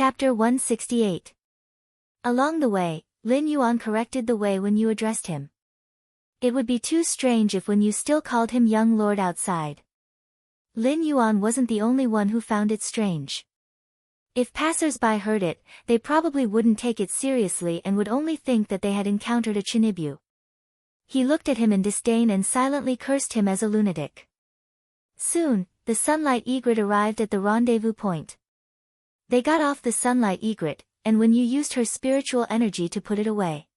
Chapter 168. Along the way, Lin Yuan corrected the way when you addressed him. It would be too strange if when you still called him young lord outside. Lin Yuan wasn't the only one who found it strange. If passers-by heard it, they probably wouldn't take it seriously and would only think that they had encountered a chinibyu. He looked at him in disdain and silently cursed him as a lunatic. Soon, the sunlight egret arrived at the rendezvous point. They got off the sunlight egret, and when you used her spiritual energy to put it away.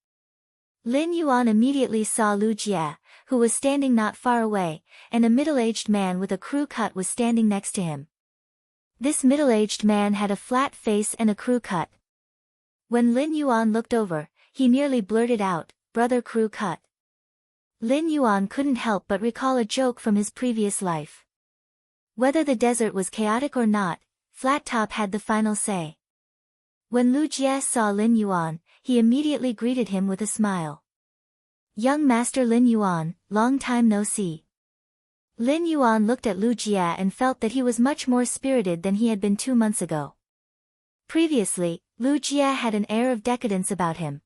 Lin Yuan immediately saw Lu Jie, who was standing not far away, and a middle-aged man with a crew cut was standing next to him. This middle-aged man had a flat face and a crew cut. When Lin Yuan looked over, he nearly blurted out, "Brother crew cut." Lin Yuan couldn't help but recall a joke from his previous life. Whether the desert was chaotic or not, Flat Top had the final say. When Lu Jie saw Lin Yuan, he immediately greeted him with a smile. "Young Master Lin Yuan, long time no see." Lin Yuan looked at Lu Jie and felt that he was much more spirited than he had been 2 months ago. Previously, Lu Jie had an air of decadence about him.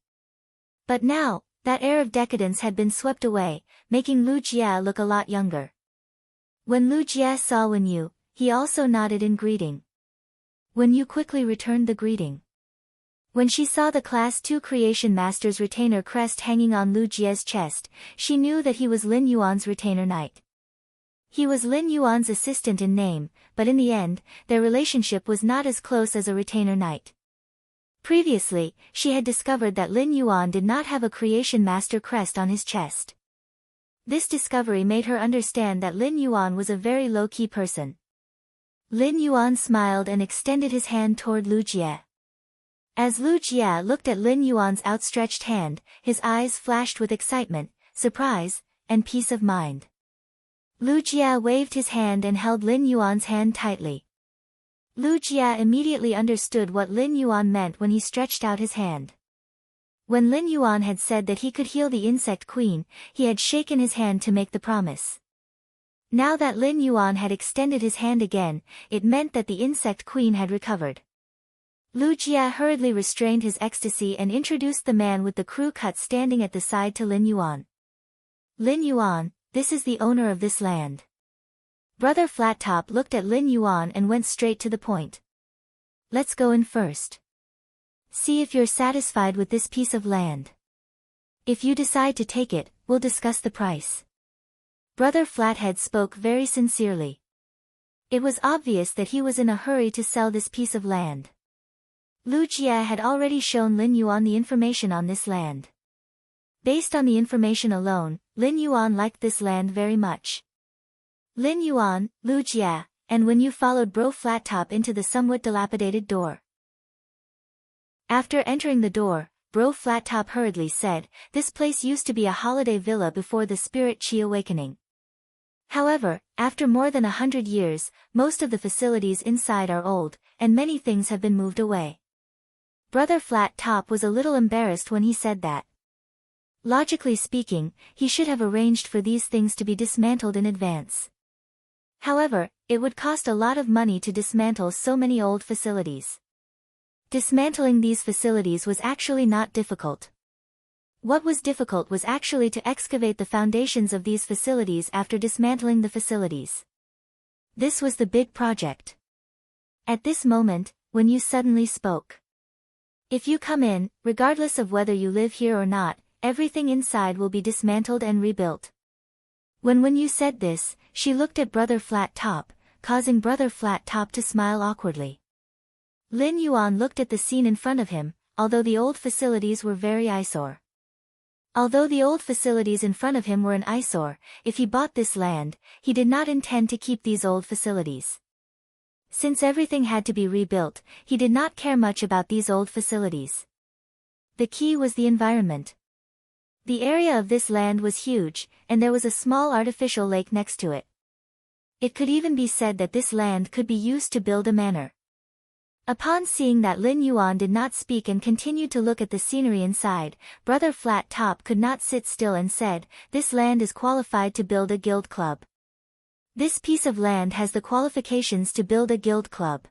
But now, that air of decadence had been swept away, making Lu Jie look a lot younger. When Lu Jie saw Wen Yu, he also nodded in greeting. Wen Yu quickly returned the greeting. When she saw the Class 2 Creation Master's retainer crest hanging on Lu Jie's chest, she knew that he was Lin Yuan's retainer knight. He was Lin Yuan's assistant in name, but in the end, their relationship was not as close as a retainer knight. Previously, she had discovered that Lin Yuan did not have a Creation Master crest on his chest. This discovery made her understand that Lin Yuan was a very low-key person. Lin Yuan smiled and extended his hand toward Lu Jie. As Lu Jie looked at Lin Yuan's outstretched hand, his eyes flashed with excitement, surprise, and peace of mind. Lu Jie waved his hand and held Lin Yuan's hand tightly. Lu Jie immediately understood what Lin Yuan meant when he stretched out his hand. When Lin Yuan had said that he could heal the insect queen, he had shaken his hand to make the promise. Now that Lin Yuan had extended his hand again, it meant that the insect queen had recovered. Lu Jie hurriedly restrained his ecstasy and introduced the man with the crew cut standing at the side to Lin Yuan. "Lin Yuan, this is the owner of this land." Brother Flat Top looked at Lin Yuan and went straight to the point. "Let's go in first. See if you're satisfied with this piece of land. If you decide to take it, we'll discuss the price." Brother Flathead spoke very sincerely. It was obvious that he was in a hurry to sell this piece of land. Lu Jie had already shown Lin Yuan the information on this land. Based on the information alone, Lin Yuan liked this land very much. Lin Yuan, Lu Jie, and Wen Yu followed Bro Flat Top into the somewhat dilapidated door. After entering the door, Bro Flat Top hurriedly said, "This place used to be a holiday villa before the Spirit Chi awakening. However, after more than 100 years, most of the facilities inside are old, and many things have been moved away." Brother Flat Top was a little embarrassed when he said that. Logically speaking, he should have arranged for these things to be dismantled in advance. However, it would cost a lot of money to dismantle so many old facilities. Dismantling these facilities was actually not difficult. What was difficult was actually to excavate the foundations of these facilities after dismantling the facilities. This was the big project. At this moment, Wen Yu suddenly spoke. "If you come in, regardless of whether you live here or not, everything inside will be dismantled and rebuilt." When Wen Yu said this, she looked at Brother Flat Top, causing Brother Flat Top to smile awkwardly. Lin Yuan looked at the scene in front of him, although the old facilities were very eyesore. Although the old facilities in front of him were an eyesore, if he bought this land, he did not intend to keep these old facilities. Since everything had to be rebuilt, he did not care much about these old facilities. The key was the environment. The area of this land was huge, and there was a small artificial lake next to it. It could even be said that this land could be used to build a manor. Upon seeing that Lin Yuan did not speak and continued to look at the scenery inside, Brother Flat Top could not sit still and said, "This land is qualified to build a guild club. This piece of land has the qualifications to build a guild club."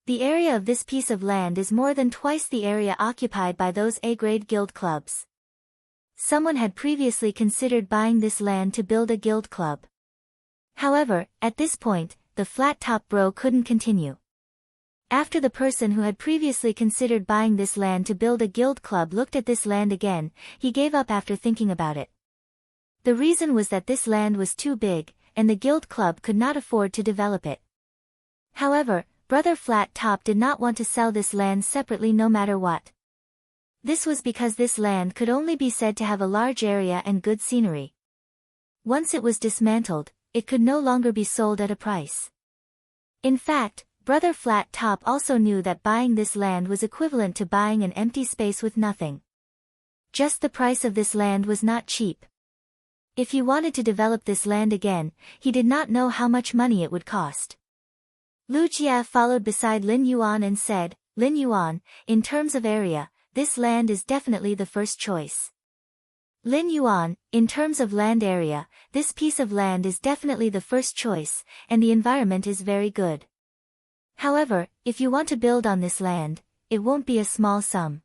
The area of this piece of land is more than twice the area occupied by those A-grade guild clubs. Someone had previously considered buying this land to build a guild club. However, at this point, the flat-top bro couldn't continue. After the person who had previously considered buying this land to build a guild club looked at this land again, he gave up after thinking about it. The reason was that this land was too big, and the guild club could not afford to develop it. However, Brother Flat Top did not want to sell this land separately no matter what. This was because this land could only be said to have a large area and good scenery. Once it was dismantled, it could no longer be sold at a price. In fact, Brother Flat Top also knew that buying this land was equivalent to buying an empty space with nothing. Just the price of this land was not cheap. If he wanted to develop this land again, he did not know how much money it would cost. Lu Jia followed beside Lin Yuan and said, "Lin Yuan, in terms of area, this land is definitely the first choice." Lin Yuan, in terms of land area, this piece of land is definitely the first choice, and the environment is very good. However, if you want to build on this land, it won't be a small sum.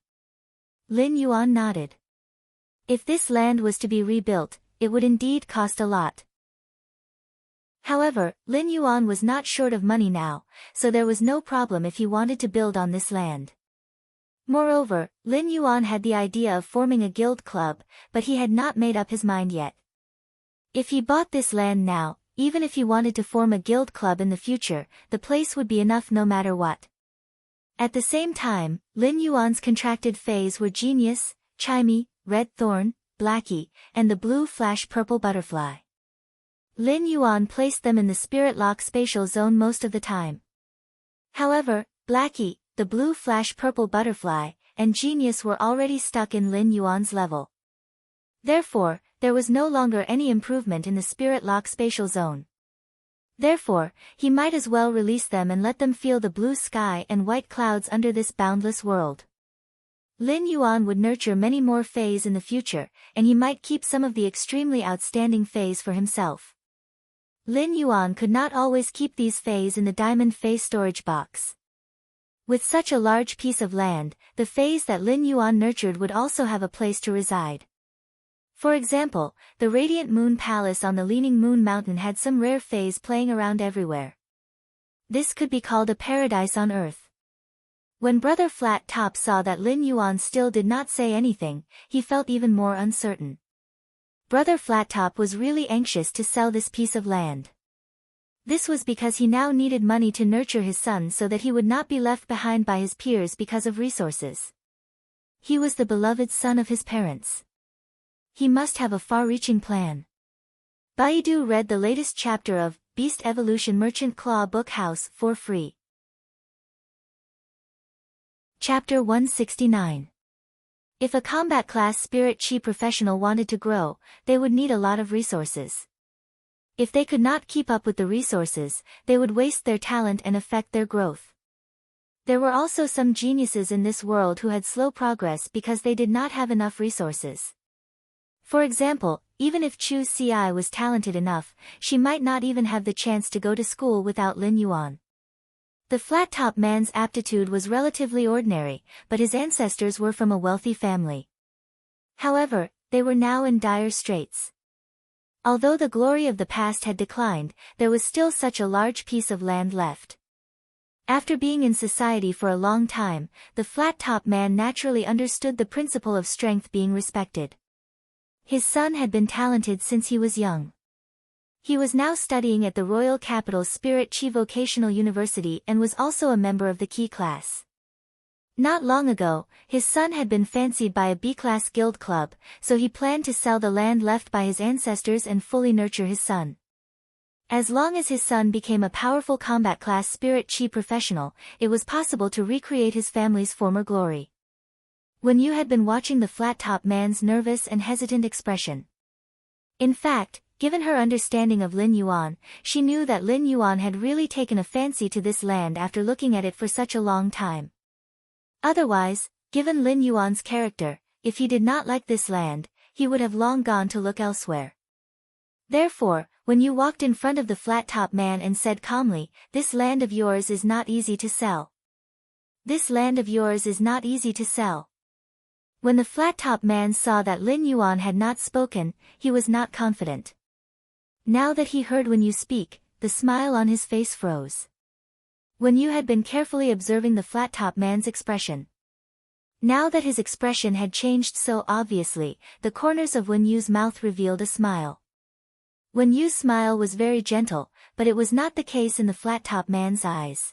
Lin Yuan nodded. If this land was to be rebuilt, it would indeed cost a lot. However, Lin Yuan was not short of money now, so there was no problem if he wanted to build on this land. Moreover, Lin Yuan had the idea of forming a guild club, but he had not made up his mind yet. If he bought this land now, even if he wanted to form a guild club in the future, the place would be enough no matter what. At the same time, Lin Yuan's contracted fays were Genius, Chimey, Red Thorn, Blackie, and the Blue Flash Purple Butterfly. Lin Yuan placed them in the Spirit Lock spatial zone most of the time. However, Blackie, the Blue Flash Purple Butterfly, and Genius were already stuck in Lin Yuan's level. Therefore, there was no longer any improvement in the Spirit Lock spatial zone. Therefore, he might as well release them and let them feel the blue sky and white clouds under this boundless world. Lin Yuan would nurture many more fays in the future, and he might keep some of the extremely outstanding fays for himself. Lin Yuan could not always keep these fays in the diamond fay storage box. With such a large piece of land, the fays that Lin Yuan nurtured would also have a place to reside. For example, the Radiant Moon Palace on the Leaning Moon Mountain had some rare fays playing around everywhere. This could be called a paradise on earth. When Brother Flat Top saw that Lin Yuan still did not say anything, he felt even more uncertain. Brother Flat Top was really anxious to sell this piece of land. This was because he now needed money to nurture his son so that he would not be left behind by his peers because of resources. He was the beloved son of his parents. He must have a far-reaching plan. Baidu read the latest chapter of Beast Evolution Merchant Claw Book House for free. Chapter 169. If a combat class spirit chi professional wanted to grow, they would need a lot of resources. If they could not keep up with the resources, they would waste their talent and affect their growth. There were also some geniuses in this world who had slow progress because they did not have enough resources. For example, even if Chu Ci was talented enough, she might not even have the chance to go to school without Lin Yuan. The flat-top man's aptitude was relatively ordinary, but his ancestors were from a wealthy family. However, they were now in dire straits. Although the glory of the past had declined, there was still such a large piece of land left. After being in society for a long time, the flat-top man naturally understood the principle of strength being respected. His son had been talented since he was young. He was now studying at the Royal Capital's Spirit Chi Vocational University and was also a member of the Key class. Not long ago, his son had been fancied by a B-class guild club, so he planned to sell the land left by his ancestors and fully nurture his son. As long as his son became a powerful combat class Spirit Chi professional, it was possible to recreate his family's former glory. When you had been watching the flat-top man's nervous and hesitant expression. In fact, given her understanding of Lin Yuan, she knew that Lin Yuan had really taken a fancy to this land after looking at it for such a long time. Otherwise, given Lin Yuan's character, if he did not like this land, he would have long gone to look elsewhere. Therefore, when you walked in front of the flat-top man and said calmly, "This land of yours is not easy to sell," This land of yours is not easy to sell. When the flat-top man saw that Lin Yuan had not spoken, he was not confident. Now that he heard Wen Yu speak, the smile on his face froze. Wen Yu had been carefully observing the flat-top man's expression. Now that his expression had changed so obviously, the corners of Wen Yu's mouth revealed a smile. Wen Yu's smile was very gentle, but it was not the case in the flat-top man's eyes.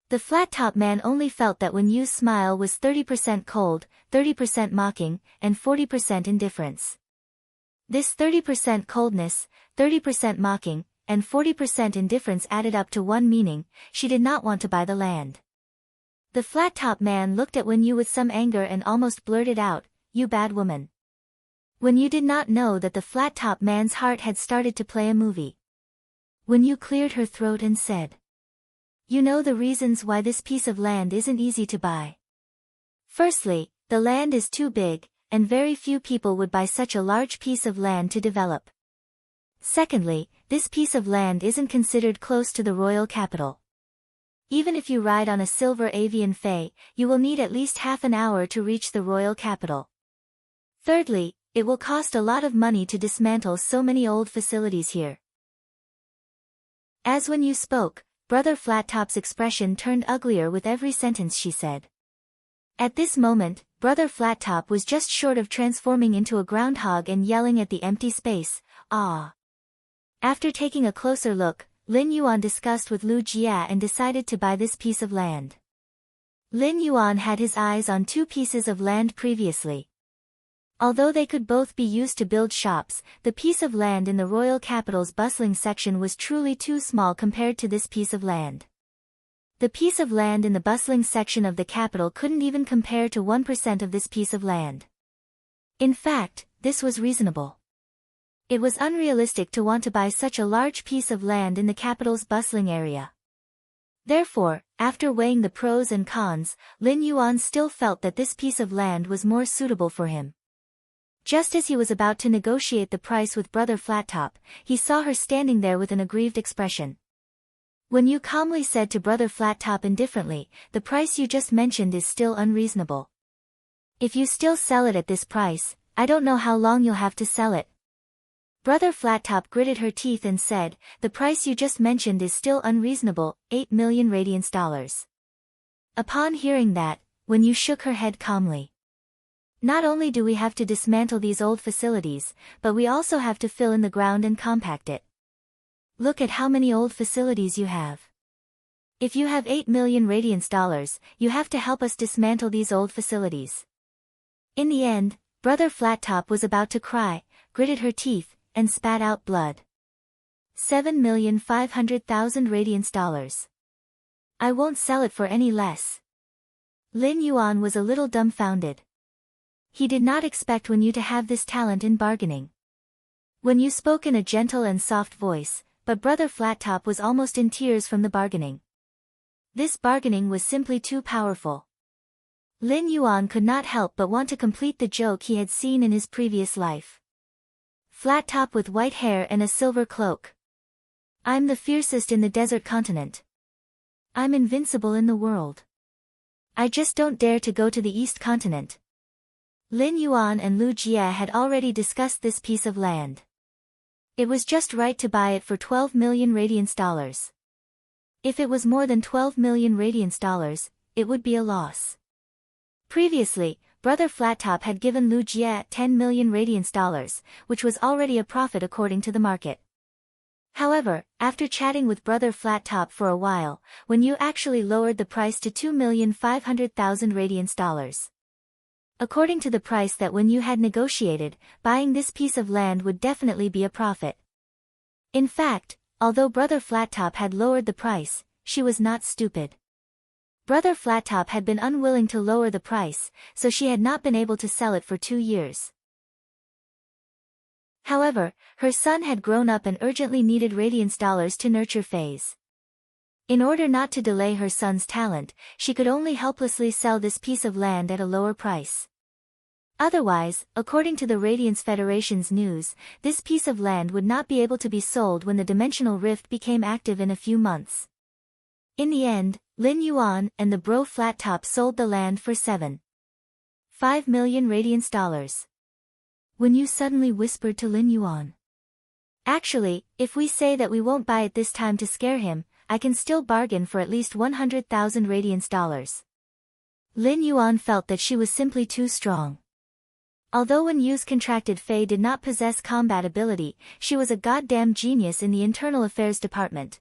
The flat-top man only felt that Wen Yu's smile was 30% cold, 30% mocking, and 40% indifference. This 30% coldness, 30% mocking, and 40% indifference added up to one meaning: she did not want to buy the land. The flat-top man looked at Wen Yu with some anger and almost blurted out, "You bad woman." Wen Yu did not know that the flat-top man's heart had started to play a movie. Wen Yu cleared her throat and said, "You know the reasons why this piece of land isn't easy to buy. Firstly, the land is too big, and very few people would buy such a large piece of land to develop. Secondly, this piece of land isn't considered close to the royal capital. Even if you ride on a silver avian fei, you will need at least half an hour to reach the royal capital. Thirdly, it will cost a lot of money to dismantle so many old facilities here." As Wen Yu spoke, Brother Flattop's expression turned uglier with every sentence she said. At this moment, Brother Flattop was just short of transforming into a groundhog and yelling at the empty space, "Ah!" After taking a closer look, Lin Yuan discussed with Lu Jia and decided to buy this piece of land. Lin Yuan had his eyes on two pieces of land previously. Although they could both be used to build shops, the piece of land in the royal capital's bustling section was truly too small compared to this piece of land. The piece of land in the bustling section of the capital couldn't even compare to 1% of this piece of land. In fact, this was reasonable. It was unrealistic to want to buy such a large piece of land in the capital's bustling area. Therefore, after weighing the pros and cons, Lin Yuan still felt that this piece of land was more suitable for him. Just as he was about to negotiate the price with Brother Flattop, he saw her standing there with an aggrieved expression. Wen Yu calmly said to Brother Flattop indifferently, "The price you just mentioned is still unreasonable. If you still sell it at this price, I don't know how long you'll have to sell it." Brother Flattop gritted her teeth and said, "The price you just mentioned is still unreasonable, 8 million radiance dollars. Upon hearing that, Wen Yu shook her head calmly. "Not only do we have to dismantle these old facilities, but we also have to fill in the ground and compact it. Look at how many old facilities you have. If you have 8 million radiance dollars, you have to help us dismantle these old facilities." In the end, Brother Flattop was about to cry, gritted her teeth, and spat out blood. 7,500,000 radiance dollars. I won't sell it for any less. Lin Yuan was a little dumbfounded. He did not expect Wen Yu to have this talent in bargaining. Wen Yu spoke in a gentle and soft voice, but Brother Flattop was almost in tears from the bargaining. This bargaining was simply too powerful. Lin Yuan could not help but want to complete the joke he had seen in his previous life. Flattop with white hair and a silver cloak. I'm the fiercest in the desert continent. I'm invincible in the world. I just don't dare to go to the East continent. Lin Yuan and Lu Jia had already discussed this piece of land. It was just right to buy it for 12 million radiance dollars. If it was more than 12 million radiance dollars, it would be a loss. Previously, Brother Flattop had given Lu Jia 10 million radiance dollars, which was already a profit according to the market. However, after chatting with Brother Flattop for a while, Wen Yu actually lowered the price to 2,500,000 radiance dollars. According to the price that Wen Yu had negotiated, buying this piece of land would definitely be a profit. In fact, although Brother Flattop had lowered the price, she was not stupid. Brother Flattop had been unwilling to lower the price, so she had not been able to sell it for 2 years. However, her son had grown up and urgently needed radiance dollars to nurture Faze. In order not to delay her son's talent, she could only helplessly sell this piece of land at a lower price. Otherwise, according to the Radiance Federation's news, this piece of land would not be able to be sold when the dimensional rift became active in a few months. In the end, Lin Yuan and the bro Flat Top sold the land for 7.5 million radiance dollars. When you suddenly whispered to Lin Yuan. Actually, if we say that we won't buy it this time to scare him, I can still bargain for at least 100,000 radiance dollars. Lin Yuan felt that she was simply too strong. Although Wen Yu's contracted Fae did not possess combat ability, she was a goddamn genius in the internal affairs department.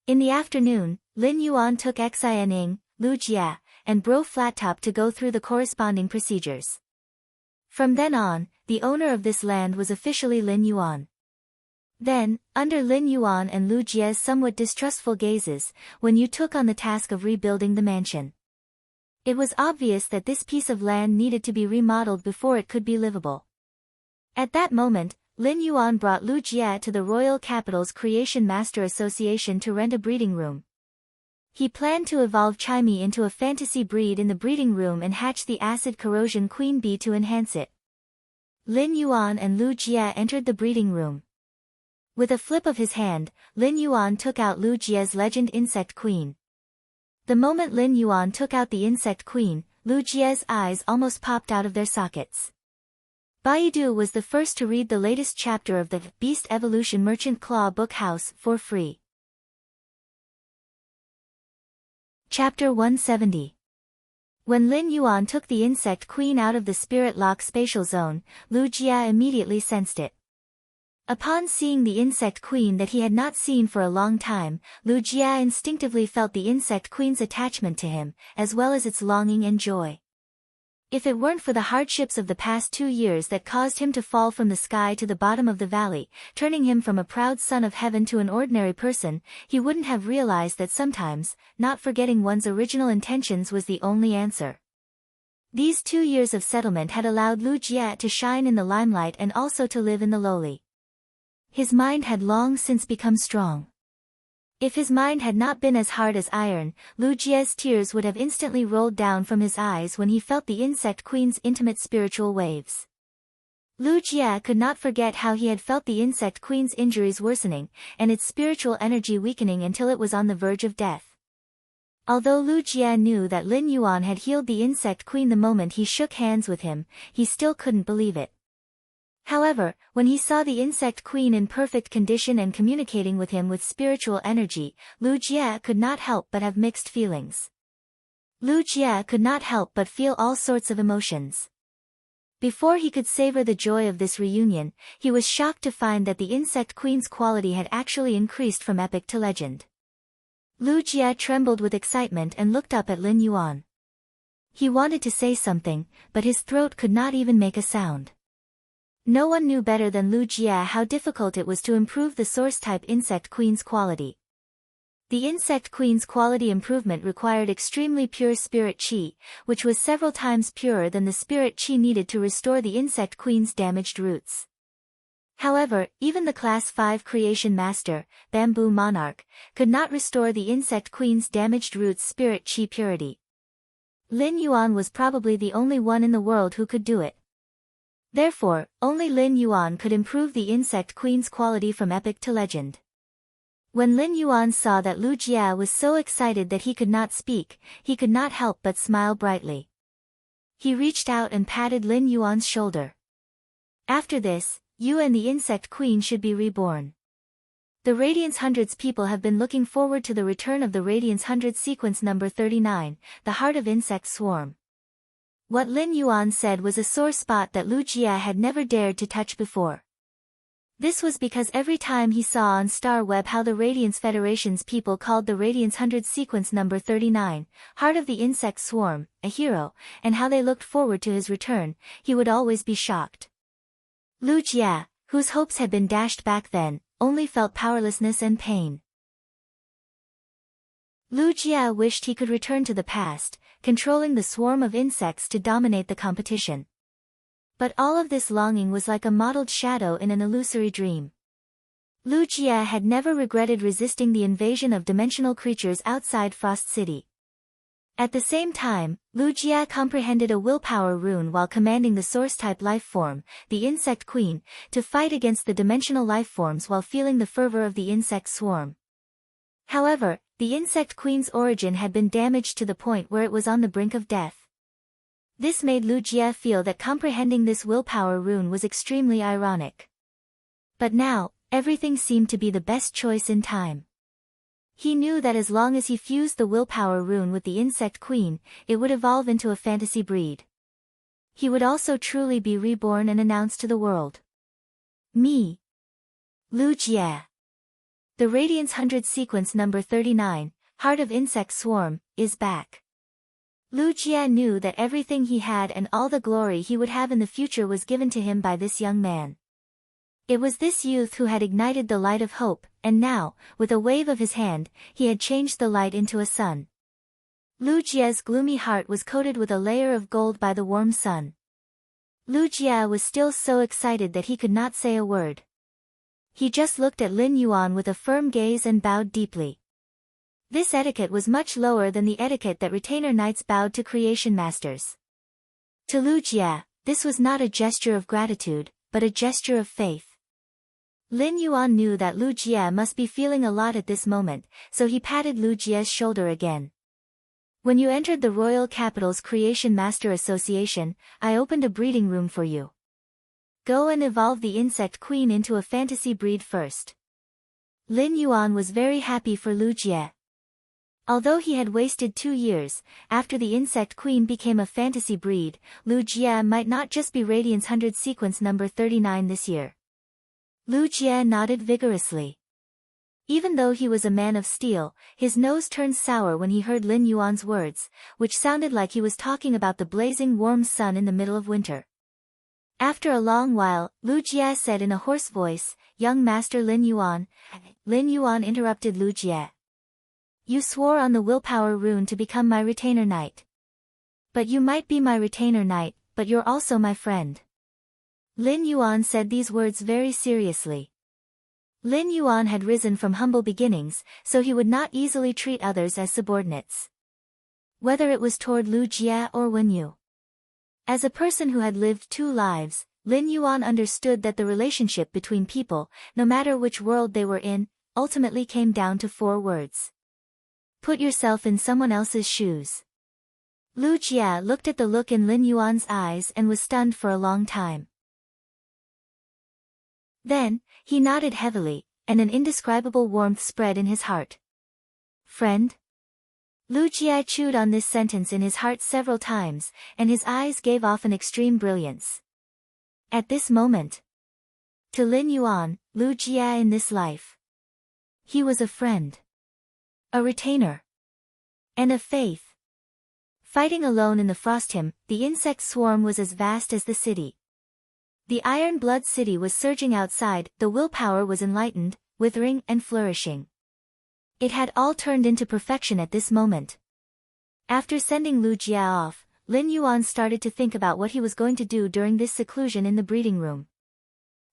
In the afternoon, Lin Yuan took Xianing, Lu Jia, and Bro Flat Top to go through the corresponding procedures. From then on, the owner of this land was officially Lin Yuan. Then, under Lin Yuan and Lu Jia's somewhat distrustful gazes, Wen Yu took on the task of rebuilding the mansion. It was obvious that this piece of land needed to be remodeled before it could be livable. At that moment, Lin Yuan brought Lu Jia to the Royal Capital's Creation Master Association to rent a breeding room. He planned to evolve Chimey into a fantasy breed in the breeding room and hatch the acid corrosion queen bee to enhance it. Lin Yuan and Lu Jia entered the breeding room. With a flip of his hand, Lin Yuan took out Lu Jia's legend insect queen. The moment Lin Yuan took out the insect queen, Lu Jia's eyes almost popped out of their sockets. Baidu was the first to read the latest chapter of the Beast Evolution Merchant Claw book house for free. Chapter 170. When Lin Yuan took the insect queen out of the spirit lock spatial zone, Lu Jia immediately sensed it. Upon seeing the insect queen that he had not seen for a long time, Lu Jia instinctively felt the insect queen's attachment to him, as well as its longing and joy. If it weren't for the hardships of the past 2 years that caused him to fall from the sky to the bottom of the valley, turning him from a proud son of heaven to an ordinary person, he wouldn't have realized that sometimes, not forgetting one's original intentions was the only answer. These 2 years of settlement had allowed Lu Jia to shine in the limelight and also to live in the lowly. His mind had long since become strong. If his mind had not been as hard as iron, Lu Jia's tears would have instantly rolled down from his eyes when he felt the insect queen's intimate spiritual waves. Lu Jia could not forget how he had felt the insect queen's injuries worsening, and its spiritual energy weakening until it was on the verge of death. Although Lu Jia knew that Lin Yuan had healed the insect queen the moment he shook hands with him, he still couldn't believe it. However, when he saw the insect queen in perfect condition and communicating with him with spiritual energy, Lu Jia could not help but have mixed feelings. Lu Jia could not help but feel all sorts of emotions. Before he could savor the joy of this reunion, he was shocked to find that the insect queen's quality had actually increased from epic to legend. Lu Jia trembled with excitement and looked up at Lin Yuan. He wanted to say something, but his throat could not even make a sound. No one knew better than Lu Jia how difficult it was to improve the source-type insect queen's quality. The insect queen's quality improvement required extremely pure spirit qi, which was several times purer than the spirit qi needed to restore the insect queen's damaged roots. However, even the Class 5 Creation Master, Bamboo Monarch, could not restore the insect queen's damaged roots' spirit qi purity. Lin Yuan was probably the only one in the world who could do it. Therefore, only Lin Yuan could improve the insect queen's quality from epic to legend. When Lin Yuan saw that Lu Jia was so excited that he could not speak, he could not help but smile brightly. He reached out and patted Lin Yuan's shoulder. After this, you and the insect queen should be reborn. The Radiance Hundreds people have been looking forward to the return of the Radiance Hundreds sequence number 39, the Heart of Insect Swarm. What Lin Yuan said was a sore spot that Lu Jia had never dared to touch before. This was because every time he saw on Star Web how the Radiance Federation's people called the Radiance Hundred sequence number 39, Heart of the Insect Swarm, a hero, and how they looked forward to his return, he would always be shocked. Lu Jia, whose hopes had been dashed back then, only felt powerlessness and pain. Lu Jia wished he could return to the past, controlling the swarm of insects to dominate the competition. But all of this longing was like a mottled shadow in an illusory dream. Lu Jia had never regretted resisting the invasion of dimensional creatures outside Frost City. At the same time, Lu Jia comprehended a willpower rune while commanding the source-type life form, the Insect Queen, to fight against the dimensional life forms while feeling the fervor of the insect swarm. However, the insect queen's origin had been damaged to the point where it was on the brink of death. This made Lu Jie feel that comprehending this willpower rune was extremely ironic. But now, everything seemed to be the best choice in time. He knew that as long as he fused the willpower rune with the insect queen, it would evolve into a fantasy breed. He would also truly be reborn and announced to the world. Me. Lu Jie. The Radiance 100 sequence number 39, Heart of Insect Swarm, is back. Lu Jie knew that everything he had and all the glory he would have in the future was given to him by this young man. It was this youth who had ignited the light of hope, and now, with a wave of his hand, he had changed the light into a sun. Lu Jie's gloomy heart was coated with a layer of gold by the warm sun. Lu Jie was still so excited that he could not say a word. He just looked at Lin Yuan with a firm gaze and bowed deeply. This etiquette was much lower than the etiquette that retainer knights bowed to creation masters. To Lu Jie, this was not a gesture of gratitude, but a gesture of faith. Lin Yuan knew that Lu Jie must be feeling a lot at this moment, so he patted Lu Jie's shoulder again. When you entered the Royal Capital's Creation Master Association, I opened a breeding room for you. Go and evolve the insect queen into a fantasy breed first. Lin Yuan was very happy for Lu Jie. Although he had wasted 2 years, after the insect queen became a fantasy breed, Lu Jie might not just be Radiance 100 sequence number 39 this year. Lu Jie nodded vigorously. Even though he was a man of steel, his nose turned sour when he heard Lin Yuan's words, which sounded like he was talking about the blazing warm sun in the middle of winter. After a long while, Lu Jie said in a hoarse voice, "Young Master Lin Yuan." Lin Yuan interrupted Lu Jie. "You swore on the willpower rune to become my retainer knight. But you might be my retainer knight, but you're also my friend." Lin Yuan said these words very seriously. Lin Yuan had risen from humble beginnings, so he would not easily treat others as subordinates. Whether it was toward Lu Jie or Wen Yu. As a person who had lived 2 lives, Lin Yuan understood that the relationship between people, no matter which world they were in, ultimately came down to 4 words. Put yourself in someone else's shoes. Lu Jie looked at the look in Lin Yuan's eyes and was stunned for a long time. Then, he nodded heavily, and an indescribable warmth spread in his heart. Friend? Lu Jie chewed on this sentence in his heart several times, and his eyes gave off an extreme brilliance. At this moment, to Lin Yuan, Lu Jie in this life, he was a friend, a retainer, and a faith. Fighting alone in the Frosthim, the insect swarm was as vast as the city. The Iron Blood City was surging outside, the willpower was enlightened, withering and flourishing. It had all turned into perfection at this moment. After sending Lu Jie off, Lin Yuan started to think about what he was going to do during this seclusion in the breeding room.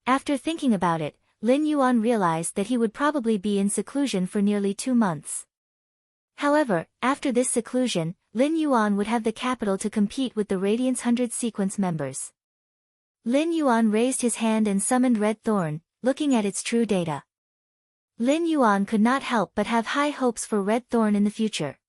After thinking about it, Lin Yuan realized that he would probably be in seclusion for nearly 2 months. However, after this seclusion, Lin Yuan would have the capital to compete with the Radiance 100 sequence members. Lin Yuan raised his hand and summoned Red Thorn, looking at its true data. Lin Yuan could not help but have high hopes for Red Thorn in the future.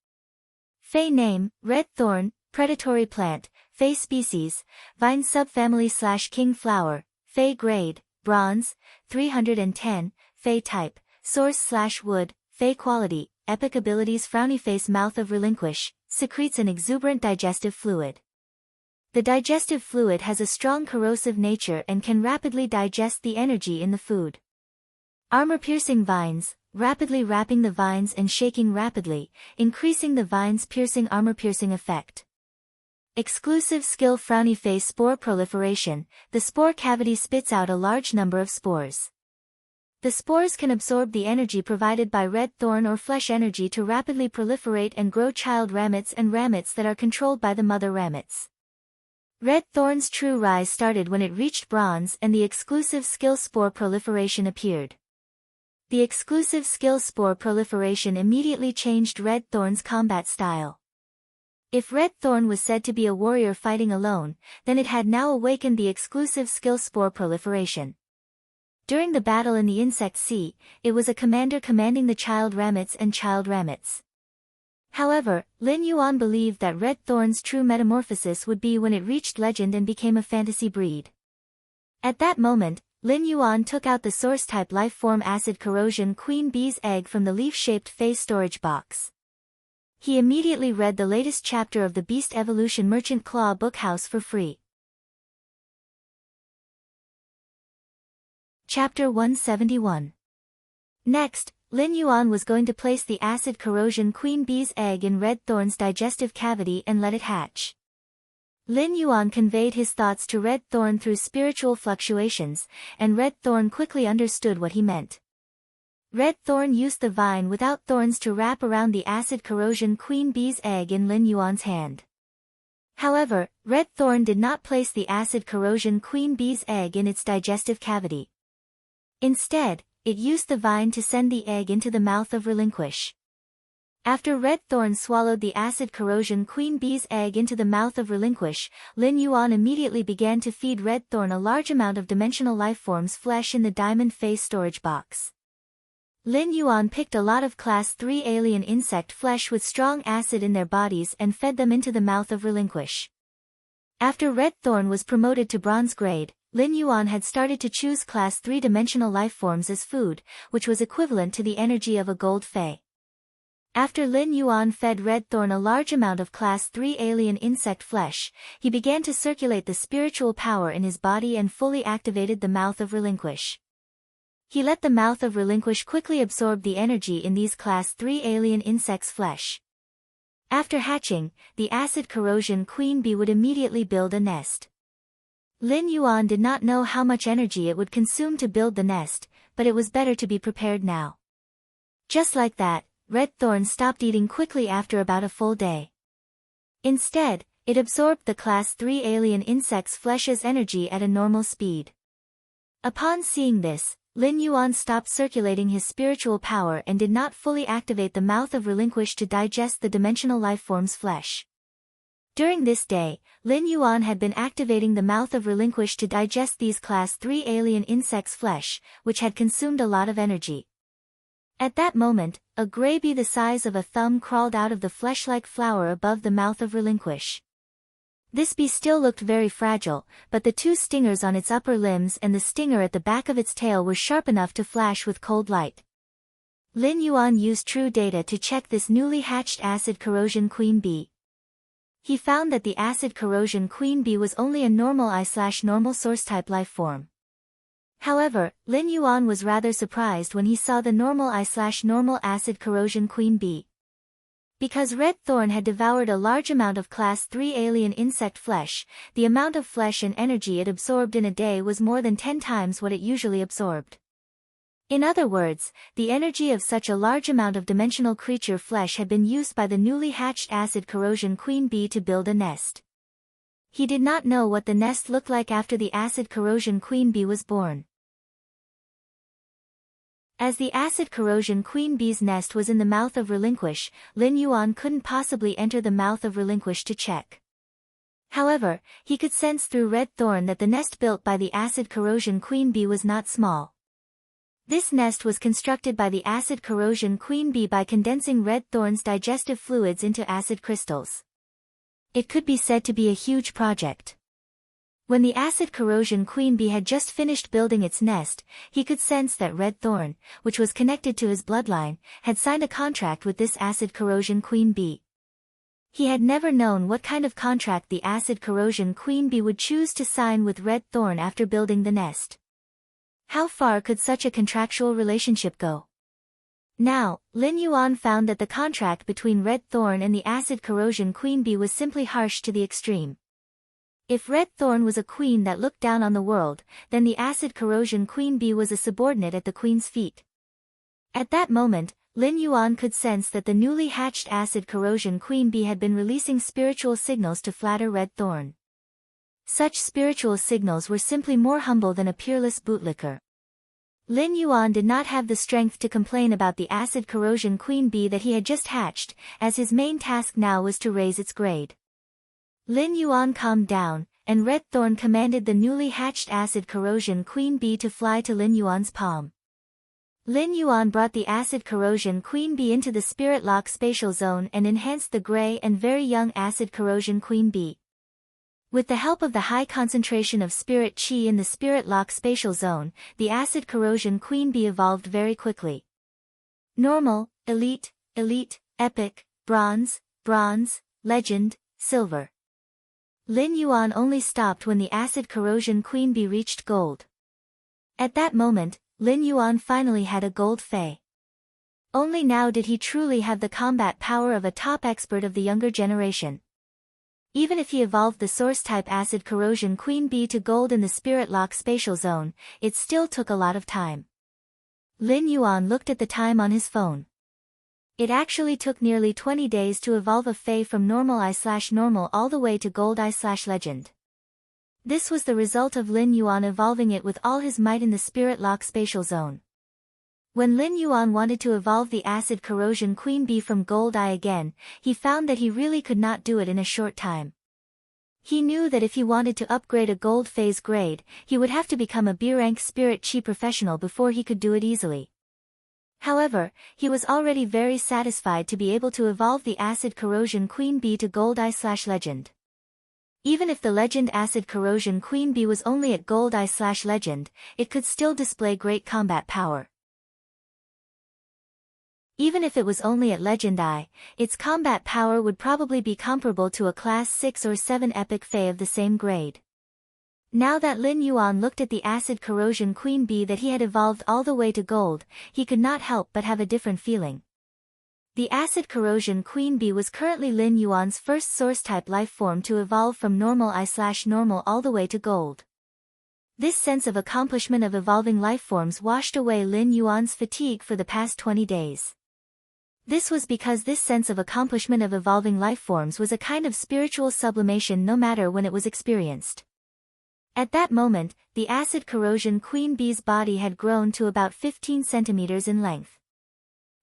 Fey name, Red Thorn, predatory plant, Fey species, vine subfamily/king flower, Fey grade, bronze, 310, Fey type, source/wood, Fey quality, epic abilities frowny face mouth of relinquish, secretes an exuberant digestive fluid. The digestive fluid has a strong corrosive nature and can rapidly digest the energy in the food. Armor-piercing vines, rapidly wrapping the vines and shaking rapidly, increasing the vine's piercing armor-piercing effect. Exclusive skill frowny face spore proliferation, the spore cavity spits out a large number of spores. The spores can absorb the energy provided by red thorn or flesh energy to rapidly proliferate and grow child ramets and ramets that are controlled by the mother ramets. Red Thorn's true rise started when it reached bronze and the exclusive skill spore proliferation appeared. The exclusive skill spore proliferation immediately changed Red Thorn's combat style. If Red Thorn was said to be a warrior fighting alone, then it had now awakened the exclusive skill spore proliferation. During the battle in the Insect Sea, it was a commander commanding the child ramets and child ramets. However, Lin Yuan believed that Red Thorn's true metamorphosis would be when it reached legend and became a fantasy breed. At that moment, Lin Yuan took out the source-type life-form acid corrosion queen bee's egg from the leaf-shaped phase storage box. He immediately read the latest chapter of the Beast Evolution Merchant Claw Bookhouse for free. Chapter 171. Next, Lin Yuan was going to place the acid corrosion queen bee's egg in Red Thorn's digestive cavity and let it hatch. Lin Yuan conveyed his thoughts to Red Thorn through spiritual fluctuations, and Red Thorn quickly understood what he meant. Red Thorn used the vine without thorns to wrap around the acid corrosion queen bee's egg in Lin Yuan's hand. However, Red Thorn did not place the acid corrosion queen bee's egg in its digestive cavity. Instead, it used the vine to send the egg into the mouth of Relinquish. After Red Thorn swallowed the acid corrosion queen bee's egg into the mouth of Relinquish, Lin Yuan immediately began to feed Red Thorn a large amount of dimensional lifeforms flesh in the diamond phase storage box. Lin Yuan picked a lot of Class 3 alien insect flesh with strong acid in their bodies and fed them into the mouth of Relinquish. After Red Thorn was promoted to bronze grade, Lin Yuan had started to choose Class 3 dimensional lifeforms as food, which was equivalent to the energy of a gold Fae. After Lin Yuan fed Red Thorn a large amount of Class 3 alien insect flesh, he began to circulate the spiritual power in his body and fully activated the mouth of Relinquish. He let the mouth of Relinquish quickly absorb the energy in these Class 3 alien insects' flesh. After hatching, the acid corrosion queen bee would immediately build a nest. Lin Yuan did not know how much energy it would consume to build the nest, but it was better to be prepared now. Just like that, Red Thorn stopped eating quickly after about a full day. Instead, it absorbed the Class 3 alien insect's flesh as energy at a normal speed. Upon seeing this, Lin Yuan stopped circulating his spiritual power and did not fully activate the mouth of Relinquish to digest the dimensional lifeform's flesh. During this day, Lin Yuan had been activating the mouth of Relinquish to digest these Class 3 alien insects' flesh, which had consumed a lot of energy. At that moment, a gray bee the size of a thumb crawled out of the flesh-like flower above the mouth of Relinquish. This bee still looked very fragile, but the two stingers on its upper limbs and the stinger at the back of its tail were sharp enough to flash with cold light. Lin Yuan used true data to check this newly hatched acid corrosion queen bee. He found that the acid corrosion queen bee was only a normal I/normal source-type life form. However, Lin Yuan was rather surprised when he saw the normal I/normal acid corrosion queen bee. Because Red Thorn had devoured a large amount of Class 3 alien insect flesh, the amount of flesh and energy it absorbed in a day was more than 10 times what it usually absorbed. In other words, the energy of such a large amount of dimensional creature flesh had been used by the newly hatched acid corrosion queen bee to build a nest. He did not know what the nest looked like after the acid corrosion queen bee was born. As the acid corrosion queen bee's nest was in the mouth of Relinquish, Lin Yuan couldn't possibly enter the mouth of Relinquish to check. However, he could sense through Red Thorn that the nest built by the acid corrosion queen bee was not small. This nest was constructed by the acid corrosion queen bee by condensing Red Thorn's digestive fluids into acid crystals. It could be said to be a huge project. When the acid corrosion queen bee had just finished building its nest, he could sense that Red Thorn, which was connected to his bloodline, had signed a contract with this acid corrosion queen bee. He had never known what kind of contract the acid corrosion queen bee would choose to sign with Red Thorn after building the nest. How far could such a contractual relationship go? Now, Lin Yuan found that the contract between Red Thorn and the acid corrosion queen bee was simply harsh to the extreme. If Red Thorn was a queen that looked down on the world, then the acid corrosion queen bee was a subordinate at the queen's feet. At that moment, Lin Yuan could sense that the newly hatched acid corrosion queen bee had been releasing spiritual signals to flatter Red Thorn. Such spiritual signals were simply more humble than a peerless bootlicker. Lin Yuan did not have the strength to complain about the acid corrosion queen bee that he had just hatched, as his main task now was to raise its grade. Lin Yuan calmed down, and Red Thorn commanded the newly hatched acid corrosion queen bee to fly to Lin Yuan's palm. Lin Yuan brought the acid corrosion queen bee into the spirit lock spatial zone and enhanced the gray and very young acid corrosion queen bee. With the help of the high concentration of spirit chi in the spirit lock spatial zone, the acid corrosion queen bee evolved very quickly. Normal, elite, elite, epic, bronze, bronze, legend, silver. Lin Yuan only stopped when the acid corrosion queen bee reached gold. At that moment, Lin Yuan finally had a gold fei. Only now did he truly have the combat power of a top expert of the younger generation. Even if he evolved the source-type acid corrosion queen bee to gold in the spirit lock spatial zone, it still took a lot of time. Lin Yuan looked at the time on his phone. It actually took nearly 20 days to evolve a fei from normal I/normal all the way to gold I/legend. This was the result of Lin Yuan evolving it with all his might in the spirit lock spatial zone. When Lin Yuan wanted to evolve the acid corrosion queen bee from gold I again, he found that he really could not do it in a short time. He knew that if he wanted to upgrade a gold phase grade, he would have to become a B-rank spirit chi professional before he could do it easily. However, he was already very satisfied to be able to evolve the acid corrosion queen bee to gold I/legend. Even if the legend acid corrosion queen bee was only at gold I/legend, it could still display great combat power. Even if it was only at legend I, its combat power would probably be comparable to a class 6 or 7 epic fei of the same grade. Now that Lin Yuan looked at the acid corrosion queen bee that he had evolved all the way to gold, he could not help but have a different feeling. The acid corrosion queen bee was currently Lin Yuan's first source-type life form to evolve from normal I/normal all the way to gold. This sense of accomplishment of evolving lifeforms washed away Lin Yuan's fatigue for the past 20 days. This was because this sense of accomplishment of evolving lifeforms was a kind of spiritual sublimation no matter when it was experienced. At that moment, the acid corrosion queen bee's body had grown to about 15 centimeters in length.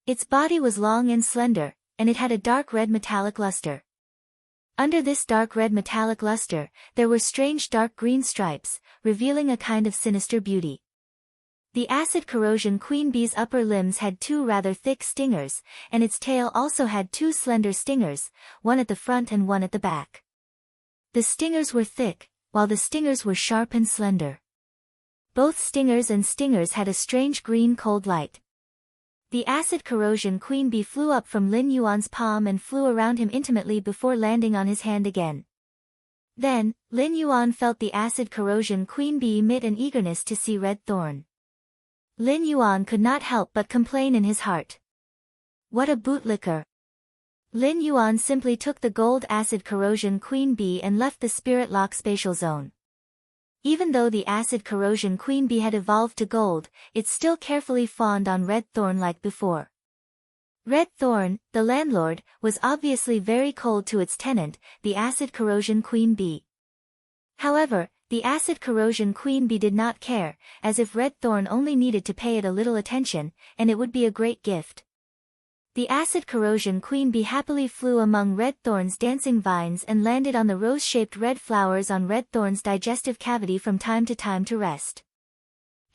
Its body was long and slender, and it had a dark red metallic luster. Under this dark red metallic luster, there were strange dark green stripes, revealing a kind of sinister beauty. The acid corrosion queen bee's upper limbs had 2 rather thick stingers, and its tail also had 2 slender stingers, one at the front and one at the back. The stingers were thick, while the stingers were sharp and slender. Both stingers and stingers had a strange green cold light. The acid corrosion queen bee flew up from Lin Yuan's palm and flew around him intimately before landing on his hand again. Then, Lin Yuan felt the acid corrosion queen bee emit an eagerness to see Red Thorn. Lin Yuan could not help but complain in his heart. What a bootlicker! Lin Yuan simply took the gold acid corrosion queen bee and left the spirit lock spatial zone. Even though the acid corrosion queen bee had evolved to gold, it still carefully fawned on Red Thorn like before. Red Thorn, the landlord, was obviously very cold to its tenant, the acid corrosion queen bee. However, the acid corrosion queen bee did not care, as if Red Thorn only needed to pay it a little attention, and it would be a great gift. The acid corrosion queen bee happily flew among Red Thorn's dancing vines and landed on the rose-shaped red flowers on Red Thorn's digestive cavity from time to rest.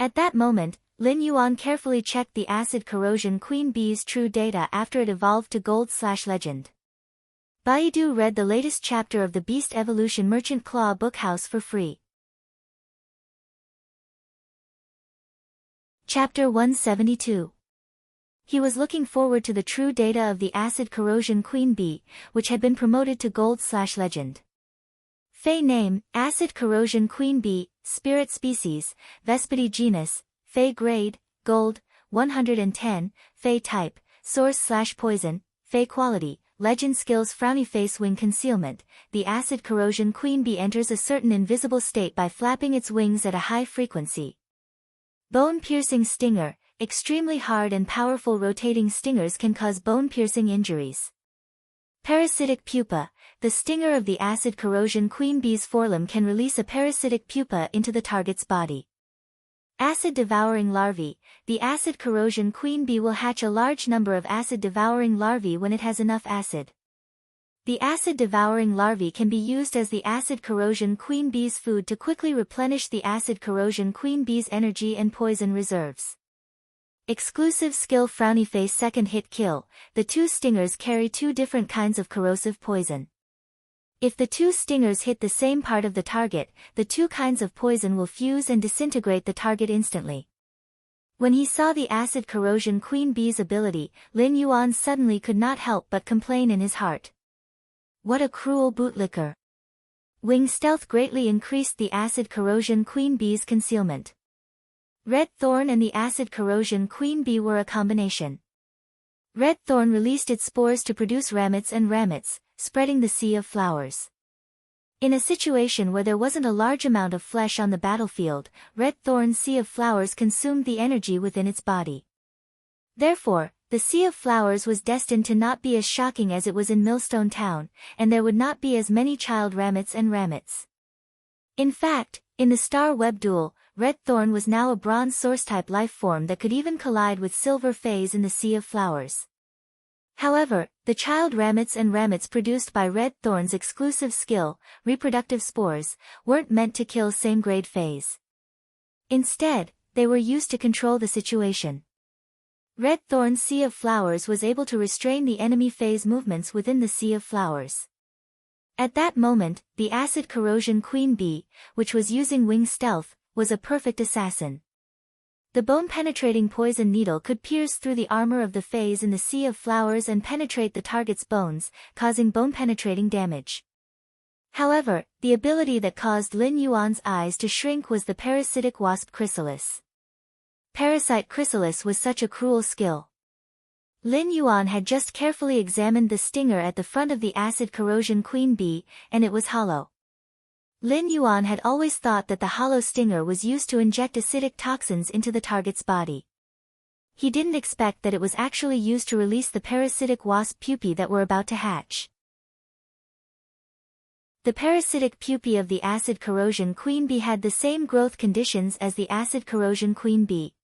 At that moment, Lin Yuan carefully checked the acid corrosion queen bee's true data after it evolved to gold/legend. Baidu read the latest chapter of the Beast Evolution Merchant Claw Bookhouse for free. Chapter 172. He was looking forward to the true data of the acid corrosion queen bee, which had been promoted to gold/legend. Fei name, acid corrosion queen bee, spirit species, Vespidi genus, Fei grade, gold, 110, Fei type, source/poison, Fei quality, legend skills frowny face wing concealment. The acid corrosion queen bee enters a certain invisible state by flapping its wings at a high frequency. Bone-piercing stinger. Extremely hard and powerful rotating stingers can cause bone-piercing injuries. Parasitic pupa. The stinger of the acid corrosion queen bee's forelimb can release a parasitic pupa into the target's body. Acid-devouring larvae. The acid corrosion queen bee will hatch a large number of acid-devouring larvae when it has enough acid. The acid-devouring larvae can be used as the acid corrosion queen bee's food to quickly replenish the acid corrosion queen bee's energy and poison reserves. Exclusive skill Frowny Face second hit kill. The two stingers carry two different kinds of corrosive poison. If the two stingers hit the same part of the target, the two kinds of poison will fuse and disintegrate the target instantly. When he saw the acid corrosion queen bee's ability, Lin Yuan suddenly could not help but complain in his heart. What a cruel bootlicker. Wing stealth greatly increased the acid corrosion queen bee's concealment. Red Thorn and the acid corrosion queen bee were a combination. Red Thorn released its spores to produce ramets and ramets, spreading the sea of flowers. In a situation where there wasn't a large amount of flesh on the battlefield, Red Thorn's sea of flowers consumed the energy within its body. Therefore, the sea of flowers was destined to not be as shocking as it was in Millstone Town, and there would not be as many child ramets and ramets. In fact, in the Star Web duel, Red Thorn was now a bronze source-type life form that could even collide with Silver Phase in the sea of flowers. However, the child ramets and ramets produced by Red Thorn's exclusive skill, reproductive spores, weren't meant to kill same-grade Phase. Instead, they were used to control the situation. Red Thorn's Sea of Flowers was able to restrain the enemy Phase movements within the Sea of Flowers. At that moment, the acid corrosion queen bee, which was using wing stealth, was a perfect assassin. The bone-penetrating poison needle could pierce through the armor of the Phase in the Sea of Flowers and penetrate the target's bones, causing bone-penetrating damage. However, the ability that caused Lin Yuan's eyes to shrink was the parasitic wasp chrysalis. Parasite chrysalis was such a cruel skill. Lin Yuan had just carefully examined the stinger at the front of the acid corrosion queen bee, and it was hollow. Lin Yuan had always thought that the hollow stinger was used to inject acidic toxins into the target's body. He didn't expect that it was actually used to release the parasitic wasp pupae that were about to hatch. The parasitic pupae of the acid corrosion queen bee had the same growth conditions as the acid corrosion queen bee.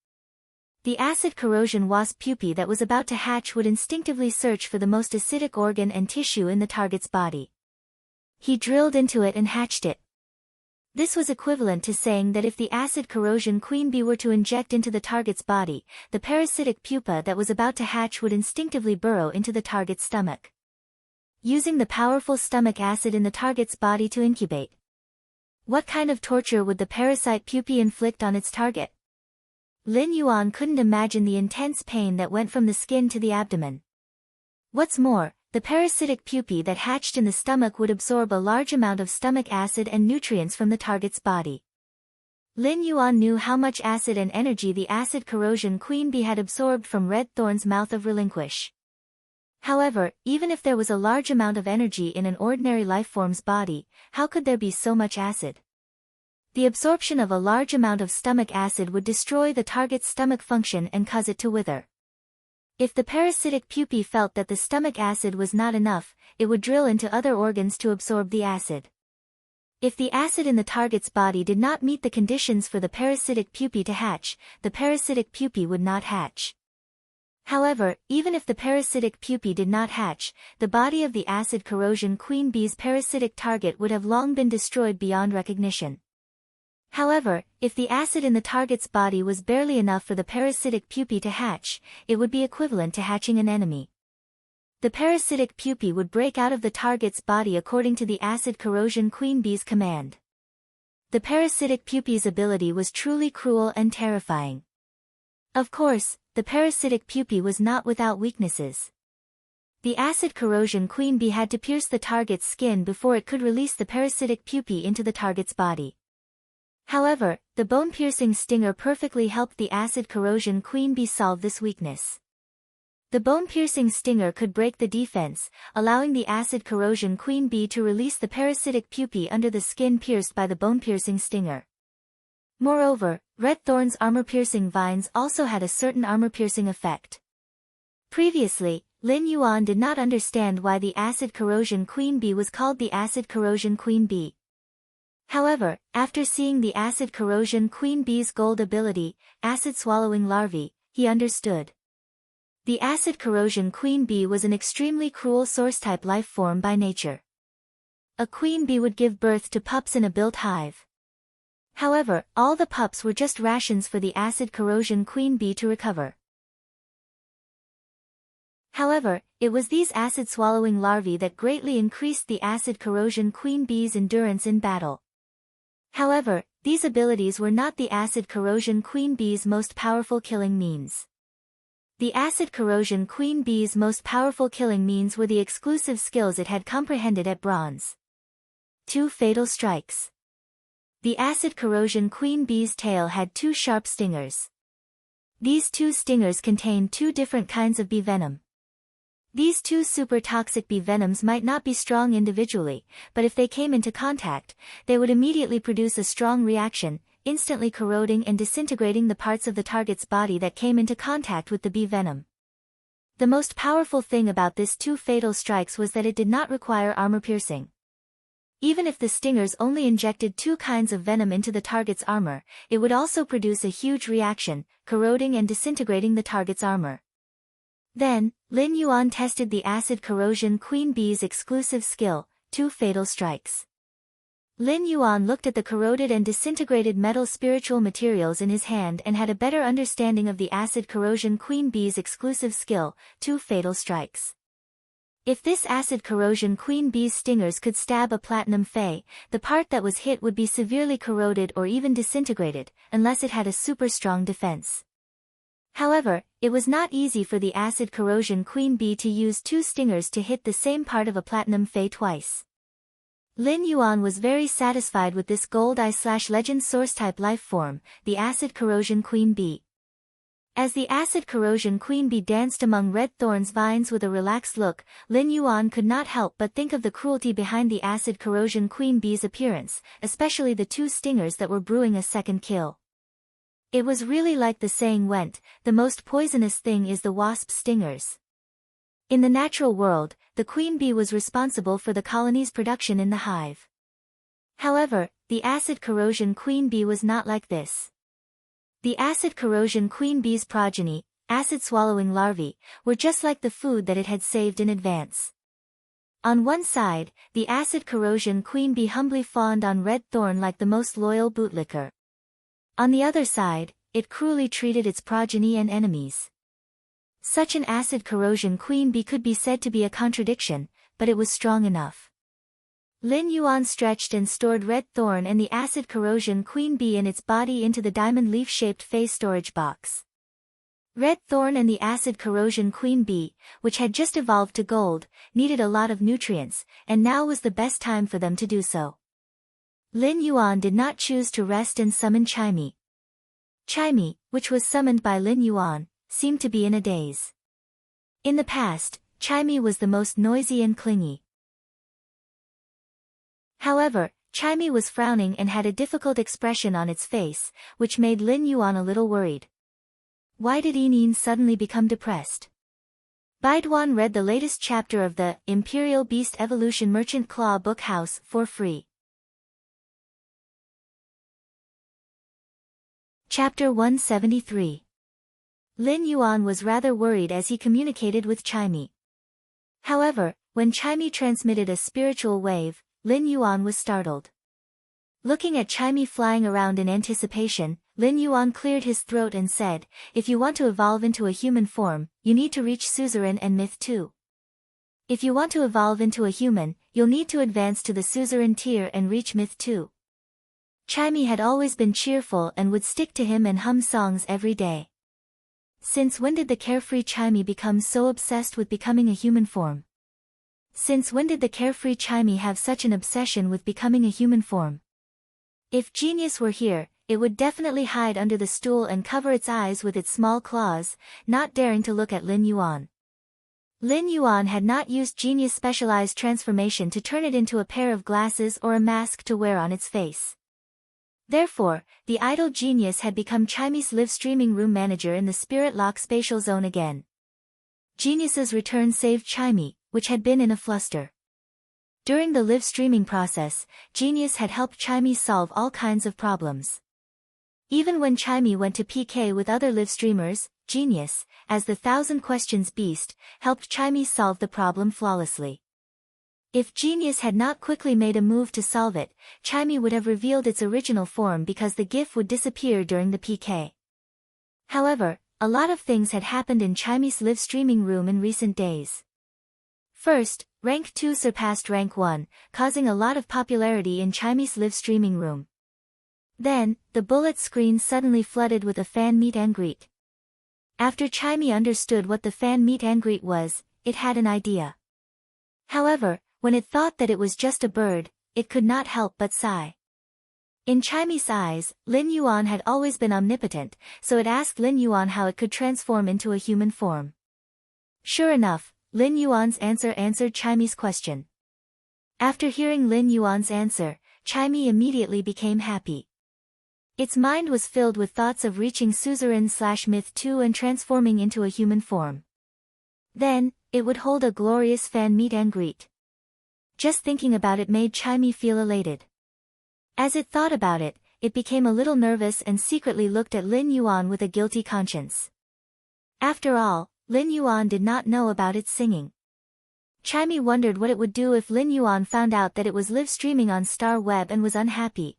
The acid corrosion wasp pupae that was about to hatch would instinctively search for the most acidic organ and tissue in the target's body. He drilled into it and hatched it. This was equivalent to saying that if the acid corrosion queen bee were to inject into the target's body, the parasitic pupa that was about to hatch would instinctively burrow into the target's stomach, using the powerful stomach acid in the target's body to incubate. What kind of torture would the parasite pupae inflict on its target? Lin Yuan couldn't imagine the intense pain that went from the skin to the abdomen. What's more, the parasitic pupae that hatched in the stomach would absorb a large amount of stomach acid and nutrients from the target's body. Lin Yuan knew how much acid and energy the acid corrosion queen bee had absorbed from Red Thorn's mouth of relinquish. However, even if there was a large amount of energy in an ordinary lifeform's body, how could there be so much acid? The absorption of a large amount of stomach acid would destroy the target's stomach function and cause it to wither. If the parasitic pupae felt that the stomach acid was not enough, it would drill into other organs to absorb the acid. If the acid in the target's body did not meet the conditions for the parasitic pupae to hatch, the parasitic pupae would not hatch. However, even if the parasitic pupae did not hatch, the body of the acid corrosion queen bee's parasitic target would have long been destroyed beyond recognition. However, if the acid in the target's body was barely enough for the parasitic pupae to hatch, it would be equivalent to hatching an enemy. The parasitic pupae would break out of the target's body according to the acid corrosion queen bee's command. The parasitic pupae's ability was truly cruel and terrifying. Of course, the parasitic pupae was not without weaknesses. The acid corrosion queen bee had to pierce the target's skin before it could release the parasitic pupae into the target's body. However, the bone-piercing stinger perfectly helped the acid corrosion queen bee solve this weakness. The bone-piercing stinger could break the defense, allowing the acid corrosion queen bee to release the parasitic pupae under the skin pierced by the bone-piercing stinger. Moreover, Red Thorn's armor-piercing vines also had a certain armor-piercing effect. Previously, Lin Yuan did not understand why the acid corrosion queen bee was called the acid corrosion queen bee. However, after seeing the acid corrosion queen bee's gold ability, acid swallowing larvae, he understood. The acid corrosion queen bee was an extremely cruel source-type life form by nature. A queen bee would give birth to pups in a built hive. However, all the pups were just rations for the acid corrosion queen bee to recover. However, it was these acid-swallowing larvae that greatly increased the acid corrosion queen bee's endurance in battle. However, these abilities were not the acid corrosion queen bee's most powerful killing means. The acid corrosion queen bee's most powerful killing means were the exclusive skills it had comprehended at bronze. 2 fatal strikes. The acid corrosion queen bee's tail had 2 sharp stingers. These 2 stingers contained 2 different kinds of bee venom. These 2 super toxic bee venoms might not be strong individually, but if they came into contact, they would immediately produce a strong reaction, instantly corroding and disintegrating the parts of the target's body that came into contact with the bee venom. The most powerful thing about this 2 fatal strikes was that it did not require armor piercing. Even if the stingers only injected 2 kinds of venom into the target's armor, it would also produce a huge reaction, corroding and disintegrating the target's armor. Then, Lin Yuan tested the acid corrosion queen bee's exclusive skill, 2 fatal strikes. Lin Yuan looked at the corroded and disintegrated metal spiritual materials in his hand and had a better understanding of the acid corrosion queen bee's exclusive skill, 2 fatal strikes. If this acid corrosion queen bee's stingers could stab a platinum fey, the part that was hit would be severely corroded or even disintegrated, unless it had a super strong defense. However, it was not easy for the acid corrosion queen bee to use 2 stingers to hit the same part of a platinum fey twice. Lin Yuan was very satisfied with this gold eye/legend source-type life form, the acid corrosion queen bee. As the acid corrosion queen bee danced among red thorns vines with a relaxed look, Lin Yuan could not help but think of the cruelty behind the acid corrosion queen bee's appearance, especially the 2 stingers that were brewing a second kill. It was really like the saying went, the most poisonous thing is the wasp's stingers. In the natural world, the queen bee was responsible for the colony's production in the hive. However, the acid corrosion queen bee was not like this. The acid corrosion queen bee's progeny, acid-swallowing larvae, were just like the food that it had saved in advance. On one side, the acid corrosion queen bee humbly fawned on red thorn like the most loyal bootlicker. On the other side, it cruelly treated its progeny and enemies. Such an acid corrosion queen bee could be said to be a contradiction, but it was strong enough. Lin Yuan stretched and stored red thorn and the acid corrosion queen bee in its body into the diamond leaf-shaped phase storage box. Red thorn and the acid corrosion queen bee, which had just evolved to gold, needed a lot of nutrients, and now was the best time for them to do so. Lin Yuan did not choose to rest and summon Chimey. Chimey, which was summoned by Lin Yuan, seemed to be in a daze. In the past, Chimey was the most noisy and clingy. However, Chimey was frowning and had a difficult expression on its face, which made Lin Yuan a little worried. Why did Enin suddenly become depressed? Baiduan read the latest chapter of the Imperial Beast Evolution Merchant Claw Book House for free. Chapter 173. Lin Yuan was rather worried as he communicated with Chimey. However, when Chimey transmitted a spiritual wave, Lin Yuan was startled. Looking at Chimey flying around in anticipation, Lin Yuan cleared his throat and said, "If you want to evolve into a human form, you need to reach suzerain and myth 2. If you want to evolve into a human, you'll need to advance to the suzerain tier and reach myth 2. Chimey had always been cheerful and would stick to him and hum songs every day. Since when did the carefree Chimey become so obsessed with becoming a human form? Since when did the carefree Chimey have such an obsession with becoming a human form? If Genius were here, it would definitely hide under the stool and cover its eyes with its small claws, not daring to look at Lin Yuan. Lin Yuan had not used Genius' specialized transformation to turn it into a pair of glasses or a mask to wear on its face. Therefore, the idle Genius had become Chimey's live streaming room manager in the Spirit Lock spatial zone again. Genius's return saved Chimey, which had been in a fluster. During the live streaming process, Genius had helped Chimey solve all kinds of problems. Even when Chimey went to PK with other live streamers, Genius, as the thousand questions beast, helped Chimey solve the problem flawlessly. If Genius had not quickly made a move to solve it, Chimey would have revealed its original form because the GIF would disappear during the PK. However, a lot of things had happened in Chimey's live streaming room in recent days. First, Rank 2 surpassed Rank 1, causing a lot of popularity in Chimey's live streaming room. Then, the bullet screen suddenly flooded with a fan meet and greet. After Chimey understood what the fan meet and greet was, it had an idea. However, when it thought that it was just a bird, it could not help but sigh. In Chimey's eyes, Lin Yuan had always been omnipotent, so it asked Lin Yuan how it could transform into a human form. Sure enough, Lin Yuan's answer answered Chimey's question. After hearing Lin Yuan's answer, Chimey immediately became happy. Its mind was filled with thoughts of reaching Suzerain/Myth 2 and transforming into a human form. Then, it would hold a glorious fan meet and greet. Just thinking about it made Chimey feel elated. As it thought about it, it became a little nervous and secretly looked at Lin Yuan with a guilty conscience. After all, Lin Yuan did not know about its singing. Chimey wondered what it would do if Lin Yuan found out that it was live streaming on Star Web and was unhappy.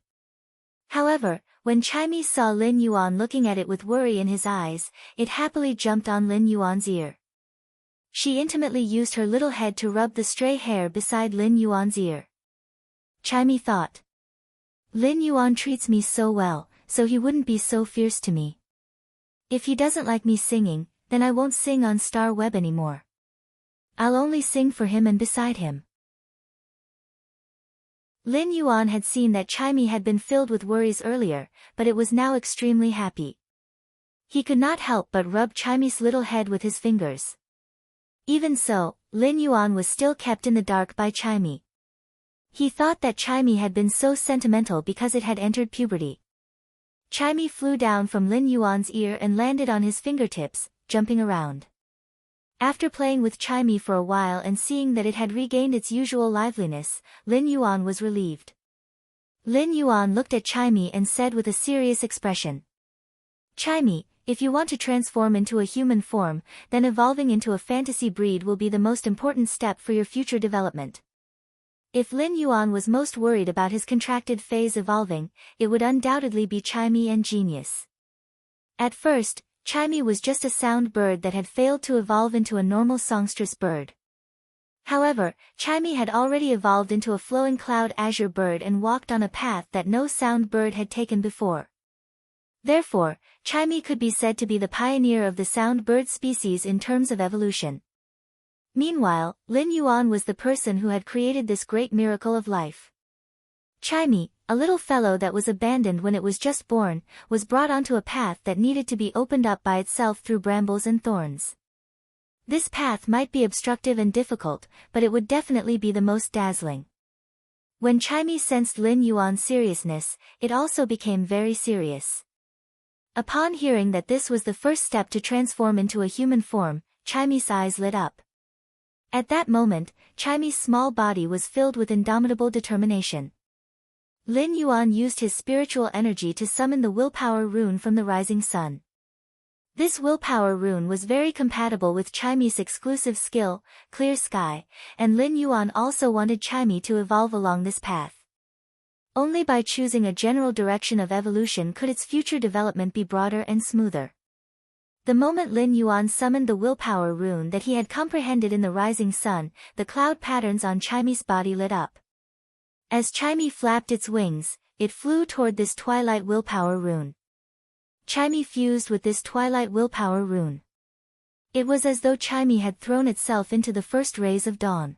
However, when Chimey saw Lin Yuan looking at it with worry in his eyes, it happily jumped on Lin Yuan's ear. She intimately used her little head to rub the stray hair beside Lin Yuan's ear. Chimey thought. Lin Yuan treats me so well, so he wouldn't be so fierce to me. If he doesn't like me singing, then I won't sing on Star Web anymore. I'll only sing for him and beside him. Lin Yuan had seen that Chimey had been filled with worries earlier, but it was now extremely happy. He could not help but rub Chimey's little head with his fingers. Even so, Lin Yuan was still kept in the dark by Chimey. He thought that Chimey had been so sentimental because it had entered puberty. Chimey flew down from Lin Yuan's ear and landed on his fingertips, jumping around. After playing with Chimey for a while and seeing that it had regained its usual liveliness, Lin Yuan was relieved. Lin Yuan looked at Chimey and said with a serious expression. Chimey, if you want to transform into a human form, then evolving into a fantasy breed will be the most important step for your future development. If Lin Yuan was most worried about his contracted phase evolving, it would undoubtedly be Chimey and Genius. At first, Chimey was just a sound bird that had failed to evolve into a normal songstress bird. However, Chimey had already evolved into a flowing cloud azure bird and walked on a path that no sound bird had taken before. Therefore, Chimey could be said to be the pioneer of the sound bird species in terms of evolution. Meanwhile, Lin Yuan was the person who had created this great miracle of life. Chimey, a little fellow that was abandoned when it was just born, was brought onto a path that needed to be opened up by itself through brambles and thorns. This path might be obstructive and difficult, but it would definitely be the most dazzling. When Chimey sensed Lin Yuan's seriousness, it also became very serious. Upon hearing that this was the first step to transform into a human form, Chimey's eyes lit up. At that moment, Chimey's small body was filled with indomitable determination. Lin Yuan used his spiritual energy to summon the willpower rune from the rising sun. This willpower rune was very compatible with Chimey's exclusive skill, Clear Sky, and Lin Yuan also wanted Chimey to evolve along this path. Only by choosing a general direction of evolution could its future development be broader and smoother. The moment Lin Yuan summoned the willpower rune that he had comprehended in the rising sun, the cloud patterns on Chimey's body lit up. As Chimey flapped its wings, it flew toward this twilight willpower rune. Chimey fused with this twilight willpower rune. It was as though Chimey had thrown itself into the first rays of dawn.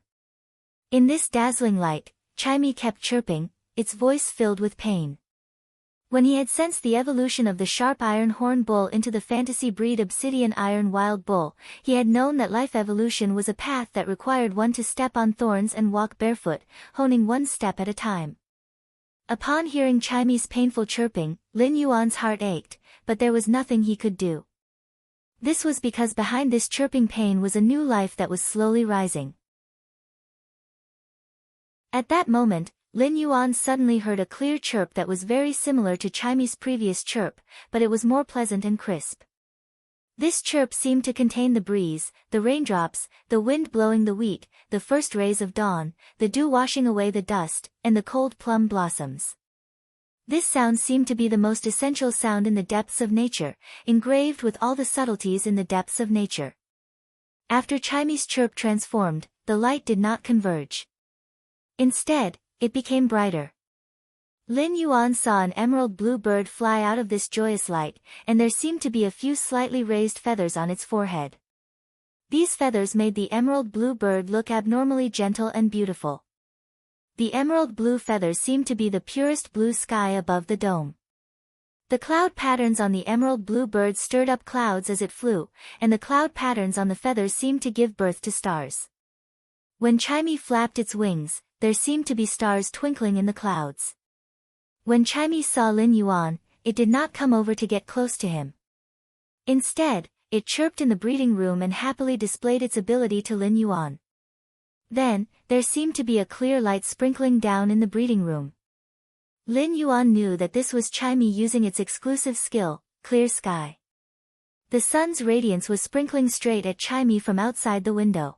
In this dazzling light, Chimey kept chirping, its voice filled with pain. When he had sensed the evolution of the sharp iron horn bull into the fantasy breed obsidian iron wild bull, he had known that life evolution was a path that required one to step on thorns and walk barefoot, honing one step at a time. Upon hearing Chimey's painful chirping, Lin Yuan's heart ached, but there was nothing he could do. This was because behind this chirping pain was a new life that was slowly rising. At that moment, Lin Yuan suddenly heard a clear chirp that was very similar to Chimey's previous chirp, but it was more pleasant and crisp. This chirp seemed to contain the breeze, the raindrops, the wind blowing the wheat, the first rays of dawn, the dew washing away the dust, and the cold plum blossoms. This sound seemed to be the most essential sound in the depths of nature, engraved with all the subtleties in the depths of nature. After Chimy's chirp transformed, the light did not converge. Instead, it became brighter. Lin Yuan saw an emerald blue bird fly out of this joyous light, and there seemed to be a few slightly raised feathers on its forehead. These feathers made the emerald blue bird look abnormally gentle and beautiful. The emerald blue feathers seemed to be the purest blue sky above the dome. The cloud patterns on the emerald blue bird stirred up clouds as it flew, and the cloud patterns on the feathers seemed to give birth to stars. When Chimy flapped its wings, there seemed to be stars twinkling in the clouds. When Chimy saw Lin Yuan, it did not come over to get close to him. Instead, it chirped in the breeding room and happily displayed its ability to Lin Yuan. Then, there seemed to be a clear light sprinkling down in the breeding room. Lin Yuan knew that this was Chimy using its exclusive skill, Clear Sky. The sun's radiance was sprinkling straight at Chimy from outside the window.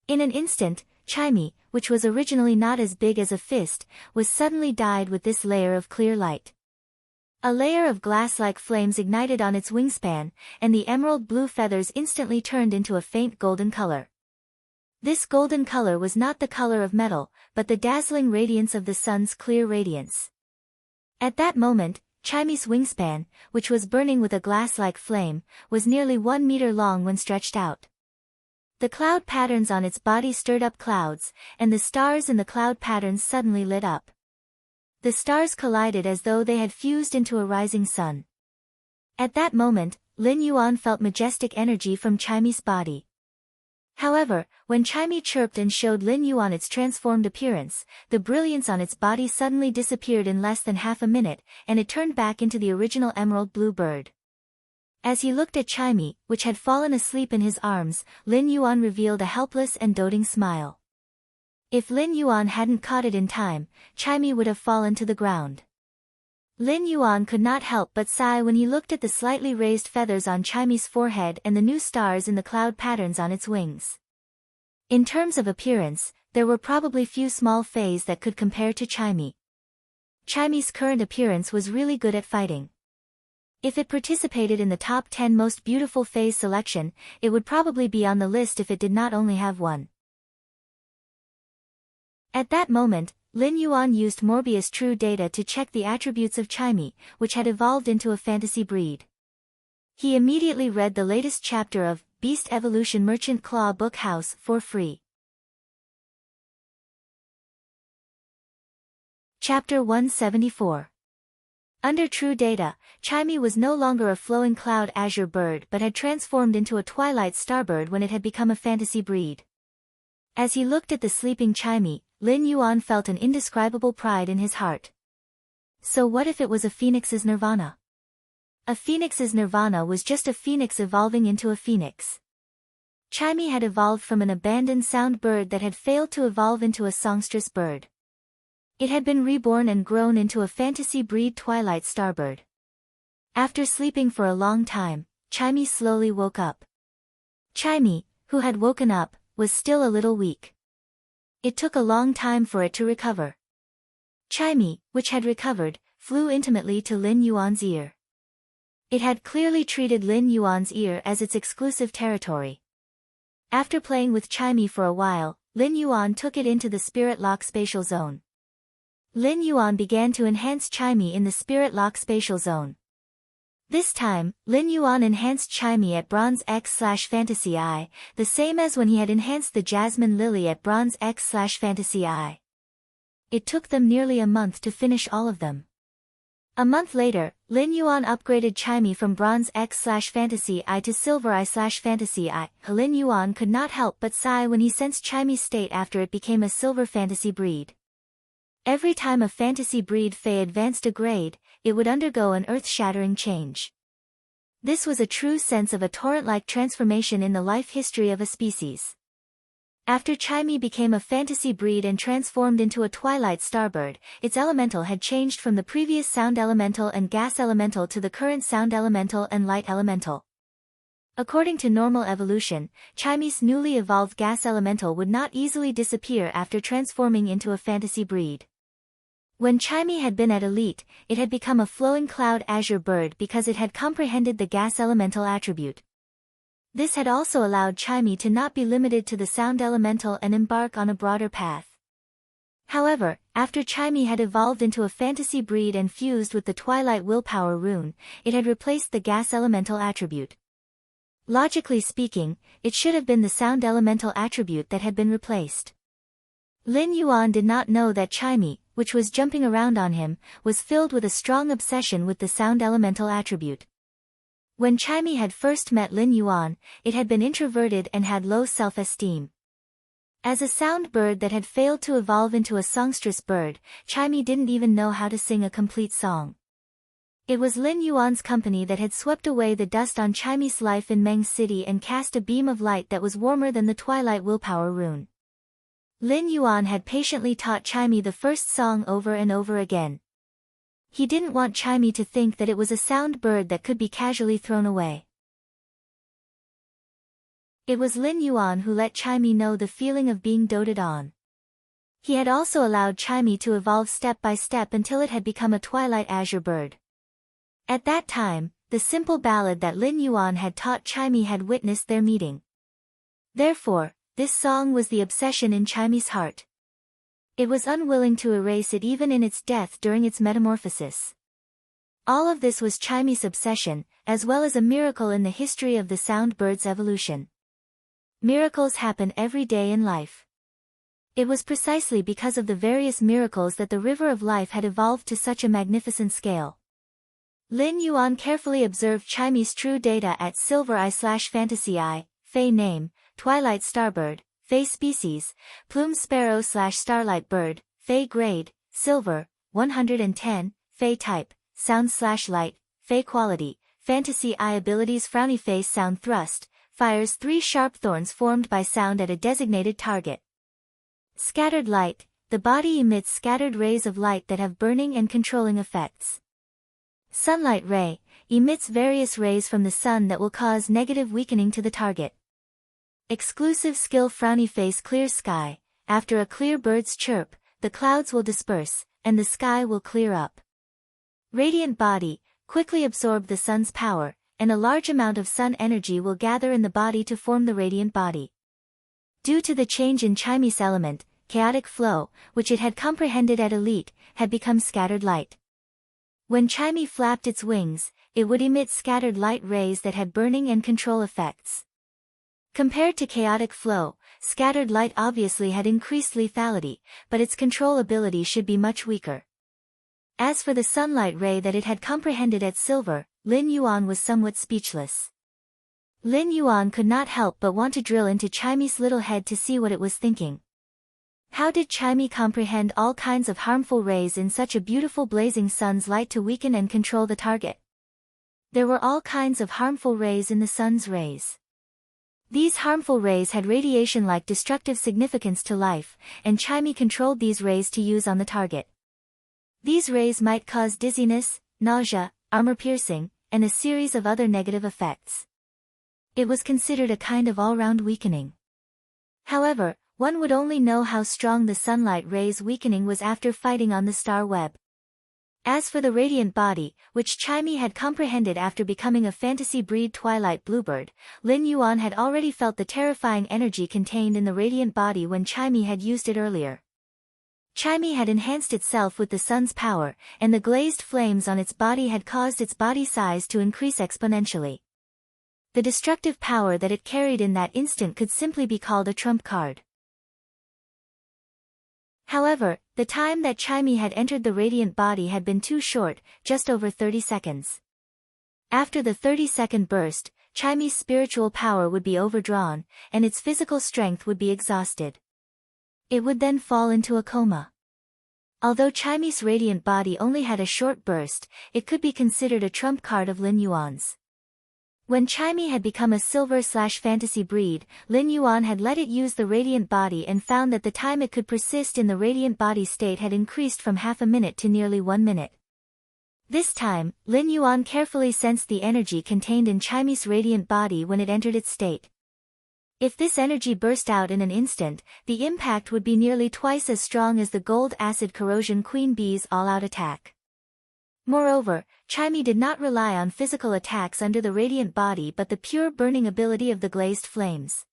In an instant, Chimy, which was originally not as big as a fist, was suddenly dyed with this layer of clear light. A layer of glass-like flames ignited on its wingspan, and the emerald blue feathers instantly turned into a faint golden color. This golden color was not the color of metal, but the dazzling radiance of the sun's clear radiance. At that moment, Chimy's wingspan, which was burning with a glass-like flame, was nearly 1 meter long when stretched out. The cloud patterns on its body stirred up clouds, and the stars in the cloud patterns suddenly lit up. The stars collided as though they had fused into a rising sun. At that moment, Lin Yuan felt majestic energy from Chimy's body. However, when Chimy chirped and showed Lin Yuan its transformed appearance, the brilliance on its body suddenly disappeared in less than half a minute, and it turned back into the original emerald blue bird. As he looked at Chimy, which had fallen asleep in his arms, Lin Yuan revealed a helpless and doting smile. If Lin Yuan hadn't caught it in time, Chimy would have fallen to the ground. Lin Yuan could not help but sigh when he looked at the slightly raised feathers on Chimy's forehead and the new stars in the cloud patterns on its wings. In terms of appearance, there were probably few small fays that could compare to Chimy. Chimy's current appearance was really good at fighting. If it participated in the top 10 most beautiful fays selection, it would probably be on the list if it did not only have one. At that moment, Lin Yuan used Morbius True Data to check the attributes of Chimy, which had evolved into a fantasy breed. He immediately read the latest chapter of Beast Evolution Merchant Claw Book House for free. Chapter 174. Under True Data, Chimy was no longer a flowing cloud azure bird but had transformed into a twilight starbird when it had become a fantasy breed. As he looked at the sleeping Chimy, Lin Yuan felt an indescribable pride in his heart. So what if it was a phoenix's nirvana? A phoenix's nirvana was just a phoenix evolving into a phoenix. Chimy had evolved from an abandoned sound bird that had failed to evolve into a songstress bird. It had been reborn and grown into a fantasy breed twilight starbird. After sleeping for a long time, Chimy slowly woke up. Chimy, who had woken up, was still a little weak. It took a long time for it to recover. Chimy, which had recovered, flew intimately to Lin Yuan's ear. It had clearly treated Lin Yuan's ear as its exclusive territory. After playing with Chimy for a while, Lin Yuan took it into the Spirit Lock spatial zone. Lin Yuan began to enhance Chimy in the Spirit Lock spatial zone. This time, Lin Yuan enhanced Chimy at Bronze X/Fantasy I, the same as when he had enhanced the Jasmine Lily at Bronze X/Fantasy I. It took them nearly a month to finish all of them. A month later, Lin Yuan upgraded Chimy from Bronze X/Fantasy I to Silver I/Fantasy I. Lin Yuan could not help but sigh when he sensed Chimy's state after it became a Silver Fantasy breed. Every time a fantasy breed Fae advanced a grade, it would undergo an earth-shattering change. This was a true sense of a torrent-like transformation in the life history of a species. After Chimy became a fantasy breed and transformed into a twilight starbird, its elemental had changed from the previous sound elemental and gas elemental to the current sound elemental and light elemental. According to normal evolution, Chimy's newly evolved gas elemental would not easily disappear after transforming into a fantasy breed. When Chimy had been at elite, it had become a flowing cloud azure bird because it had comprehended the gas elemental attribute. This had also allowed Chimy to not be limited to the sound elemental and embark on a broader path. However, after Chimy had evolved into a fantasy breed and fused with the Twilight Willpower rune, it had replaced the gas elemental attribute. Logically speaking, it should have been the sound elemental attribute that had been replaced. Lin Yuan did not know that Chimy, which was jumping around on him, was filled with a strong obsession with the sound elemental attribute. When Chimy had first met Lin Yuan, it had been introverted and had low self-esteem. As a sound bird that had failed to evolve into a songstress bird, Chimy didn't even know how to sing a complete song. It was Lin Yuan's company that had swept away the dust on Chimy's life in Meng City and cast a beam of light that was warmer than the Twilight Willpower rune. Lin Yuan had patiently taught Chimy the first song over and over again. He didn't want Chimy to think that it was a sound bird that could be casually thrown away. It was Lin Yuan who let Chimy know the feeling of being doted on. He had also allowed Chimy to evolve step by step until it had become a Twilight Azure bird. At that time, the simple ballad that Lin Yuan had taught Chimy had witnessed their meeting. Therefore, this song was the obsession in Chimy's heart. It was unwilling to erase it even in its death during its metamorphosis. All of this was Chimy's obsession, as well as a miracle in the history of the sound bird's evolution. Miracles happen every day in life. It was precisely because of the various miracles that the River of Life had evolved to such a magnificent scale. Lin Yuan carefully observed Chimy's true data at Silver Eye/Fantasy Eye, Fey name, Twilight Starbird, Fey species, Plume Sparrow/Starlight Bird, Fey grade, Silver, 110, Fey type, Sound/Light, Fey quality, Fantasy Eye abilities Frowny Face Sound Thrust, fires 3 sharp thorns formed by sound at a designated target. Scattered light, the body emits scattered rays of light that have burning and controlling effects. Sunlight ray, emits various rays from the sun that will cause negative weakening to the target. Exclusive skill Frowny Face Clear Sky, after a clear bird's chirp, the clouds will disperse, and the sky will clear up. Radiant body, quickly absorb the sun's power, and a large amount of sun energy will gather in the body to form the radiant body. Due to the change in Chimy's element, chaotic flow, which it had comprehended at elite, had become scattered light. When Chimy flapped its wings, it would emit scattered light rays that had burning and control effects. Compared to chaotic flow, scattered light obviously had increased lethality, but its control ability should be much weaker. As for the sunlight ray that it had comprehended at Silver, Lin Yuan was somewhat speechless. Lin Yuan could not help but want to drill into Chimy's little head to see what it was thinking. How did Chimy comprehend all kinds of harmful rays in such a beautiful blazing sun's light to weaken and control the target? There were all kinds of harmful rays in the sun's rays. These harmful rays had radiation-like destructive significance to life, and Chimy controlled these rays to use on the target. These rays might cause dizziness, nausea, armor-piercing, and a series of other negative effects. It was considered a kind of all-round weakening. However, one would only know how strong the sunlight rays' weakening was after fighting on the star web. As for the radiant body, which Chimy had comprehended after becoming a fantasy breed Twilight Bluebird, Lin Yuan had already felt the terrifying energy contained in the radiant body when Chimy had used it earlier. Chimy had enhanced itself with the sun's power, and the glazed flames on its body had caused its body size to increase exponentially. The destructive power that it carried in that instant could simply be called a trump card. However, the time that Chimy had entered the radiant body had been too short, just over 30 seconds. After the 30-second burst, Chimy's spiritual power would be overdrawn, and its physical strength would be exhausted. It would then fall into a coma. Although Chimy's radiant body only had a short burst, it could be considered a trump card of Lin Yuan's. When Chimy had become a silver/fantasy breed, Lin Yuan had let it use the radiant body and found that the time it could persist in the radiant body state had increased from half a minute to nearly 1 minute. This time, Lin Yuan carefully sensed the energy contained in Chimy's radiant body when it entered its state. If this energy burst out in an instant, the impact would be nearly twice as strong as the gold acid corrosion queen bee's all-out attack. Moreover, Chimy did not rely on physical attacks under the radiant body but the pure burning ability of the glazed flames.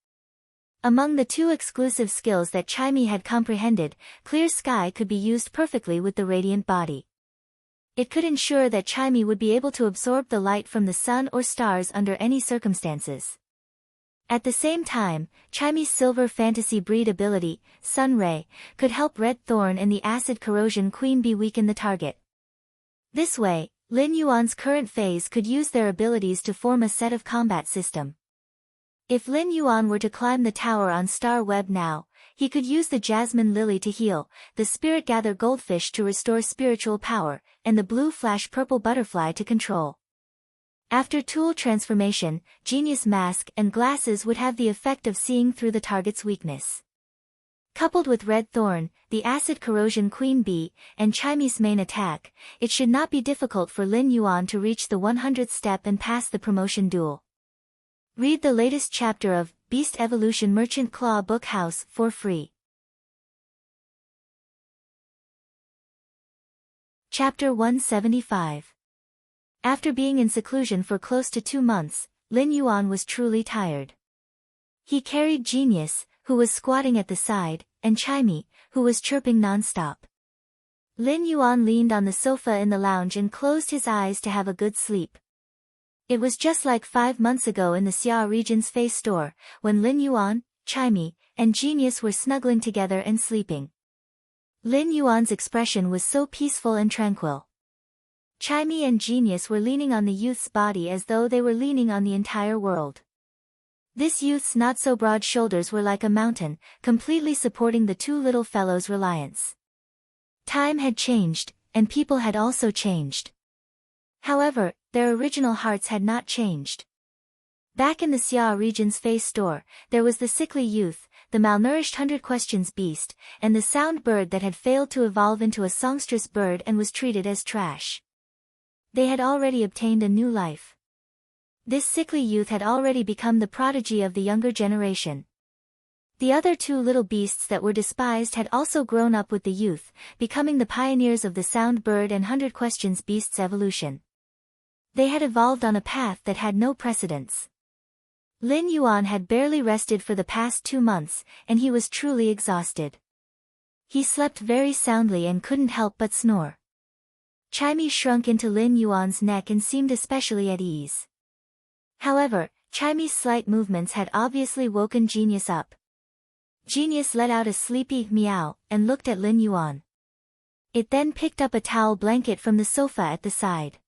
Among the two exclusive skills that Chimy had comprehended, Clear Sky could be used perfectly with the radiant body. It could ensure that Chimy would be able to absorb the light from the sun or stars under any circumstances. At the same time, Chimy's silver fantasy breed ability, Sun Ray, could help Red Thorn and the acid corrosion queen bee weaken the target. This way, Lin Yuan's current phase could use their abilities to form a set of combat system. If Lin Yuan were to climb the tower on Star Web now, he could use the Jasmine Lily to heal, the Spirit Gather Goldfish to restore spiritual power, and the Blue Flash Purple Butterfly to control. After tool transformation, Genius Mask and Glasses would have the effect of seeing through the target's weakness. Coupled with Red Thorn, the Acid Corrosion Queen Bee, and Chimy's main attack, it should not be difficult for Lin Yuan to reach the 100th step and pass the promotion duel. Read the latest chapter of Beast Evolution Merchant Claw Book House for free. Chapter 175. After being in seclusion for close to 2 months, Lin Yuan was truly tired. He carried Genius, who was squatting at the side, and Chimy, who was chirping non-stop. Lin Yuan leaned on the sofa in the lounge and closed his eyes to have a good sleep. It was just like 5 months ago in the Xia region's face store, when Lin Yuan, Chimy, and Genius were snuggling together and sleeping. Lin Yuan's expression was so peaceful and tranquil. Chimy and Genius were leaning on the youth's body as though they were leaning on the entire world. This youth's not-so-broad shoulders were like a mountain, completely supporting the two little fellows' reliance. Time had changed, and people had also changed. However, their original hearts had not changed. Back in the Xia region's face store, there was the sickly youth, the malnourished 100 questions beast, and the sound bird that had failed to evolve into a songstress bird and was treated as trash. They had already obtained a new life. This sickly youth had already become the prodigy of the younger generation. The other two little beasts that were despised had also grown up with the youth, becoming the pioneers of the sound bird and 100 questions beast's evolution. They had evolved on a path that had no precedence. Lin Yuan had barely rested for the past 2 months, and he was truly exhausted. He slept very soundly and couldn't help but snore. Chimy shrunk into Lin Yuan's neck and seemed especially at ease. However, Chimy's slight movements had obviously woken Genius up. Genius let out a sleepy meow and looked at Lin Yuan. It then picked up a towel blanket from the sofa at the side.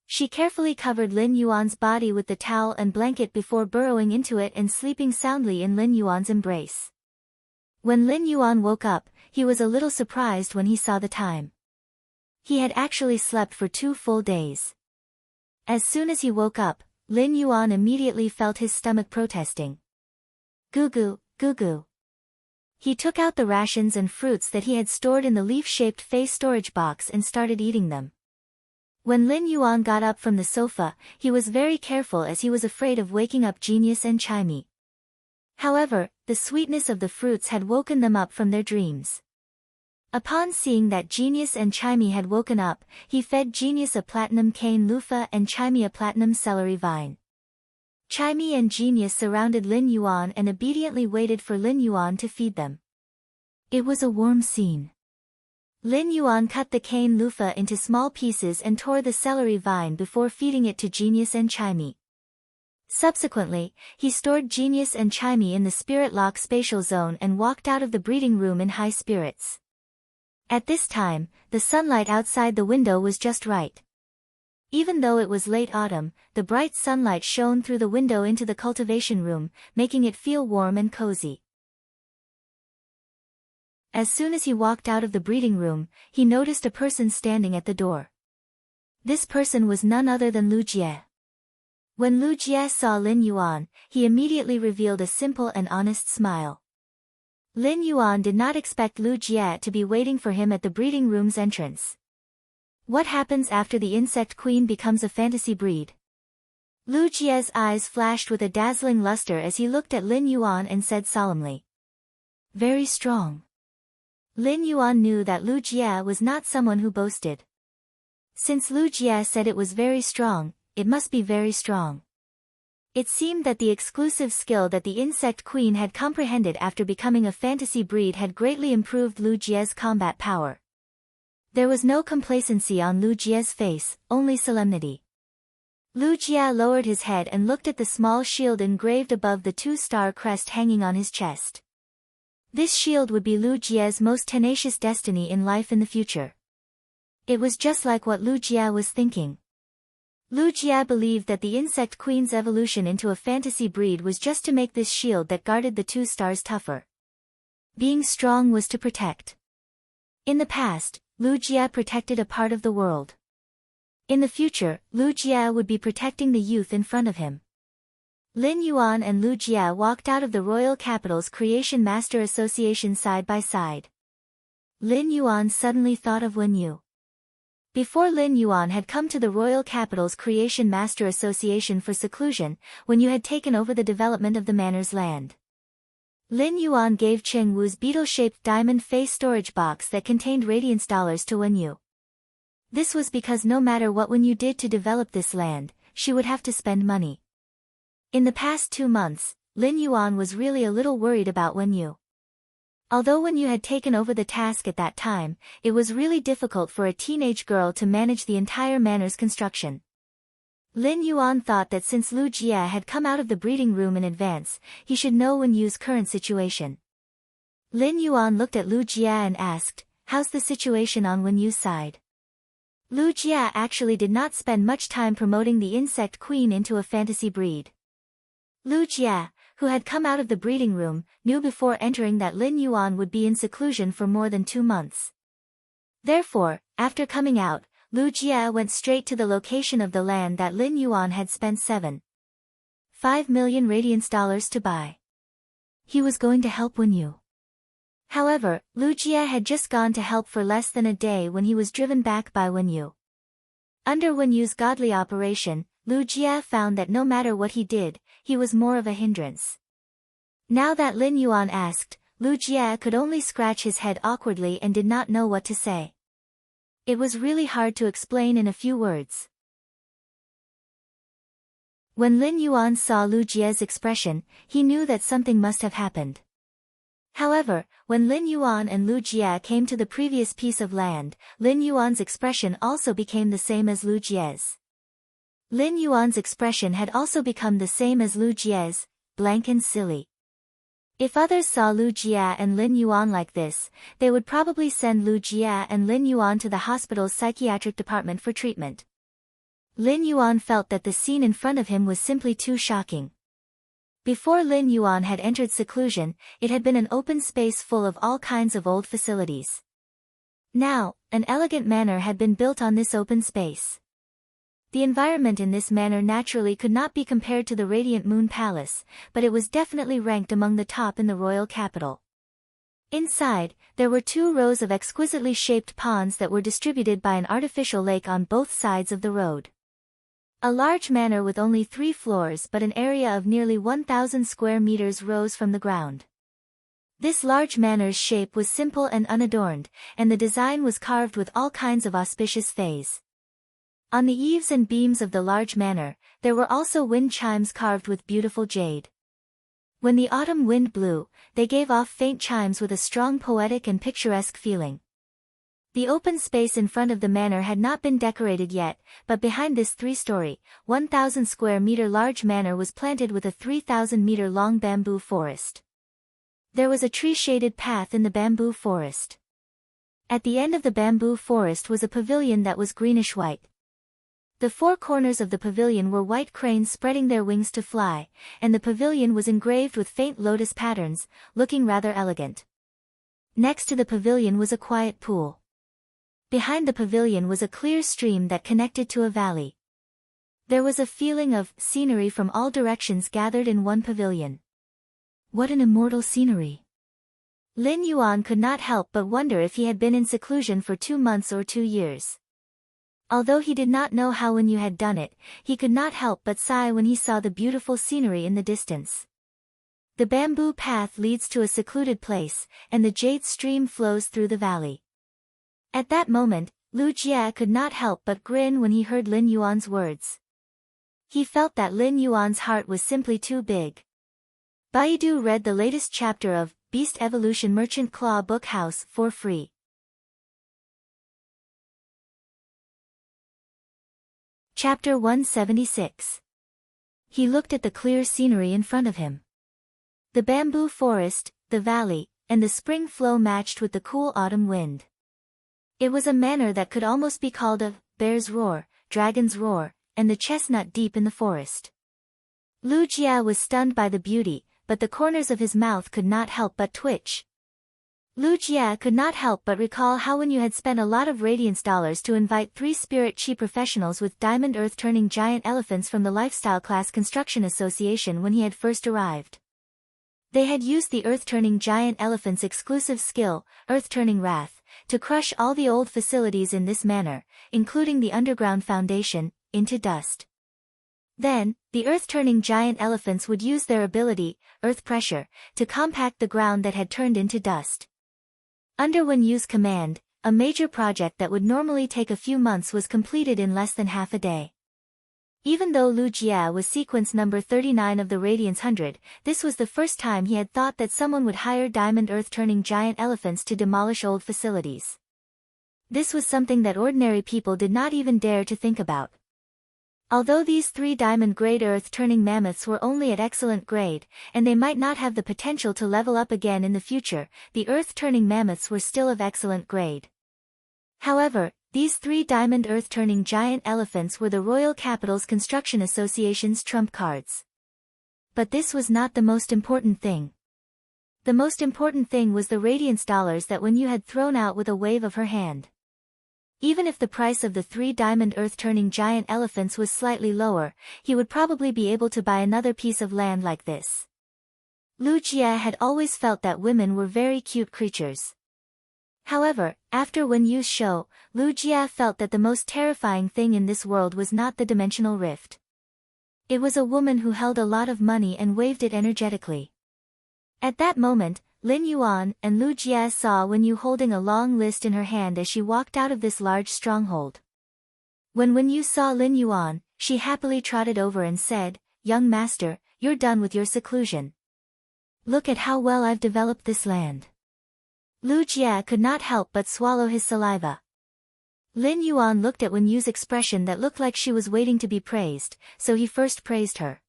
She carefully covered Lin Yuan's body with the towel and blanket before burrowing into it and sleeping soundly in Lin Yuan's embrace. When Lin Yuan woke up, he was a little surprised when he saw the time. He had actually slept for 2 full days. As soon as he woke up, Lin Yuan immediately felt his stomach protesting. Goo-goo, goo-goo. He took out the rations and fruits that he had stored in the leaf-shaped face storage box and started eating them. When Lin Yuan got up from the sofa, he was very careful as he was afraid of waking up Genius and Chimy. However, the sweetness of the fruits had woken them up from their dreams. Upon seeing that Genius and Chimy had woken up, he fed Genius a platinum cane loofah and Chimy a platinum celery vine. Chimy and Genius surrounded Lin Yuan and obediently waited for Lin Yuan to feed them. It was a warm scene. Lin Yuan cut the cane loofah into small pieces and tore the celery vine before feeding it to Genius and Chimy. Subsequently, he stored Genius and Chimy in the Spirit Lock spatial zone and walked out of the breeding room in high spirits. At this time, the sunlight outside the window was just right. Even though it was late autumn, the bright sunlight shone through the window into the cultivation room, making it feel warm and cozy. As soon as he walked out of the breeding room, he noticed a person standing at the door. This person was none other than Lu Jie. When Lu Jie saw Lin Yuan, he immediately revealed a simple and honest smile. Lin Yuan did not expect Lu Jie to be waiting for him at the breeding room's entrance. What happens after the insect queen becomes a fantasy breed? Lu Jie's eyes flashed with a dazzling luster as he looked at Lin Yuan and said solemnly. Very strong. Lin Yuan knew that Lu Jie was not someone who boasted. Since Lu Jie said it was very strong, it must be very strong. It seemed that the exclusive skill that the insect queen had comprehended after becoming a fantasy breed had greatly improved Lu Jie's combat power. There was no complacency on Lu Jie's face, only solemnity. Lu Jie lowered his head and looked at the small shield engraved above the two-star crest hanging on his chest. This shield would be Lu Jie's most tenacious destiny in life in the future. It was just like what Lu Jie was thinking. Lu Jie believed that the insect queen's evolution into a fantasy breed was just to make this shield that guarded the two stars tougher. Being strong was to protect. In the past, Lu Jie protected a part of the world. In the future, Lu Jie would be protecting the youth in front of him. Lin Yuan and Lu Jie walked out of the royal capital's Creation Master Association side by side. Lin Yuan suddenly thought of Wen Yu. Before Lin Yuan had come to the royal capital's Creation Master Association for seclusion, Wen Yu had taken over the development of the manor's land. Lin Yuan gave Cheng Wu's beetle-shaped diamond face storage box that contained radiance dollars to Wen Yu. This was because no matter what Wen Yu did to develop this land, she would have to spend money. In the past 2 months, Lin Yuan was really a little worried about Wen Yu. Although Wen Yu had taken over the task at that time, it was really difficult for a teenage girl to manage the entire manor's construction. Lin Yuan thought that since Lu Jie had come out of the breeding room in advance, he should know Wen Yu's current situation. Lin Yuan looked at Lu Jie and asked, "How's the situation on Wen Yu's side?" Lu Jie actually did not spend much time promoting the insect queen into a fantasy breed. Lu Jie, who had come out of the breeding room, knew before entering that Lin Yuan would be in seclusion for more than 2 months. Therefore, after coming out, Lu Jie went straight to the location of the land that Lin Yuan had spent 7.5 million radiance dollars to buy. He was going to help Wen Yu. However, Lu Jie had just gone to help for less than a day when he was driven back by Wen Yu. Under Wen Yu's godly operation, Lu Jie found that no matter what he did, he was more of a hindrance. Now that Lin Yuan asked, Lu Jie could only scratch his head awkwardly and did not know what to say. It was really hard to explain in a few words. When Lin Yuan saw Lu Jie's expression, he knew that something must have happened. However, when Lin Yuan and Lu Jie came to the previous piece of land, Lin Yuan's expression also became the same as Lu Jie's. Lin Yuan's expression had also become the same as Lu Jie's, blank and silly. If others saw Lu Jie and Lin Yuan like this, they would probably send Lu Jie and Lin Yuan to the hospital's psychiatric department for treatment. Lin Yuan felt that the scene in front of him was simply too shocking. Before Lin Yuan had entered seclusion, it had been an open space full of all kinds of old facilities. Now, an elegant manor had been built on this open space. The environment in this manor naturally could not be compared to the Radiant Moon Palace, but it was definitely ranked among the top in the royal capital. Inside, there were 2 rows of exquisitely shaped ponds that were distributed by an artificial lake on both sides of the road. A large manor with only 3 floors but an area of nearly 1,000 square meters rose from the ground. This large manor's shape was simple and unadorned, and the design was carved with all kinds of auspicious fays. On the eaves and beams of the large manor, there were also wind chimes carved with beautiful jade. When the autumn wind blew, they gave off faint chimes with a strong poetic and picturesque feeling. The open space in front of the manor had not been decorated yet, but behind this 3-story, 1,000 square meter large manor was planted with a 3,000 meter long bamboo forest. There was a tree-shaded path in the bamboo forest. At the end of the bamboo forest was a pavilion that was greenish-white. The 4 corners of the pavilion were white cranes spreading their wings to fly, and the pavilion was engraved with faint lotus patterns, looking rather elegant. Next to the pavilion was a quiet pool. Behind the pavilion was a clear stream that connected to a valley. There was a feeling of scenery from all directions gathered in one pavilion. What an immortal scenery! Lin Yuan could not help but wonder if he had been in seclusion for 2 months or 2 years. Although he did not know how Wen Yu had done it, he could not help but sigh when he saw the beautiful scenery in the distance. The bamboo path leads to a secluded place, and the jade stream flows through the valley. At that moment, Lu Jie could not help but grin when he heard Lin Yuan's words. He felt that Lin Yuan's heart was simply too big. Baidu read the latest chapter of Beast Evolution Merchant Claw Book House for free. Chapter 176. He looked at the clear scenery in front of him. The bamboo forest, the valley, and the spring flow matched with the cool autumn wind. It was a manner that could almost be called a bear's roar, dragon's roar, and the chestnut deep in the forest. Lu Jia was stunned by the beauty, but the corners of his mouth could not help but twitch. Lu Jia could not help but recall how Wen Yu had spent a lot of radiance dollars to invite 3 spirit chi professionals with diamond earth-turning giant elephants from the Lifestyle Class Construction Association when he had first arrived. They had used the earth-turning giant elephant's exclusive skill, earth-turning wrath, to crush all the old facilities in this manner, including the underground foundation, into dust. Then, the earth-turning giant elephants would use their ability, earth pressure, to compact the ground that had turned into dust. Under Wen Yu's command, a major project that would normally take a few months was completed in less than half a day. Even though Lu Jia was sequence number 39 of the Radiance 100, this was the first time he had thought that someone would hire diamond earth-turning giant elephants to demolish old facilities. This was something that ordinary people did not even dare to think about. Although these 3 diamond-grade earth-turning mammoths were only at excellent grade, and they might not have the potential to level up again in the future, the earth-turning mammoths were still of excellent grade. However, these 3 diamond earth-turning giant elephants were the Royal Capital's Construction Association's trump cards. But this was not the most important thing. The most important thing was the radiance dollars that Wen Yu had thrown out with a wave of her hand. Even if the price of the 3 diamond earth-turning giant elephants was slightly lower, he would probably be able to buy another piece of land like this. Lu Jia had always felt that women were very cute creatures. However, after Wen Yu's show, Lu Jia felt that the most terrifying thing in this world was not the dimensional rift. It was a woman who held a lot of money and waved it energetically. At that moment, Lin Yuan and Lu Jia saw Wen Yu holding a long list in her hand as she walked out of this large stronghold. When Wen Yu saw Lin Yuan, she happily trotted over and said, "Young master, you're done with your seclusion. Look at how well I've developed this land." Lu Jia could not help but swallow his saliva. Lin Yuan looked at Wen Yu's expression that looked like she was waiting to be praised, so he first praised her.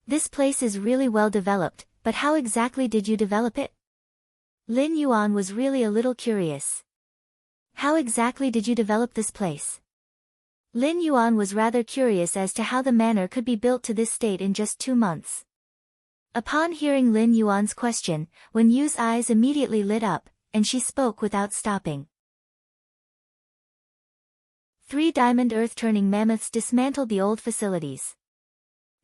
"This place is really well developed, but how exactly did you develop it?" Lin Yuan was really a little curious. "How exactly did you develop this place?" Lin Yuan was rather curious as to how the manor could be built to this state in just 2 months. Upon hearing Lin Yuan's question, Wen Yu's eyes immediately lit up, and she spoke without stopping. 3 diamond earth-turning mammoths dismantled the old facilities.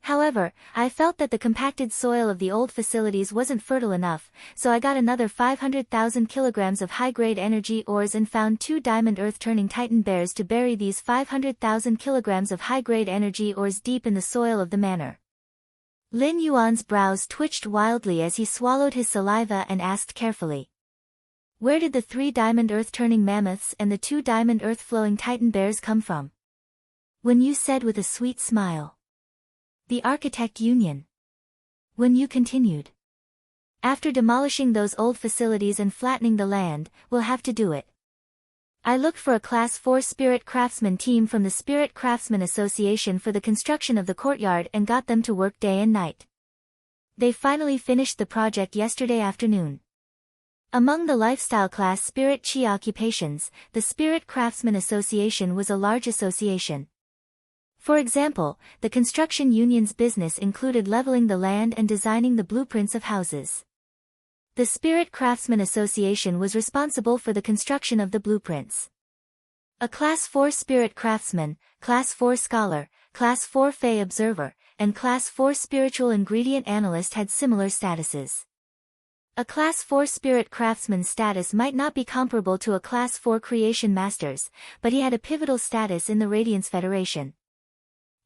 However, I felt that the compacted soil of the old facilities wasn't fertile enough, so I got another 500,000 kilograms of high-grade energy ores and found 2 diamond earth-turning titan bears to bury these 500,000 kilograms of high-grade energy ores deep in the soil of the manor. Lin Yuan's brows twitched wildly as he swallowed his saliva and asked carefully, "Where did the 3 diamond earth-turning mammoths and the 2 diamond earth-flowing titan bears come from?" Wen Yu said with a sweet smile. "The Architect Union." Wen Yu continued. "After demolishing those old facilities and flattening the land, we'll have to do it. I looked for a Class 4 Spirit Craftsman team from the Spirit Craftsman Association for the construction of the courtyard and got them to work day and night. They finally finished the project yesterday afternoon." Among the lifestyle class Spirit Chi occupations, the Spirit Craftsman Association was a large association. For example, the construction union's business included leveling the land and designing the blueprints of houses. The Spirit Craftsman Association was responsible for the construction of the blueprints. A Class 4 Spirit Craftsman, Class 4 Scholar, Class 4 Fey Observer, and Class 4 Spiritual Ingredient Analyst had similar statuses. A Class 4 Spirit Craftsman's status might not be comparable to a Class 4 Creation Master's, but he had a pivotal status in the Radiance Federation.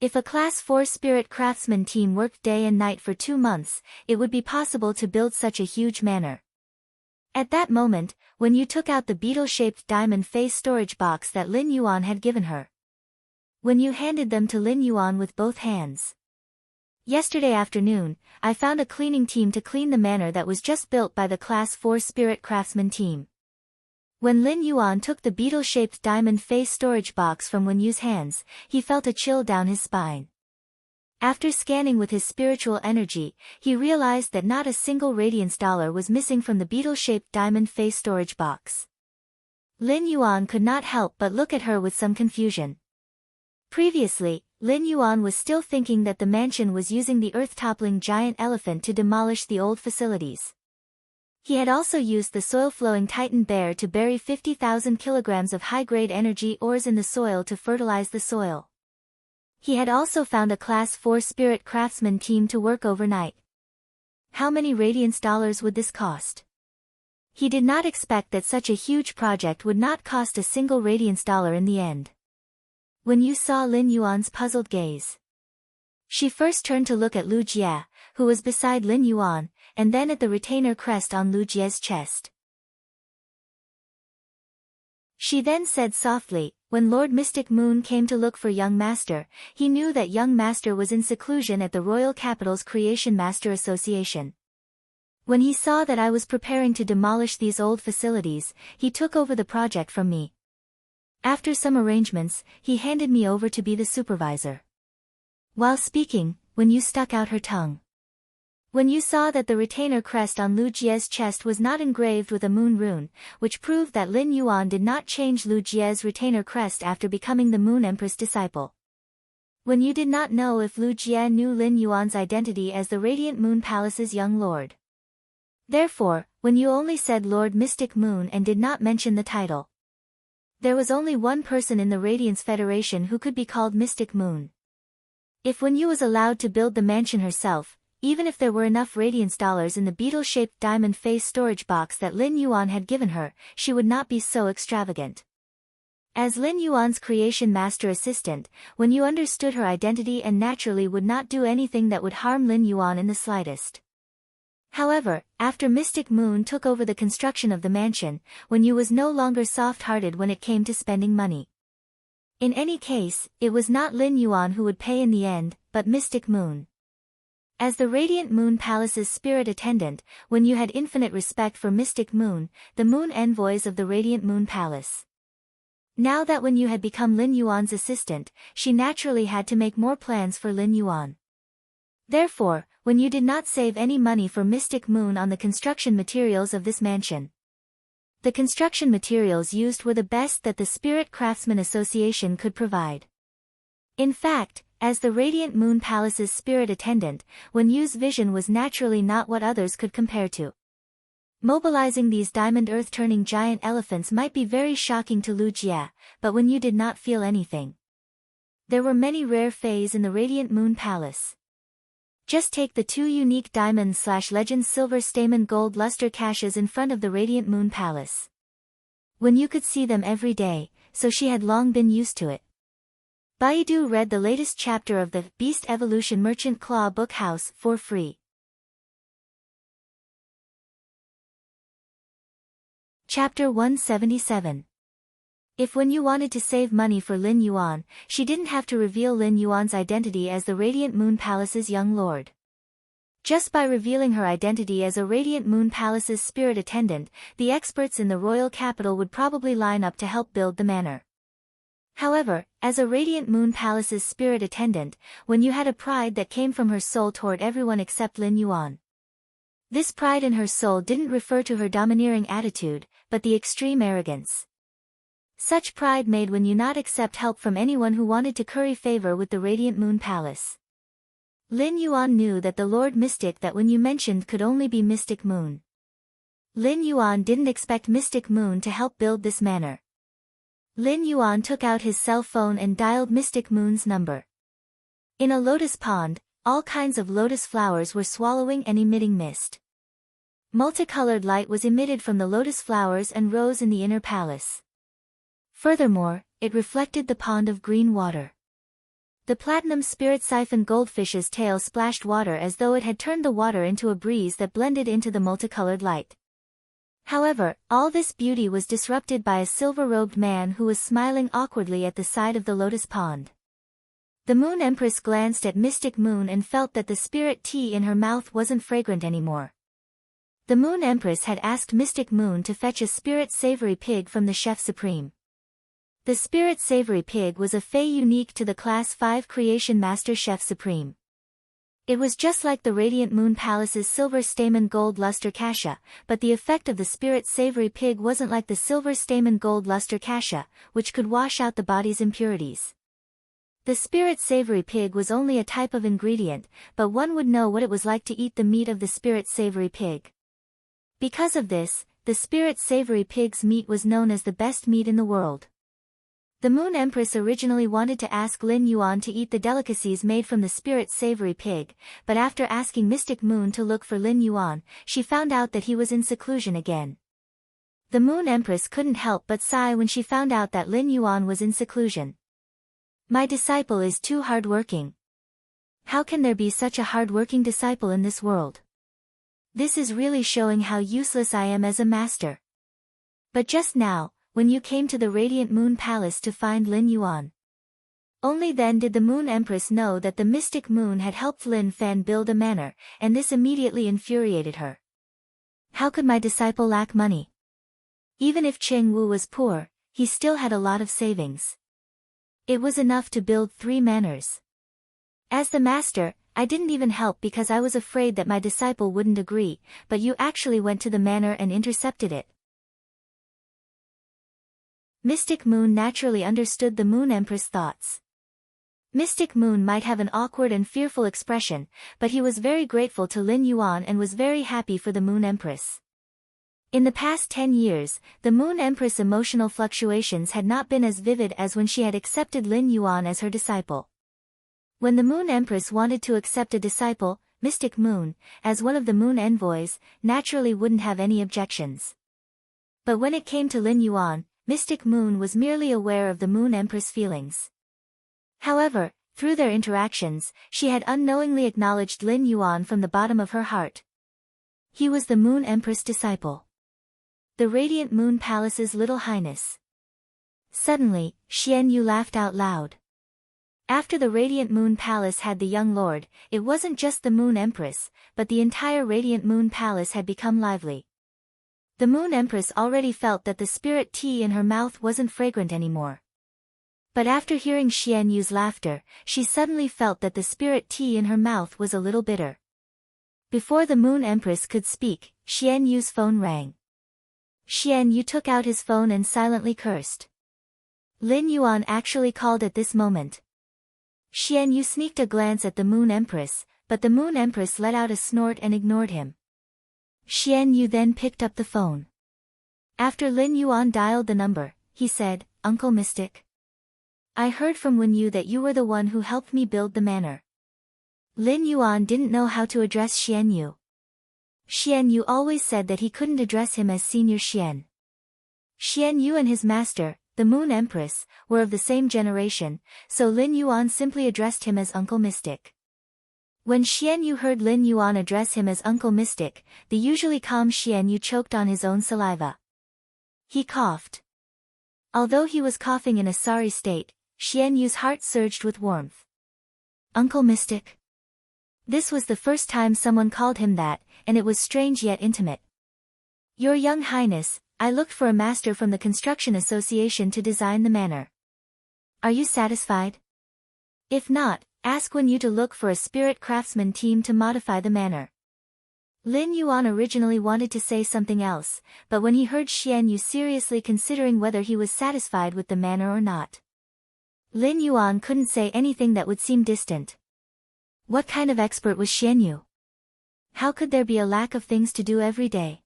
If a Class 4 Spirit Craftsman team worked day and night for 2 months, it would be possible to build such a huge manor. At that moment, when you took out the beetle-shaped diamond face storage box that Lin Yuan had given her. When you handed them to Lin Yuan with both hands. Yesterday afternoon, I found a cleaning team to clean the manor that was just built by the Class 4 Spirit Craftsman team. When Lin Yuan took the beetle-shaped diamond face storage box from Wen Yu's hands, he felt a chill down his spine. After scanning with his spiritual energy, he realized that not a single radiance dollar was missing from the beetle-shaped diamond face storage box. Lin Yuan could not help but look at her with some confusion. Previously, Lin Yuan was still thinking that the mansion was using the earth-toppling giant elephant to demolish the old facilities. He had also used the soil-flowing Titan bear to bury 50,000 kilograms of high-grade energy ores in the soil to fertilize the soil. He had also found a Class 4 Spirit Craftsman team to work overnight. How many radiance dollars would this cost? He did not expect that such a huge project would not cost a single radiance dollar in the end. When you saw Lin Yuan's puzzled gaze, she first turned to look at Lu Jie, who was beside Lin Yuan, and then at the retainer crest on Lu Jie's chest. She then said softly, "When Lord Mystic Moon came to look for young master, he knew that young master was in seclusion at the royal capital's Creation Master Association. When he saw that I was preparing to demolish these old facilities, he took over the project from me. After some arrangements, he handed me over to be the supervisor." While speaking, Wen Yu stuck out her tongue. When you saw that the retainer crest on Lu Jie's chest was not engraved with a moon rune, which proved that Lin Yuan did not change Lu Jie's retainer crest after becoming the Moon Empress disciple. When you did not know if Lu Jie knew Lin Yuan's identity as the Radiant Moon Palace's young lord. Therefore, when you only said Lord Mystic Moon and did not mention the title. There was only one person in the Radiance Federation who could be called Mystic Moon. If Wen Yu was allowed to build the mansion herself, even if there were enough radiance dollars in the beetle-shaped diamond face storage box that Lin Yuan had given her, she would not be so extravagant. As Lin Yuan's creation master assistant, Wen Yu understood her identity and naturally would not do anything that would harm Lin Yuan in the slightest. However, after Mystic Moon took over the construction of the mansion, Wen Yu was no longer soft-hearted when it came to spending money. In any case, it was not Lin Yuan who would pay in the end, but Mystic Moon. As the Radiant Moon Palace's spirit attendant, Wen Yu had infinite respect for Mystic Moon, the moon envoys of the Radiant Moon Palace. Now that Wen Yu had become Lin Yuan's assistant, she naturally had to make more plans for Lin Yuan. Therefore, Wen Yu did not save any money for Mystic Moon on the construction materials of this mansion. The construction materials used were the best that the Spirit Craftsman Association could provide. In fact, as the Radiant Moon Palace's spirit attendant, Wen Yu's vision was naturally not what others could compare to. Mobilizing these diamond earth-turning giant elephants might be very shocking to Lu Jie, but Wen Yu did not feel anything. There were many rare fays in the Radiant Moon Palace. Just take the 2 unique Diamond/Legends Silver Stamen Gold Luster caches in front of the Radiant Moon Palace. Wen Yu could see them every day, so she had long been used to it. Baidu read the latest chapter of the Beast Evolution Merchant Claw Book House for free. Chapter 177. If Wen Yu wanted to save money for Lin Yuan, she didn't have to reveal Lin Yuan's identity as the Radiant Moon Palace's young lord. Just by revealing her identity as a Radiant Moon Palace's spirit attendant, the experts in the royal capital would probably line up to help build the manor. However, as a Radiant Moon Palace's spirit attendant, Wen Yu had a pride that came from her soul toward everyone except Lin Yuan. This pride in her soul didn't refer to her domineering attitude, but the extreme arrogance. Such pride made Wen Yu not accept help from anyone who wanted to curry favor with the Radiant Moon Palace. Lin Yuan knew that the Lord Mystic that Wen Yu mentioned could only be Mystic Moon. Lin Yuan didn't expect Mystic Moon to help build this manor. Lin Yuan took out his cell phone and dialed Mystic Moon's number. In a lotus pond, all kinds of lotus flowers were swallowing and emitting mist. Multicolored light was emitted from the lotus flowers and rose in the inner palace. Furthermore, it reflected the pond of green water. The platinum spirit siphon goldfish's tail splashed water as though it had turned the water into a breeze that blended into the multicolored light. However, all this beauty was disrupted by a silver-robed man who was smiling awkwardly at the side of the lotus pond. The Moon Empress glanced at Mystic Moon and felt that the spirit tea in her mouth wasn't fragrant anymore. The Moon Empress had asked Mystic Moon to fetch a spirit savory pig from the Chef Supreme. The spirit savory pig was a fey unique to the Class 5 Creation Master Chef Supreme. It was just like the Radiant Moon Palace's silver stamen gold luster kasha, but the effect of the spirit savory pig wasn't like the silver stamen gold luster kasha, which could wash out the body's impurities. The spirit savory pig was only a type of ingredient, but one would know what it was like to eat the meat of the spirit savory pig. Because of this, the spirit savory pig's meat was known as the best meat in the world. The Moon Empress originally wanted to ask Lin Yuan to eat the delicacies made from the spirit savory pig, but after asking Mystic Moon to look for Lin Yuan, she found out that he was in seclusion again. The Moon Empress couldn't help but sigh when she found out that Lin Yuan was in seclusion. My disciple is too hard-working. How can there be such a hard-working disciple in this world? This is really showing how useless I am as a master. But just now, when you came to the Radiant Moon Palace to find Lin Yuan. Only then did the Moon Empress know that the Mystic Moon had helped Lin Fan build a manor, and this immediately infuriated her. How could my disciple lack money? Even if Cheng Wu was poor, he still had a lot of savings. It was enough to build 3 manors. As the master, I didn't even help because I was afraid that my disciple wouldn't agree, but you actually went to the manor and intercepted it. Mystic Moon naturally understood the Moon Empress' thoughts. Mystic Moon might have an awkward and fearful expression, but he was very grateful to Lin Yuan and was very happy for the Moon Empress. In the past 10 years, the Moon Empress' emotional fluctuations had not been as vivid as when she had accepted Lin Yuan as her disciple. When the Moon Empress wanted to accept a disciple, Mystic Moon, as one of the Moon Envoys, naturally wouldn't have any objections. But when it came to Lin Yuan, Mystic Moon was merely aware of the Moon Empress' feelings. However, through their interactions, she had unknowingly acknowledged Lin Yuan from the bottom of her heart. He was the Moon Empress' disciple. The Radiant Moon Palace's Little Highness. Suddenly, Xian Yu laughed out loud. After the Radiant Moon Palace had the young lord, it wasn't just the Moon Empress, but the entire Radiant Moon Palace had become lively. The Moon Empress already felt that the spirit tea in her mouth wasn't fragrant anymore. But after hearing Xian Yu's laughter, she suddenly felt that the spirit tea in her mouth was a little bitter. Before the Moon Empress could speak, Xian Yu's phone rang. Xian Yu took out his phone and silently cursed. Lin Yuan actually called at this moment. Xian Yu sneaked a glance at the Moon Empress, but the Moon Empress let out a snort and ignored him. Xian Yu then picked up the phone. After Lin Yuan dialed the number, he said, "Uncle Mystic. I heard from Wen Yu that you were the one who helped me build the manor." Lin Yuan didn't know how to address Xian Yu. Xian Yu always said that he couldn't address him as Senior Xian. Xian Yu and his master, the Moon Empress, were of the same generation, so Lin Yuan simply addressed him as Uncle Mystic. When Xian Yu heard Lin Yuan address him as Uncle Mystic, the usually calm Xian Yu choked on his own saliva. He coughed. Although he was coughing in a sorry state, Xian Yu's heart surged with warmth. Uncle Mystic. This was the first time someone called him that, and it was strange yet intimate. Your Young Highness, I looked for a master from the Construction Association to design the manor. Are you satisfied? If not, ask Wen Yu to look for a spirit craftsman team to modify the manor. Lin Yuan originally wanted to say something else, but when he heard Xian Yu seriously considering whether he was satisfied with the manor or not, Lin Yuan couldn't say anything that would seem distant. What kind of expert was Xian Yu? How could there be a lack of things to do every day?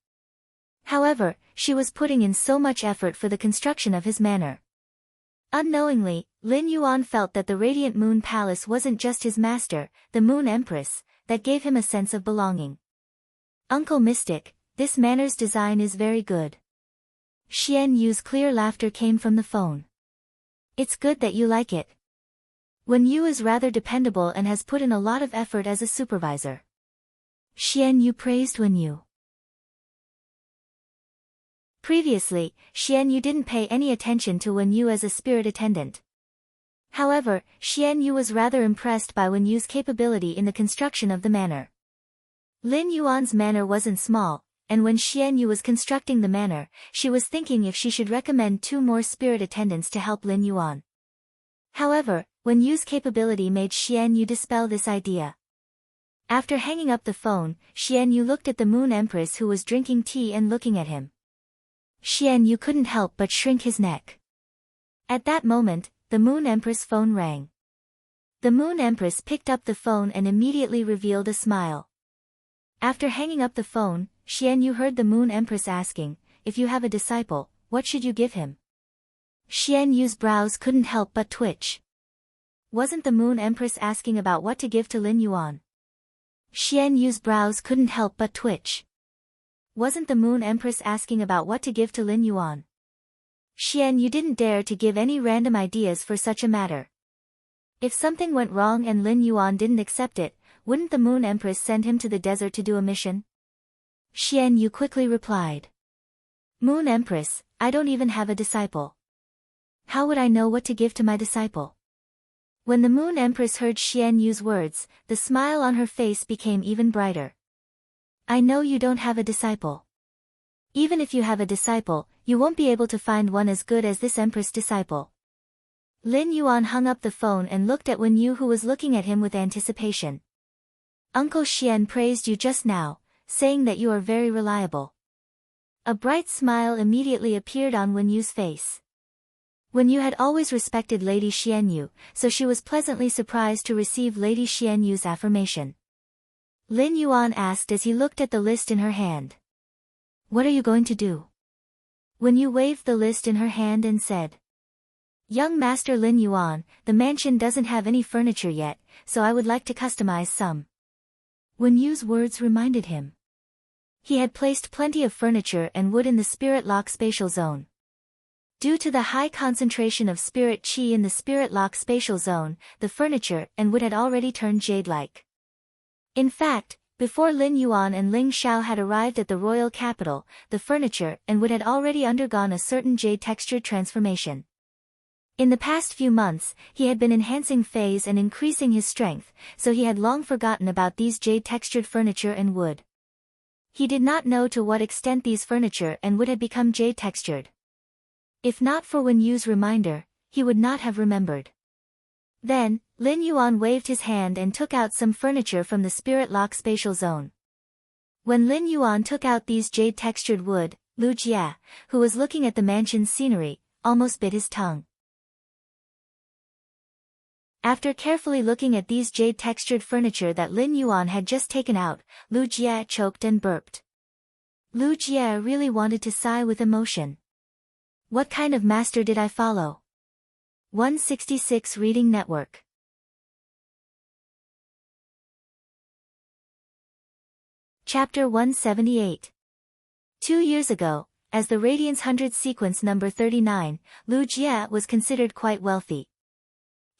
However, she was putting in so much effort for the construction of his manor. Unknowingly, Lin Yuan felt that the Radiant Moon Palace wasn't just his master, the Moon Empress, that gave him a sense of belonging. Uncle Mystic, this manner's design is very good. Xian Yu's clear laughter came from the phone. It's good that you like it. Wen Yu is rather dependable and has put in a lot of effort as a supervisor. Xian Yu praised Wen Yu. Previously, Xian Yu didn't pay any attention to Wen Yu as a spirit attendant. However, Xian Yu was rather impressed by Wen Yu's capability in the construction of the manor. Lin Yuan's manor wasn't small, and when Xian Yu was constructing the manor, she was thinking if she should recommend 2 more spirit attendants to help Lin Yuan. However, Wen Yu's capability made Xian Yu dispel this idea. After hanging up the phone, Xian Yu looked at the Moon Empress who was drinking tea and looking at him. Xian Yu couldn't help but shrink his neck. At that moment, the Moon Empress' phone rang. The Moon Empress picked up the phone and immediately revealed a smile. After hanging up the phone, Xian Yu heard the Moon Empress asking, "If you have a disciple, what should you give him?" Xian Yu's brows couldn't help but twitch. Wasn't the Moon Empress asking about what to give to Lin Yuan? Xian Yu's brows couldn't help but twitch. Wasn't the Moon Empress asking about what to give to Lin Yuan? Xian Yu didn't dare to give any random ideas for such a matter. If something went wrong and Lin Yuan didn't accept it, wouldn't the Moon Empress send him to the desert to do a mission? Xian Yu quickly replied. Moon Empress, I don't even have a disciple. How would I know what to give to my disciple? When the Moon Empress heard Xian Yu's words, the smile on her face became even brighter. I know you don't have a disciple. Even if you have a disciple, you won't be able to find one as good as this Empress disciple. Lin Yuan hung up the phone and looked at Wen Yu, who was looking at him with anticipation. Uncle Xian praised you just now, saying that you are very reliable. A bright smile immediately appeared on Wen Yu's face. Wen Yu had always respected Lady Xian Yu, so she was pleasantly surprised to receive Lady Xian Yu's affirmation. Lin Yuan asked as he looked at the list in her hand. What are you going to do? Wen Yu waved the list in her hand and said. Young Master Lin Yuan, the mansion doesn't have any furniture yet, so I would like to customize some. Wen Yu's words reminded him. He had placed plenty of furniture and wood in the Spirit Lock spatial zone. Due to the high concentration of spirit qi in the Spirit Lock spatial zone, the furniture and wood had already turned jade-like. In fact, before Lin Yuan and Ling Xiao had arrived at the royal capital, the furniture and wood had already undergone a certain jade-textured transformation. In the past few months, he had been enhancing phase and increasing his strength, so he had long forgotten about these jade-textured furniture and wood. He did not know to what extent these furniture and wood had become jade-textured. If not for Wen Yu's reminder, he would not have remembered. Then, Lin Yuan waved his hand and took out some furniture from the Spirit Lock spatial zone. When Lin Yuan took out these jade-textured wood, Lu Jia, who was looking at the mansion's scenery, almost bit his tongue. After carefully looking at these jade-textured furniture that Lin Yuan had just taken out, Lu Jia choked and burped. Lu Jia really wanted to sigh with emotion. What kind of master did I follow? 166 Reading Network. Chapter 178. 2 years ago, as the Radiance 100 sequence number 39, Lu Jia was considered quite wealthy.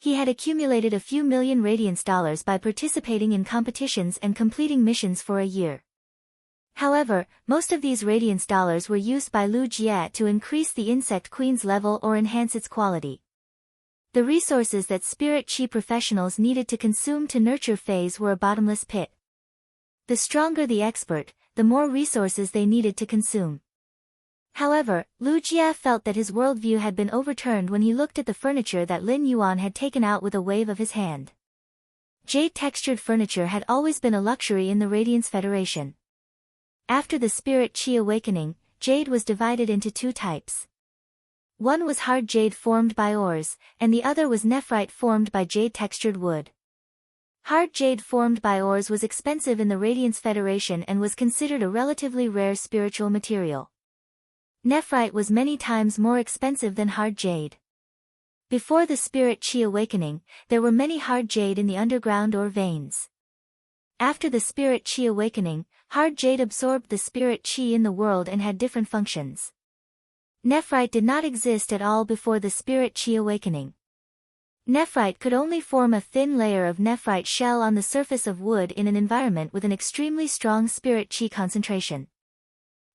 He had accumulated a few million Radiance dollars by participating in competitions and completing missions for a year. However, most of these Radiance dollars were used by Lu Jia to increase the Insect Queen's level or enhance its quality. The resources that Spirit Qi professionals needed to consume to nurture phase were a bottomless pit. The stronger the expert, the more resources they needed to consume. However, Lu Jia felt that his worldview had been overturned when he looked at the furniture that Lin Yuan had taken out with a wave of his hand. Jade-textured furniture had always been a luxury in the Radiance Federation. After the Spirit Qi awakening, jade was divided into 2 types. One was hard jade formed by ores, and the other was nephrite formed by jade-textured wood. Hard jade formed by ores was expensive in the Radiance Federation and was considered a relatively rare spiritual material. Nephrite was many times more expensive than hard jade. Before the Spirit Qi awakening, there were many hard jade in the underground ore veins. After the Spirit Qi awakening, hard jade absorbed the spirit chi in the world and had different functions. Nephrite did not exist at all before the spirit chi awakening. Nephrite could only form a thin layer of nephrite shell on the surface of wood in an environment with an extremely strong spirit chi concentration.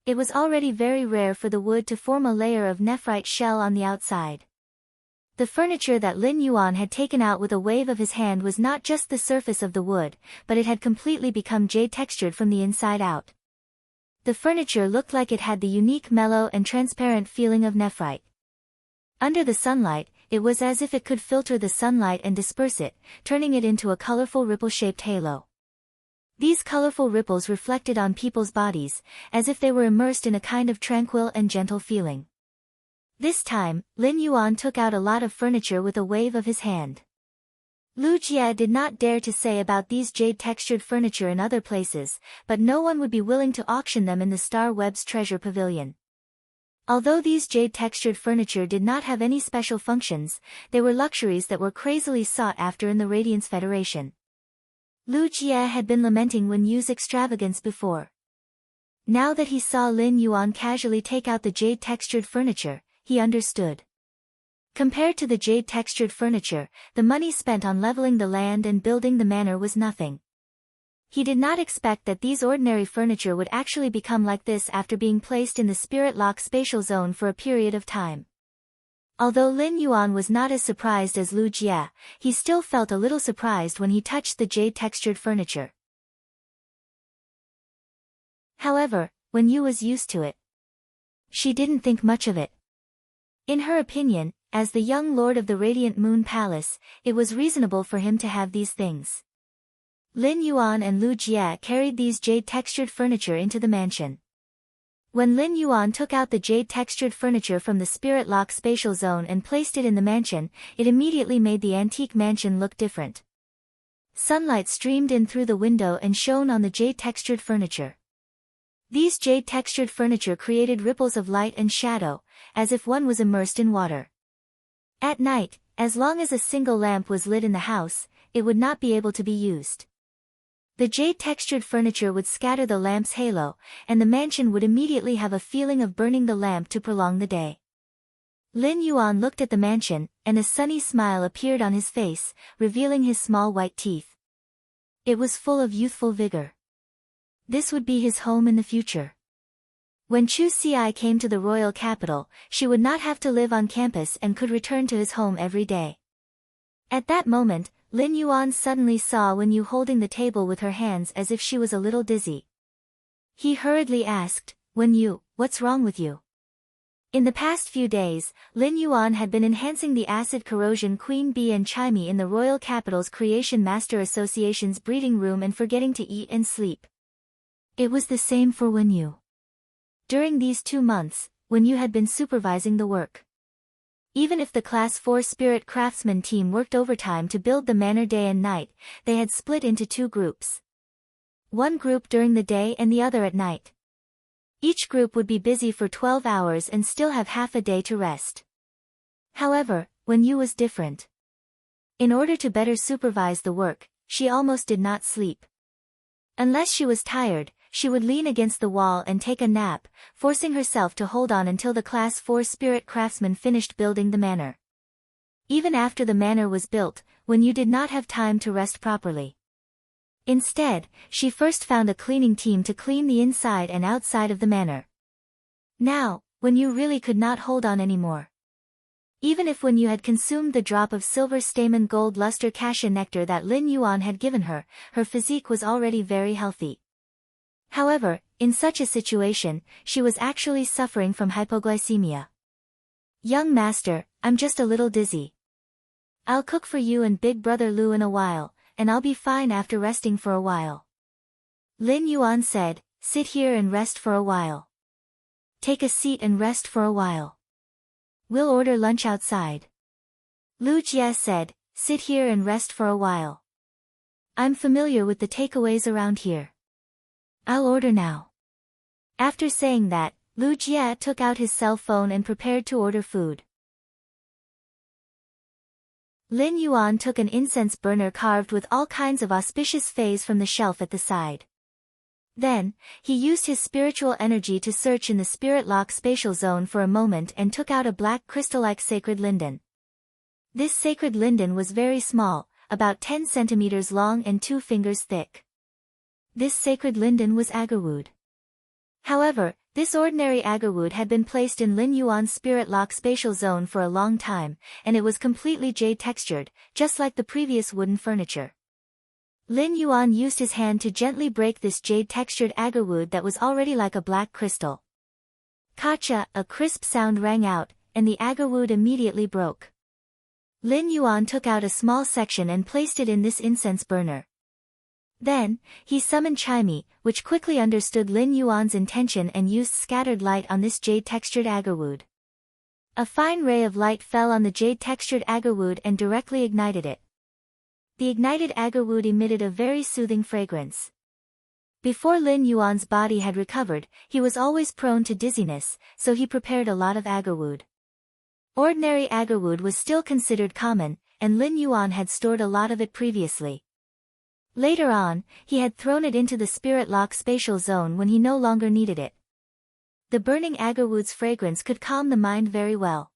It was already very rare for the wood to form a layer of nephrite shell on the outside. The furniture that Lin Yuan had taken out with a wave of his hand was not just the surface of the wood, but it had completely become jade-textured from the inside out. The furniture looked like it had the unique mellow and transparent feeling of nephrite. Under the sunlight, it was as if it could filter the sunlight and disperse it, turning it into a colorful ripple-shaped halo. These colorful ripples reflected on people's bodies, as if they were immersed in a kind of tranquil and gentle feeling. This time, Lin Yuan took out a lot of furniture with a wave of his hand. Lu Jie did not dare to say about these jade-textured furniture in other places, but no one would be willing to auction them in the Star Web's treasure pavilion. Although these jade-textured furniture did not have any special functions, they were luxuries that were crazily sought after in the Radiance Federation. Lu Jie had been lamenting Wen Yu's extravagance before. Now that he saw Lin Yuan casually take out the jade-textured furniture, he understood. Compared to the jade-textured furniture, the money spent on leveling the land and building the manor was nothing. He did not expect that these ordinary furniture would actually become like this after being placed in the Spirit Lock spatial zone for a period of time. Although Lin Yuan was not as surprised as Lu Jie, he still felt a little surprised when he touched the jade-textured furniture. However, Wen Yu was used to it. She didn't think much of it. In her opinion, as the young lord of the Radiant Moon Palace, it was reasonable for him to have these things. Lin Yuan and Lu Jie carried these jade-textured furniture into the mansion. When Lin Yuan took out the jade-textured furniture from the Spirit Lock spatial zone and placed it in the mansion, it immediately made the antique mansion look different. Sunlight streamed in through the window and shone on the jade-textured furniture. These jade-textured furniture created ripples of light and shadow, as if one was immersed in water. At night, as long as a single lamp was lit in the house, it would not be able to be used. The jade-textured furniture would scatter the lamp's halo, and the mansion would immediately have a feeling of burning the lamp to prolong the day. Lin Yuan looked at the mansion, and a sunny smile appeared on his face, revealing his small white teeth. It was full of youthful vigor. This would be his home in the future. When Chu Ci came to the royal capital, she would not have to live on campus and could return to his home every day. At that moment, Lin Yuan suddenly saw Wen Yu holding the table with her hands as if she was a little dizzy. He hurriedly asked, "Wen Yu, what's wrong with you?" In the past few days, Lin Yuan had been enhancing the acid corrosion Queen Bee and Chimey in the royal capital's Creation Master Association's breeding room and forgetting to eat and sleep. It was the same for Wen Yu. During these 2 months, Wen Yu had been supervising the work. Even if the Class 4 Spirit Craftsman team worked overtime to build the manor day and night, they had split into 2 groups. One group during the day and the other at night. Each group would be busy for 12 hours and still have half a day to rest. However, Wen Yu was different. In order to better supervise the work, she almost did not sleep. Unless she was tired, she would lean against the wall and take a nap, forcing herself to hold on until the Class 4 Spirit Craftsman finished building the manor. Even after the manor was built, Wen Yu did not have time to rest properly. Instead, she first found a cleaning team to clean the inside and outside of the manor. Now, Wen Yu really could not hold on anymore. Even if Wen Yu had consumed the drop of silver stamen gold luster cassia nectar that Lin Yuan had given her, her physique was already very healthy. However, in such a situation, she was actually suffering from hypoglycemia. "Young master, I'm just a little dizzy. I'll cook for you and Big Brother Lu in a while, and I'll be fine after resting for a while." Lin Yuan said, "Sit here and rest for a while. Take a seat and rest for a while. We'll order lunch outside." Lu Jie said, "Sit here and rest for a while. I'm familiar with the takeaways around here. I'll order now." After saying that, Lu Jie took out his cell phone and prepared to order food. Lin Yuan took an incense burner carved with all kinds of auspicious fays from the shelf at the side. Then, he used his spiritual energy to search in the spirit lock spatial zone for a moment and took out a black crystal-like sacred linden. This sacred linden was very small, about 10 centimeters long and 2 fingers thick. This sacred linden was agarwood. However, this ordinary agarwood had been placed in Lin Yuan's spirit lock spatial zone for a long time, and it was completely jade textured, just like the previous wooden furniture. Lin Yuan used his hand to gently break this jade-textured agarwood that was already like a black crystal. Kacha, a crisp sound rang out, and the agarwood immediately broke. Lin Yuan took out a small section and placed it in this incense burner. Then, he summoned Chimey, which quickly understood Lin Yuan's intention and used scattered light on this jade-textured agarwood. A fine ray of light fell on the jade-textured agarwood and directly ignited it. The ignited agarwood emitted a very soothing fragrance. Before Lin Yuan's body had recovered, he was always prone to dizziness, so he prepared a lot of agarwood. Ordinary agarwood was still considered common, and Lin Yuan had stored a lot of it previously. Later on, he had thrown it into the spirit lock spatial zone when he no longer needed it. The burning agarwood's fragrance could calm the mind very well.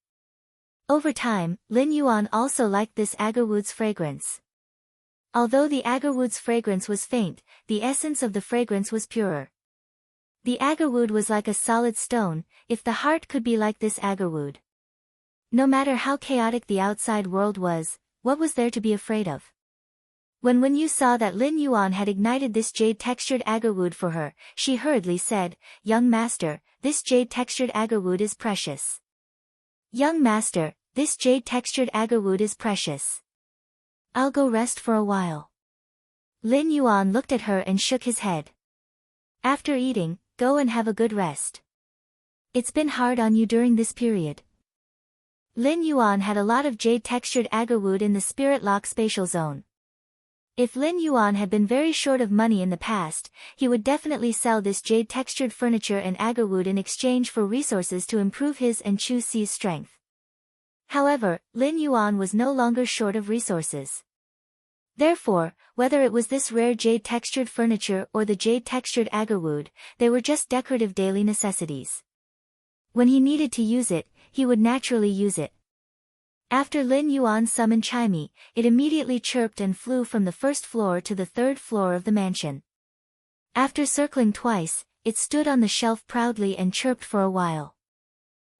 Over time, Lin Yuan also liked this agarwood's fragrance. Although the agarwood's fragrance was faint, the essence of the fragrance was purer. The agarwood was like a solid stone, if the heart could be like this agarwood. No matter how chaotic the outside world was, what was there to be afraid of? When Wen Yu saw that Lin Yuan had ignited this jade-textured agarwood for her, she hurriedly said, "Young master, this jade-textured agarwood is precious. Young master, this jade-textured agarwood is precious. I'll go rest for a while." Lin Yuan looked at her and shook his head. "After eating, go and have a good rest. It's been hard on you during this period." Lin Yuan had a lot of jade-textured agarwood in the spirit lock spatial zone. If Lin Yuan had been very short of money in the past, he would definitely sell this jade-textured furniture and agarwood in exchange for resources to improve his and Chu Si's strength. However, Lin Yuan was no longer short of resources. Therefore, whether it was this rare jade-textured furniture or the jade-textured agarwood, they were just decorative daily necessities. When he needed to use it, he would naturally use it. After Lin Yuan summoned Chimey, it immediately chirped and flew from the first floor to the third floor of the mansion. After circling twice, it stood on the shelf proudly and chirped for a while.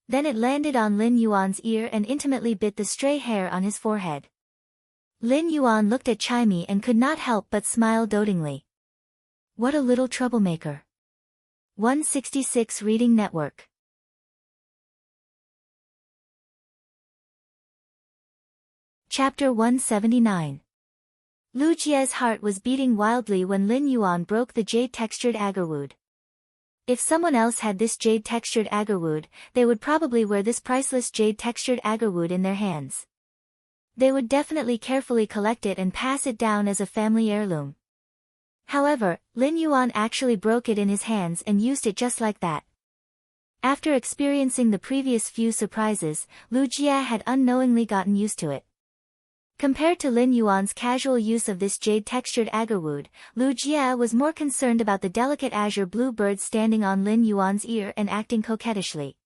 Then it landed on Lin Yuan's ear and intimately bit the stray hair on his forehead. Lin Yuan looked at Chimey and could not help but smile dotingly. What a little troublemaker. 166 Reading Network. Chapter 179. Lu Jie's heart was beating wildly when Lin Yuan broke the jade-textured agarwood. If someone else had this jade-textured agarwood, they would probably wear this priceless jade-textured agarwood in their hands. They would definitely carefully collect it and pass it down as a family heirloom. However, Lin Yuan actually broke it in his hands and used it just like that. After experiencing the previous few surprises, Lu Jie had unknowingly gotten used to it. Compared to Lin Yuan's casual use of this jade-textured agarwood, Lu Jie was more concerned about the delicate azure blue bird standing on Lin Yuan's ear and acting coquettishly.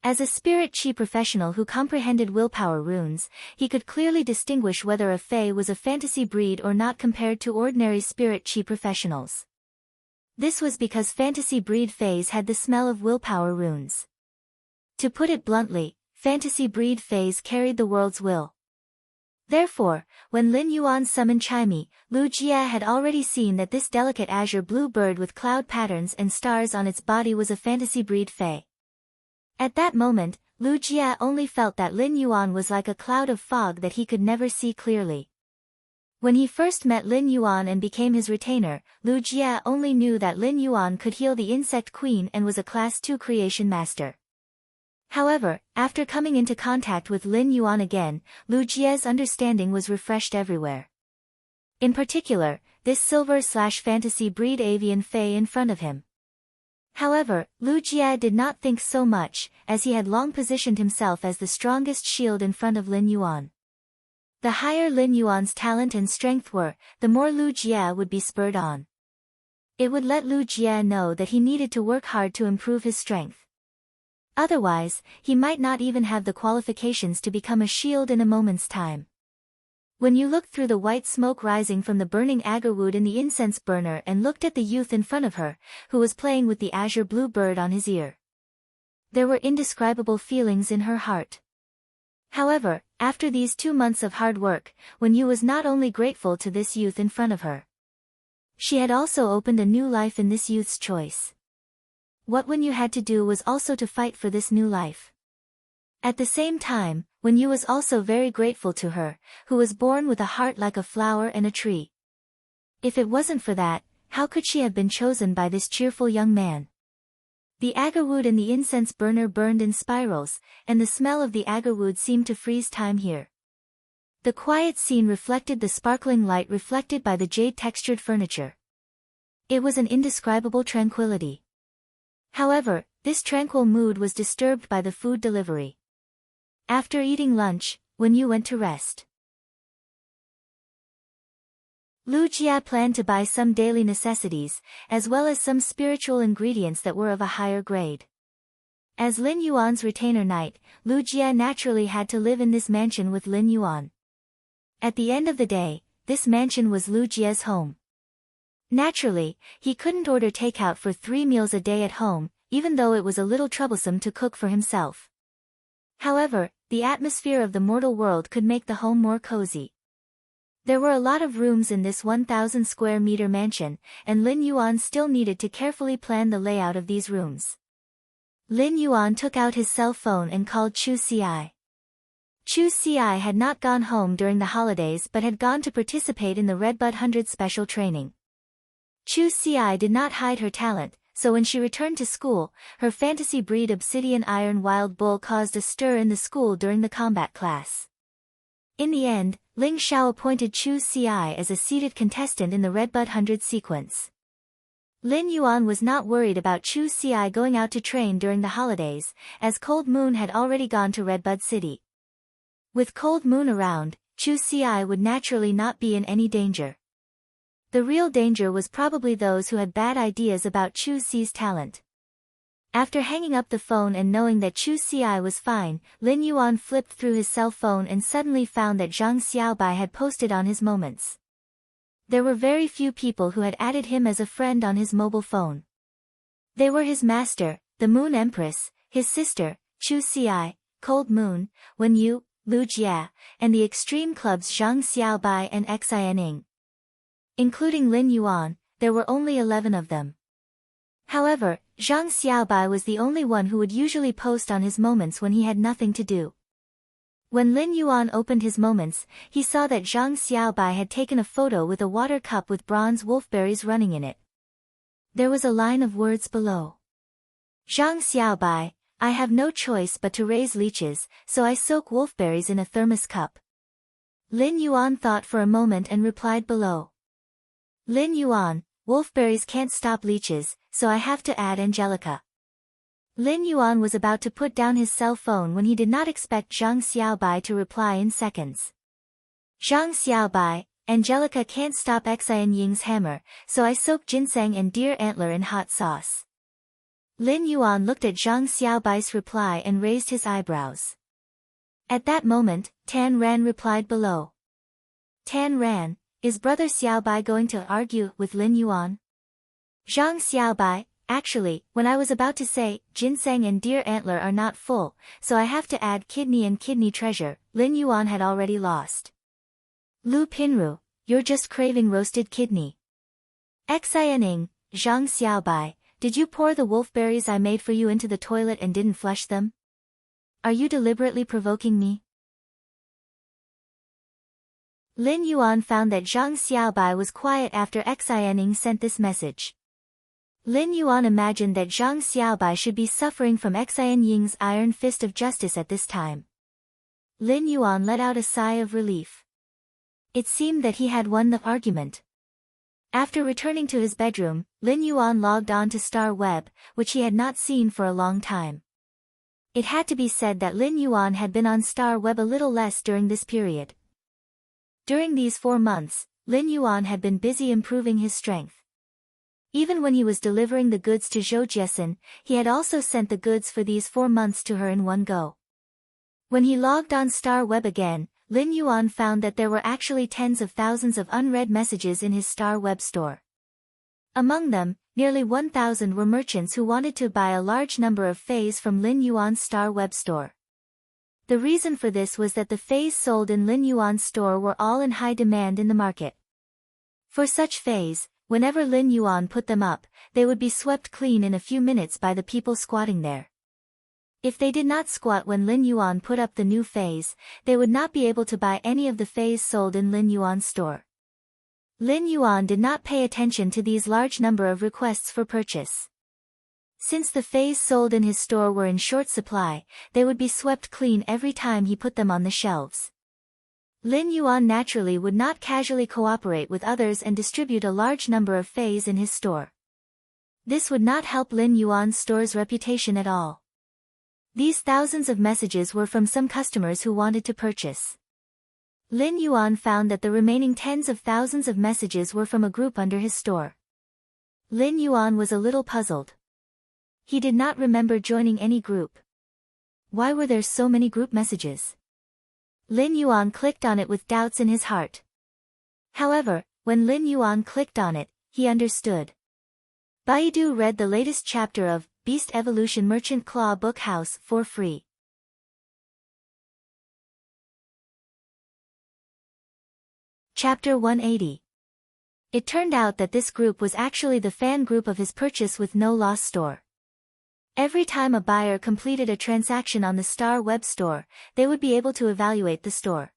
As a spirit chi professional who comprehended willpower runes, he could clearly distinguish whether a fae was a fantasy breed or not compared to ordinary spirit chi professionals. This was because fantasy breed faes had the smell of willpower runes. To put it bluntly, fantasy breed faes carried the world's will. Therefore, when Lin Yuan summoned Chimey, Lu Jie had already seen that this delicate azure blue bird with cloud patterns and stars on its body was a fantasy breed fae. At that moment, Lu Jie only felt that Lin Yuan was like a cloud of fog that he could never see clearly. When he first met Lin Yuan and became his retainer, Lu Jie only knew that Lin Yuan could heal the insect queen and was a class 2 creation master. However, after coming into contact with Lin Yuan again, Lu Jie's understanding was refreshed everywhere. In particular, this silver/fantasy breed avian fae in front of him. However, Lu Jie did not think so much, as he had long positioned himself as the strongest shield in front of Lin Yuan. The higher Lin Yuan's talent and strength were, the more Lu Jie would be spurred on. It would let Lu Jie know that he needed to work hard to improve his strength. Otherwise, he might not even have the qualifications to become a shield in a moment's time. When you looked through the white smoke rising from the burning agarwood in the incense burner and looked at the youth in front of her, who was playing with the azure blue bird on his ear, there were indescribable feelings in her heart. However, after these 2 months of hard work, Wen Yu was not only grateful to this youth in front of her. She had also opened a new life in this youth's choice. What Wen Yu had to do was also to fight for this new life. At the same time, Wen Yu was also very grateful to her, who was born with a heart like a flower and a tree. If it wasn't for that, how could she have been chosen by this cheerful young man? The agarwood and the incense burner burned in spirals, and the smell of the agarwood seemed to freeze time here. The quiet scene reflected the sparkling light reflected by the jade-textured furniture. It was an indescribable tranquility. However, this tranquil mood was disturbed by the food delivery. After eating lunch, Wen Yu went to rest. Lu Jie planned to buy some daily necessities, as well as some spiritual ingredients that were of a higher grade. As Lin Yuan's retainer knight, Lu Jie naturally had to live in this mansion with Lin Yuan. At the end of the day, this mansion was Lu Jie's home. Naturally, he couldn't order takeout for 3 meals a day at home, even though it was a little troublesome to cook for himself. However, the atmosphere of the mortal world could make the home more cozy. There were a lot of rooms in this 1,000 square meter mansion, and Lin Yuan still needed to carefully plan the layout of these rooms. Lin Yuan took out his cell phone and called Chu Ci. Chu Ci had not gone home during the holidays but had gone to participate in the Redbud 100 special training. Chu Ci did not hide her talent, so when she returned to school, her fantasy breed Obsidian Iron Wild Bull caused a stir in the school during the combat class. In the end, Ling Xiao appointed Chu Ci as a seated contestant in the Redbud 100 sequence. Lin Yuan was not worried about Chu Ci going out to train during the holidays, as Cold Moon had already gone to Redbud City. With Cold Moon around, Chu Ci would naturally not be in any danger. The real danger was probably those who had bad ideas about Chu Ci's talent. After hanging up the phone and knowing that Chu Ci was fine, Lin Yuan flipped through his cell phone and suddenly found that Zhang Xiaobai had posted on his moments. There were very few people who had added him as a friend on his mobile phone. They were his master, the Moon Empress, his sister, Chu Ci, Cold Moon, Wen Yu, Lu Jie, and the extreme clubs Zhang Xiaobai and Xianing. Including Lin Yuan, there were only 11 of them. However, Zhang Xiaobai was the only one who would usually post on his moments when he had nothing to do. When Lin Yuan opened his moments, he saw that Zhang Xiaobai had taken a photo with a water cup with bronze wolfberries running in it. There was a line of words below. Zhang Xiaobai, I have no choice but to raise leeches, so I soak wolfberries in a thermos cup. Lin Yuan thought for a moment and replied below. Lin Yuan, wolfberries can't stop leeches, so I have to add Angelica. Lin Yuan was about to put down his cell phone when he did not expect Zhang Xiaobai to reply in seconds. Zhang Xiaobai, Angelica can't stop Xian Ying's hammer, so I soak ginseng and deer antler in hot sauce. Lin Yuan looked at Zhang Xiaobai's reply and raised his eyebrows. At that moment, Tan Ran replied below. Tan Ran, is Brother Xiaobai going to argue with Lin Yuan? Zhang Xiaobai, actually, when I was about to say, ginseng and deer antler are not full, so I have to add kidney and kidney treasure, Lin Yuan had already lost. Lu Pinru, you're just craving roasted kidney. Xianing, Zhang Xiaobai, did you pour the wolfberries I made for you into the toilet and didn't flush them? Are you deliberately provoking me? Lin Yuan found that Zhang Xiaobai was quiet after Xianing sent this message. Lin Yuan imagined that Zhang Xiaobai should be suffering from Xian Ying's iron fist of justice at this time. Lin Yuan let out a sigh of relief. It seemed that he had won the argument. After returning to his bedroom, Lin Yuan logged on to Star Web, which he had not seen for a long time. It had to be said that Lin Yuan had been on Star Web a little less during this period. During these 4 months, Lin Yuan had been busy improving his strength. Even when he was delivering the goods to Zhou Jiesin, he had also sent the goods for these 4 months to her in one go. When he logged on Star Web again, Lin Yuan found that there were actually tens of thousands of unread messages in his Star Web store. Among them, nearly 1,000 were merchants who wanted to buy a large number of fays from Lin Yuan's Star Web store. The reason for this was that the fays sold in Lin Yuan's store were all in high demand in the market. For such fays, whenever Lin Yuan put them up, they would be swept clean in a few minutes by the people squatting there. If they did not squat when Lin Yuan put up the new fays, they would not be able to buy any of the fays sold in Lin Yuan's store. Lin Yuan did not pay attention to these large number of requests for purchase. Since the fays sold in his store were in short supply, they would be swept clean every time he put them on the shelves. Lin Yuan naturally would not casually cooperate with others and distribute a large number of fays in his store. This would not help Lin Yuan's store's reputation at all. These thousands of messages were from some customers who wanted to purchase. Lin Yuan found that the remaining tens of thousands of messages were from a group under his store. Lin Yuan was a little puzzled. He did not remember joining any group. Why were there so many group messages? Lin Yuan clicked on it with doubts in his heart. However, when Lin Yuan clicked on it, he understood. Baidu read the latest chapter of Beast Evolution Merchant Claw Book House for free. Chapter 180. It turned out that this group was actually the fan group of his purchase with no loss store. Every time a buyer completed a transaction on the Star Web store, they would be able to evaluate the store.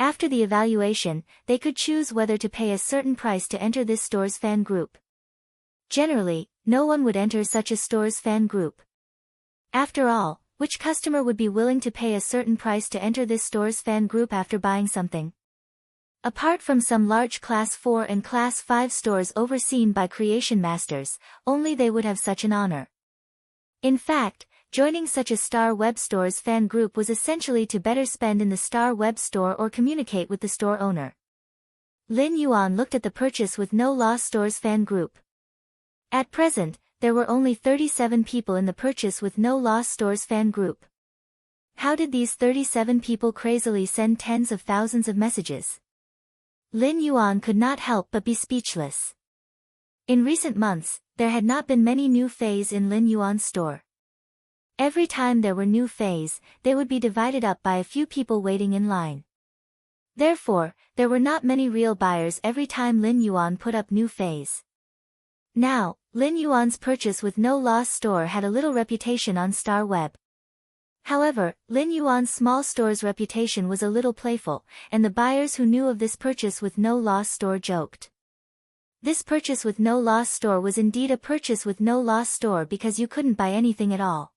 After the evaluation, they could choose whether to pay a certain price to enter this store's fan group. Generally, no one would enter such a store's fan group. After all, which customer would be willing to pay a certain price to enter this store's fan group after buying something? Apart from some large Class 4 and Class 5 stores overseen by creation masters, only they would have such an honor. In fact, joining such a Star Web store's fan group was essentially to better spend in the Star Web store or communicate with the store owner. Lin Yuan looked at the purchase with no loss store's fan group. At present, there were only 37 people in the purchase with no loss store's fan group. How did these 37 people crazily send tens of thousands of messages? Lin Yuan could not help but be speechless. In recent months, there had not been many new fays in Lin Yuan's store. Every time there were new fays, they would be divided up by a few people waiting in line. Therefore, there were not many real buyers every time Lin Yuan put up new fays. Now, Lin Yuan's purchase with no loss store had a little reputation on Star Web. However, Lin Yuan's small store's reputation was a little playful, and the buyers who knew of this purchase with no loss store joked. This purchase with no loss store was indeed a purchase with no loss store because you couldn't buy anything at all.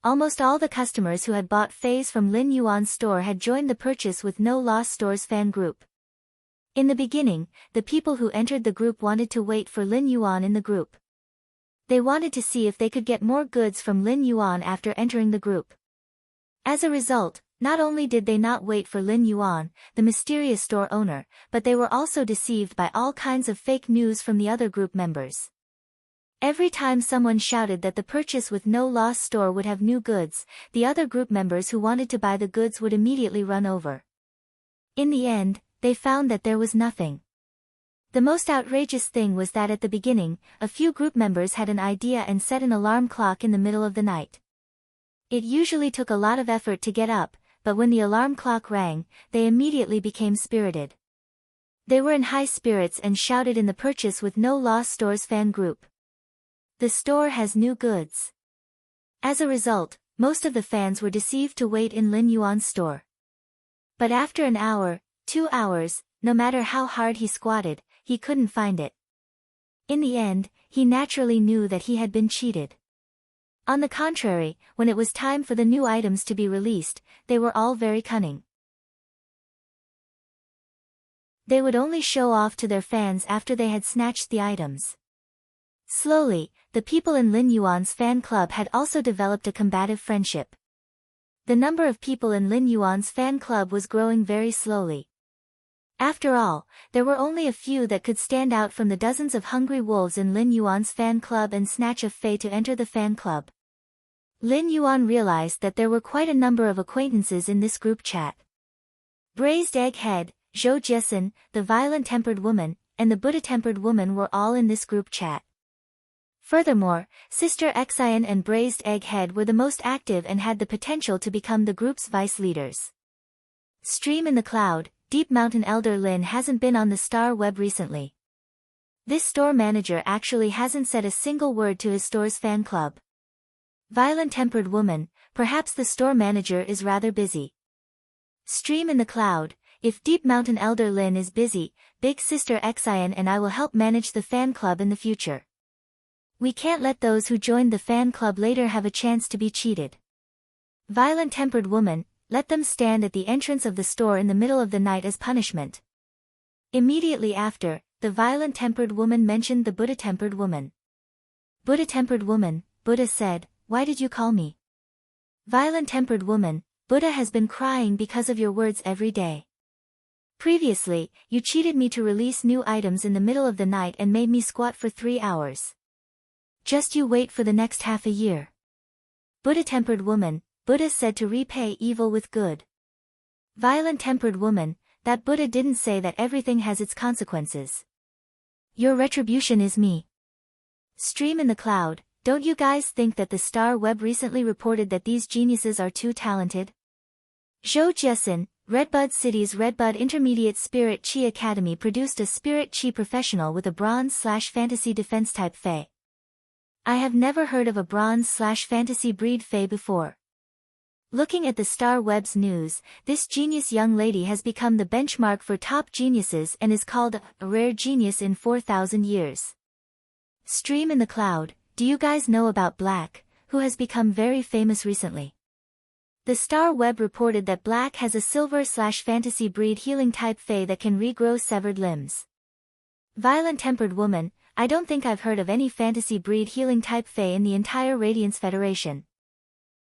Almost all the customers who had bought fays from Lin Yuan's store had joined the purchase with no loss store's fan group. In the beginning, the people who entered the group wanted to wait for Lin Yuan in the group. They wanted to see if they could get more goods from Lin Yuan after entering the group. As a result, not only did they not wait for Lin Yuan, the mysterious store owner, but they were also deceived by all kinds of fake news from the other group members. Every time someone shouted that the purchase with no loss store would have new goods, the other group members who wanted to buy the goods would immediately run over. In the end, they found that there was nothing. The most outrageous thing was that at the beginning, a few group members had an idea and set an alarm clock in the middle of the night. It usually took a lot of effort to get up, but when the alarm clock rang, they immediately became spirited. They were in high spirits and shouted in the purchase with no loss store's fan group. The store has new goods. As a result, most of the fans were deceived to wait in Lin Yuan's store. But after an hour, 2 hours, no matter how hard he squatted, he couldn't find it. In the end, he naturally knew that he had been cheated. On the contrary, when it was time for the new items to be released, they were all very cunning. They would only show off to their fans after they had snatched the items. Slowly, the people in Lin Yuan's fan club had also developed a combative friendship. The number of people in Lin Yuan's fan club was growing very slowly. After all, there were only a few that could stand out from the dozens of hungry wolves in Lin Yuan's fan club and snatch a fei to enter the fan club. Lin Yuan realized that there were quite a number of acquaintances in this group chat. Braised Egg Head, Zhou Jiesin, the Violent-Tempered Woman, and the Buddha-Tempered Woman were all in this group chat. Furthermore, Sister Xian and Braised Egg Head were the most active and had the potential to become the group's vice leaders. Stream in the Cloud, Deep Mountain Elder Lin hasn't been on the Star Web recently. This store manager actually hasn't said a single word to his store's fan club. Violent-Tempered Woman, perhaps the store manager is rather busy. Stream in the Cloud, if Deep Mountain Elder Lin is busy, Big Sister Xian and I will help manage the fan club in the future. We can't let those who joined the fan club later have a chance to be cheated. Violent-Tempered Woman, let them stand at the entrance of the store in the middle of the night as punishment. Immediately after, the Violent-Tempered Woman mentioned the Buddha-Tempered Woman. Buddha-Tempered Woman, Buddha said, "Why did you call me?" Violent-Tempered Woman, Buddha has been crying because of your words every day. Previously, you cheated me to release new items in the middle of the night and made me squat for 3 hours. Just you wait for the next half a year. Buddha-Tempered Woman, Buddha said to repay evil with good. Violent-Tempered Woman, that Buddha didn't say that everything has its consequences. Your retribution is me. Stream in the Cloud, don't you guys think that the Star Web recently reported that these geniuses are too talented? Zhou Jiesin, Redbud City's Redbud Intermediate Spirit Chi Academy produced a Spirit Chi professional with a bronze/fantasy defense type Fey. I have never heard of a bronze/fantasy breed Fey before. Looking at the Star Web's news, this genius young lady has become the benchmark for top geniuses and is called a rare genius in 4,000 years. Stream in the Cloud, do you guys know about Black, who has become very famous recently? The Star Web reported that Black has a silver/fantasy breed healing type Fey that can regrow severed limbs. Violent-Tempered Woman, I don't think I've heard of any fantasy breed healing type Fey in the entire Radiance Federation.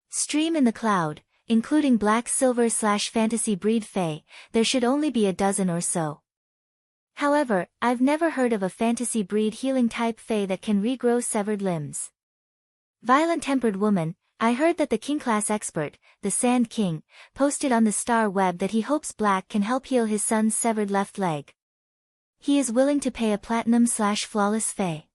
Stream in the Cloud, including Black silver/fantasy breed Fey, there should only be a dozen or so. However, I've never heard of a fantasy breed healing type Fey that can regrow severed limbs. Violent-Tempered Woman, I heard that the King class expert, the Sand King, posted on the Star Web that he hopes Black can help heal his son's severed left leg. He is willing to pay a platinum/flawless Fey.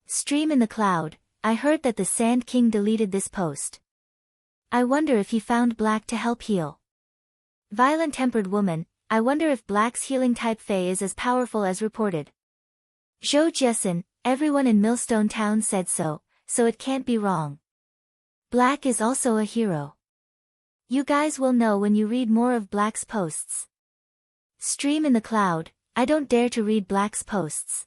Stream in the Cloud, I heard that the Sand King deleted this post. I wonder if he found Black to help heal. Violent-Tempered Woman, I wonder if Black's healing type Fey is as powerful as reported. Zhou Jiesin, everyone in Millstone Town said so it can't be wrong. Black is also a hero. You guys will know when you read more of Black's posts. Stream in the Cloud, I don't dare to read Black's posts.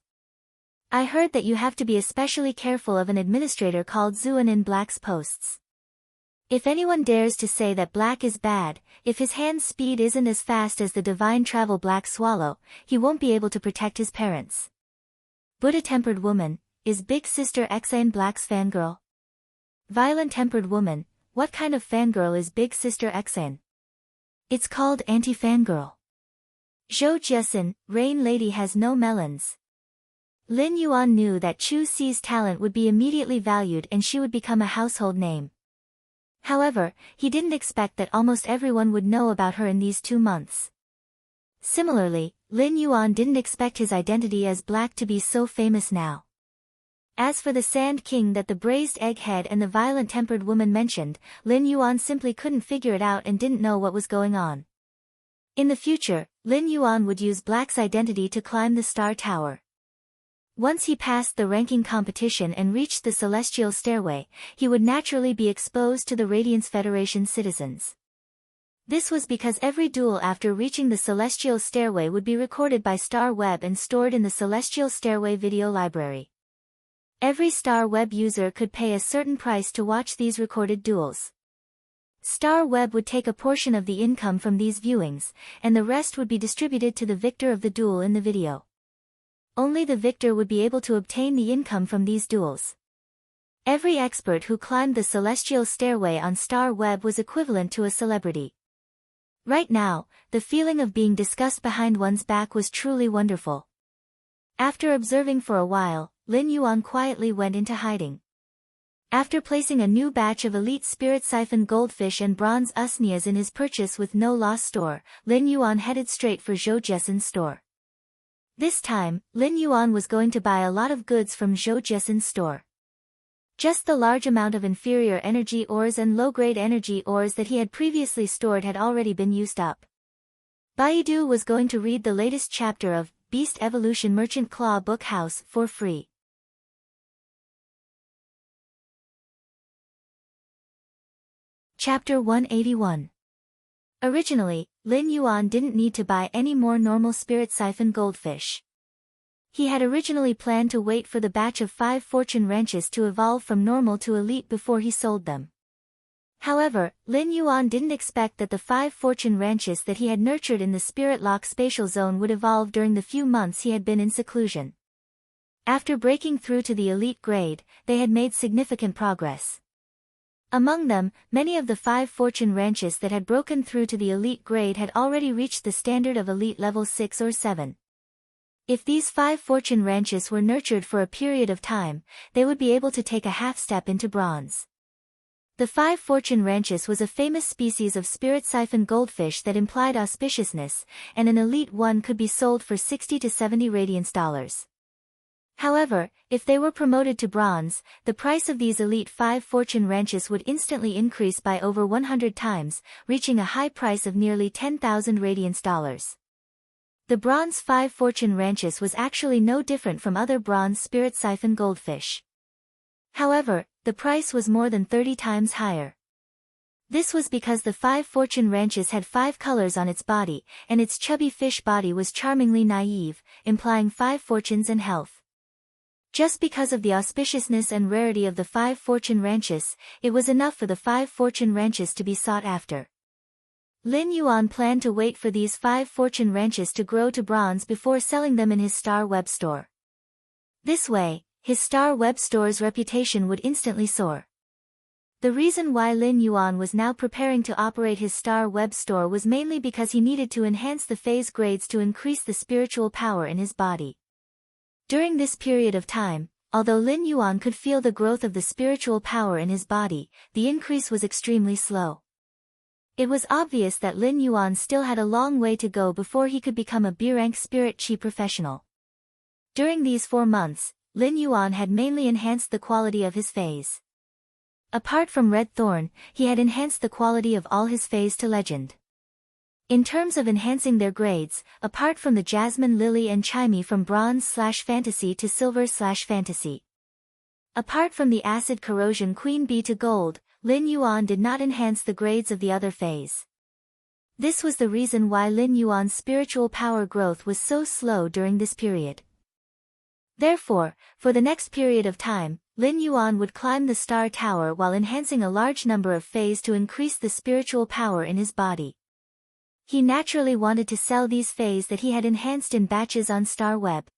I heard that you have to be especially careful of an administrator called Zuan in Black's posts. If anyone dares to say that Black is bad, if his hand speed isn't as fast as the divine travel Black Swallow, he won't be able to protect his parents. Buddha-Tempered Woman, is Big Sister Xian Black's fangirl? Violent-Tempered Woman, what kind of fangirl is Big Sister Xian? It's called anti-fangirl. Zhou Jiesin, Rain Lady has no melons. Lin Yuan knew that Chu Xi's talent would be immediately valued and she would become a household name. However, he didn't expect that almost everyone would know about her in these 2 months. Similarly, Lin Yuan didn't expect his identity as Black to be so famous now. As for the Sand King that the Braised Egg Head and the Violent-Tempered Woman mentioned, Lin Yuan simply couldn't figure it out and didn't know what was going on. In the future, Lin Yuan would use Black's identity to climb the Star Tower. Once he passed the ranking competition and reached the Celestial Stairway, he would naturally be exposed to the Radiance Federation citizens. This was because every duel after reaching the Celestial Stairway would be recorded by Star Web and stored in the Celestial Stairway video library. Every Star Web user could pay a certain price to watch these recorded duels. Star Web would take a portion of the income from these viewings, and the rest would be distributed to the victor of the duel in the video. Only the victor would be able to obtain the income from these duels. Every expert who climbed the Celestial Stairway on Star Web was equivalent to a celebrity. Right now, the feeling of being discussed behind one's back was truly wonderful. After observing for a while, Lin Yuan quietly went into hiding. After placing a new batch of elite spirit siphon goldfish and bronze usnias in his purchase with no loss store, Lin Yuan headed straight for Zhou Jessen's store. This time, Lin Yuan was going to buy a lot of goods from Zhou Jessen's store. Just the large amount of inferior energy ores and low-grade energy ores that he had previously stored had already been used up. Baidu was going to read the latest chapter of Beast Evolution Merchant Claw Book House for free. Chapter 181. Originally, Lin Yuan didn't need to buy any more normal spirit siphon goldfish. He had originally planned to wait for the batch of 5 fortune ranches to evolve from normal to elite before he sold them. However, Lin Yuan didn't expect that the 5 fortune ranches that he had nurtured in the Spirit Lock spatial zone would evolve during the few months he had been in seclusion. After breaking through to the elite grade, they had made significant progress. Among them, many of the 5 fortune ranches that had broken through to the elite grade had already reached the standard of elite level 6 or 7. If these 5 fortune ranches were nurtured for a period of time, they would be able to take a half step into bronze. The 5 fortune ranches was a famous species of spirit siphon goldfish that implied auspiciousness, and an elite one could be sold for 60 to 70 radiance dollars. However, if they were promoted to bronze, the price of these elite 5 fortune ranches would instantly increase by over 100 times, reaching a high price of nearly 10,000 radiance dollars. The bronze 5 fortune ranches was actually no different from other bronze spirit siphon goldfish. However, the price was more than 30 times higher. This was because the 5 fortune ranches had 5 colors on its body, and its chubby fish body was charmingly naive, implying 5 fortunes and health. Just because of the auspiciousness and rarity of the 5 fortune ranches, it was enough for the 5 fortune ranches to be sought after. Lin Yuan planned to wait for these 5 fortune ranches to grow to bronze before selling them in his Star Web store. This way, his Star Web store's reputation would instantly soar. The reason why Lin Yuan was now preparing to operate his Star Web store was mainly because he needed to enhance the phase grades to increase the spiritual power in his body. During this period of time, although Lin Yuan could feel the growth of the spiritual power in his body, the increase was extremely slow. It was obvious that Lin Yuan still had a long way to go before he could become a B-rank spirit chi professional. During these 4 months, Lin Yuan had mainly enhanced the quality of his phase. Apart from Red Thorn, he had enhanced the quality of all his phase to legend. In terms of enhancing their grades, apart from the Jasmine Lily and Chimey from Bronze/Fantasy to Silver/Fantasy. Apart from the Acid Corrosion Queen Bee to Gold, Lin Yuan did not enhance the grades of the other phase. This was the reason why Lin Yuan's spiritual power growth was so slow during this period. Therefore, for the next period of time, Lin Yuan would climb the Star Tower while enhancing a large number of phase to increase the spiritual power in his body. He naturally wanted to sell these phase that he had enhanced in batches on Star Web.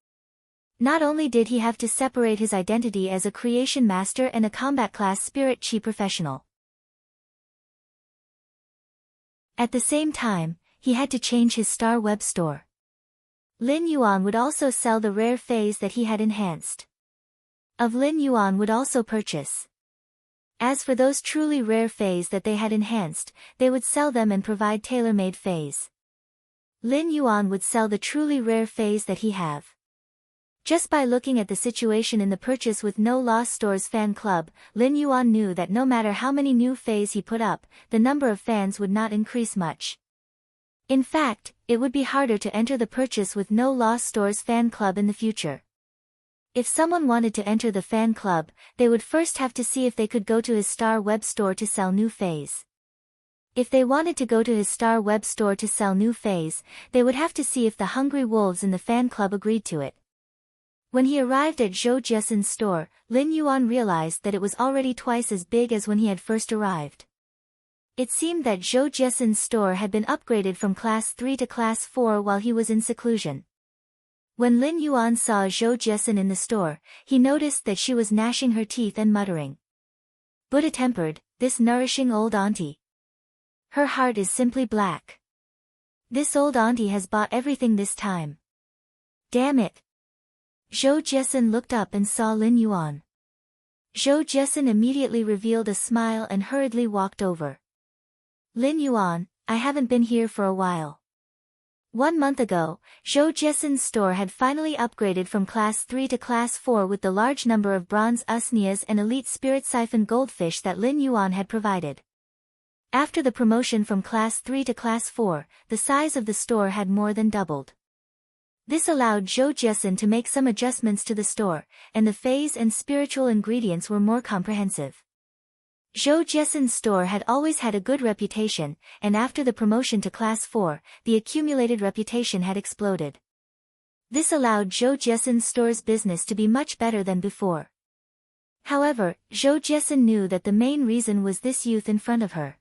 Not only did he have to separate his identity as a creation master and a combat class spirit chi professional. At the same time, he had to change his Star Web store. Lin Yuan would also sell the rare phase that he had enhanced. Of Lin Yuan would also purchase. As for those truly rare phase that they had enhanced, they would sell them and provide tailor-made phase. Lin Yuan would sell the truly rare phase that he have. Just by looking at the situation in the Purchase with No Loss Stores fan club, Lin Yuan knew that no matter how many new phase he put up, the number of fans would not increase much. In fact, it would be harder to enter the Purchase with No Loss Stores fan club in the future. If someone wanted to enter the fan club, they would first have to see if they could go to his Star Web store to sell new phase. If they wanted to go to his Star Web store to sell new phase, they would have to see if the hungry wolves in the fan club agreed to it. When he arrived at Zhou Jessen's store, Lin Yuan realized that it was already twice as big as when he had first arrived. It seemed that Zhou Jessen's store had been upgraded from Class 3 to Class 4 while he was in seclusion. When Lin Yuan saw Zhou Jessen in the store, he noticed that she was gnashing her teeth and muttering. Buddha-tempered, this nourishing old auntie. Her heart is simply black. This old auntie has bought everything this time. Damn it. Zhou Jiesin looked up and saw Lin Yuan. Zhou Jiesin immediately revealed a smile and hurriedly walked over. Lin Yuan, I haven't been here for a while. 1 month ago, Zhou Jiesin's store had finally upgraded from Class 3 to Class 4 with the large number of bronze usnias and elite spirit siphon goldfish that Lin Yuan had provided. After the promotion from Class 3 to Class 4, the size of the store had more than doubled. This allowed Zhou Jiesin to make some adjustments to the store, and the phase and spiritual ingredients were more comprehensive. Zhou Jiesin's store had always had a good reputation, and after the promotion to Class 4, the accumulated reputation had exploded. This allowed Zhou Jiesin's store's business to be much better than before. However, Zhou Jiesin knew that the main reason was this youth in front of her.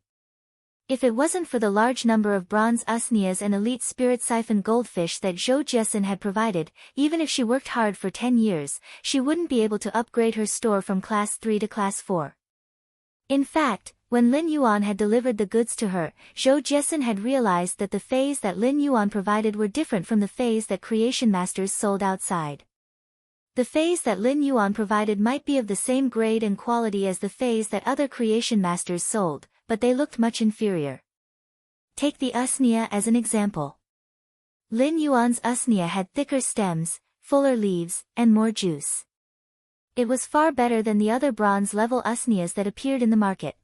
If it wasn't for the large number of bronze usnias and elite spirit siphon goldfish that Zhou Jiesin had provided, even if she worked hard for 10 years, she wouldn't be able to upgrade her store from Class 3 to Class 4. In fact, when Lin Yuan had delivered the goods to her, Zhou Jiesin had realized that the phase that Lin Yuan provided were different from the phase that Creation Masters sold outside. The phase that Lin Yuan provided might be of the same grade and quality as the phase that other Creation Masters sold, but they looked much inferior. Take the usnia as an example. Lin Yuan's usnia had thicker stems, fuller leaves, and more juice. It was far better than the other bronze-level usnias that appeared in the market.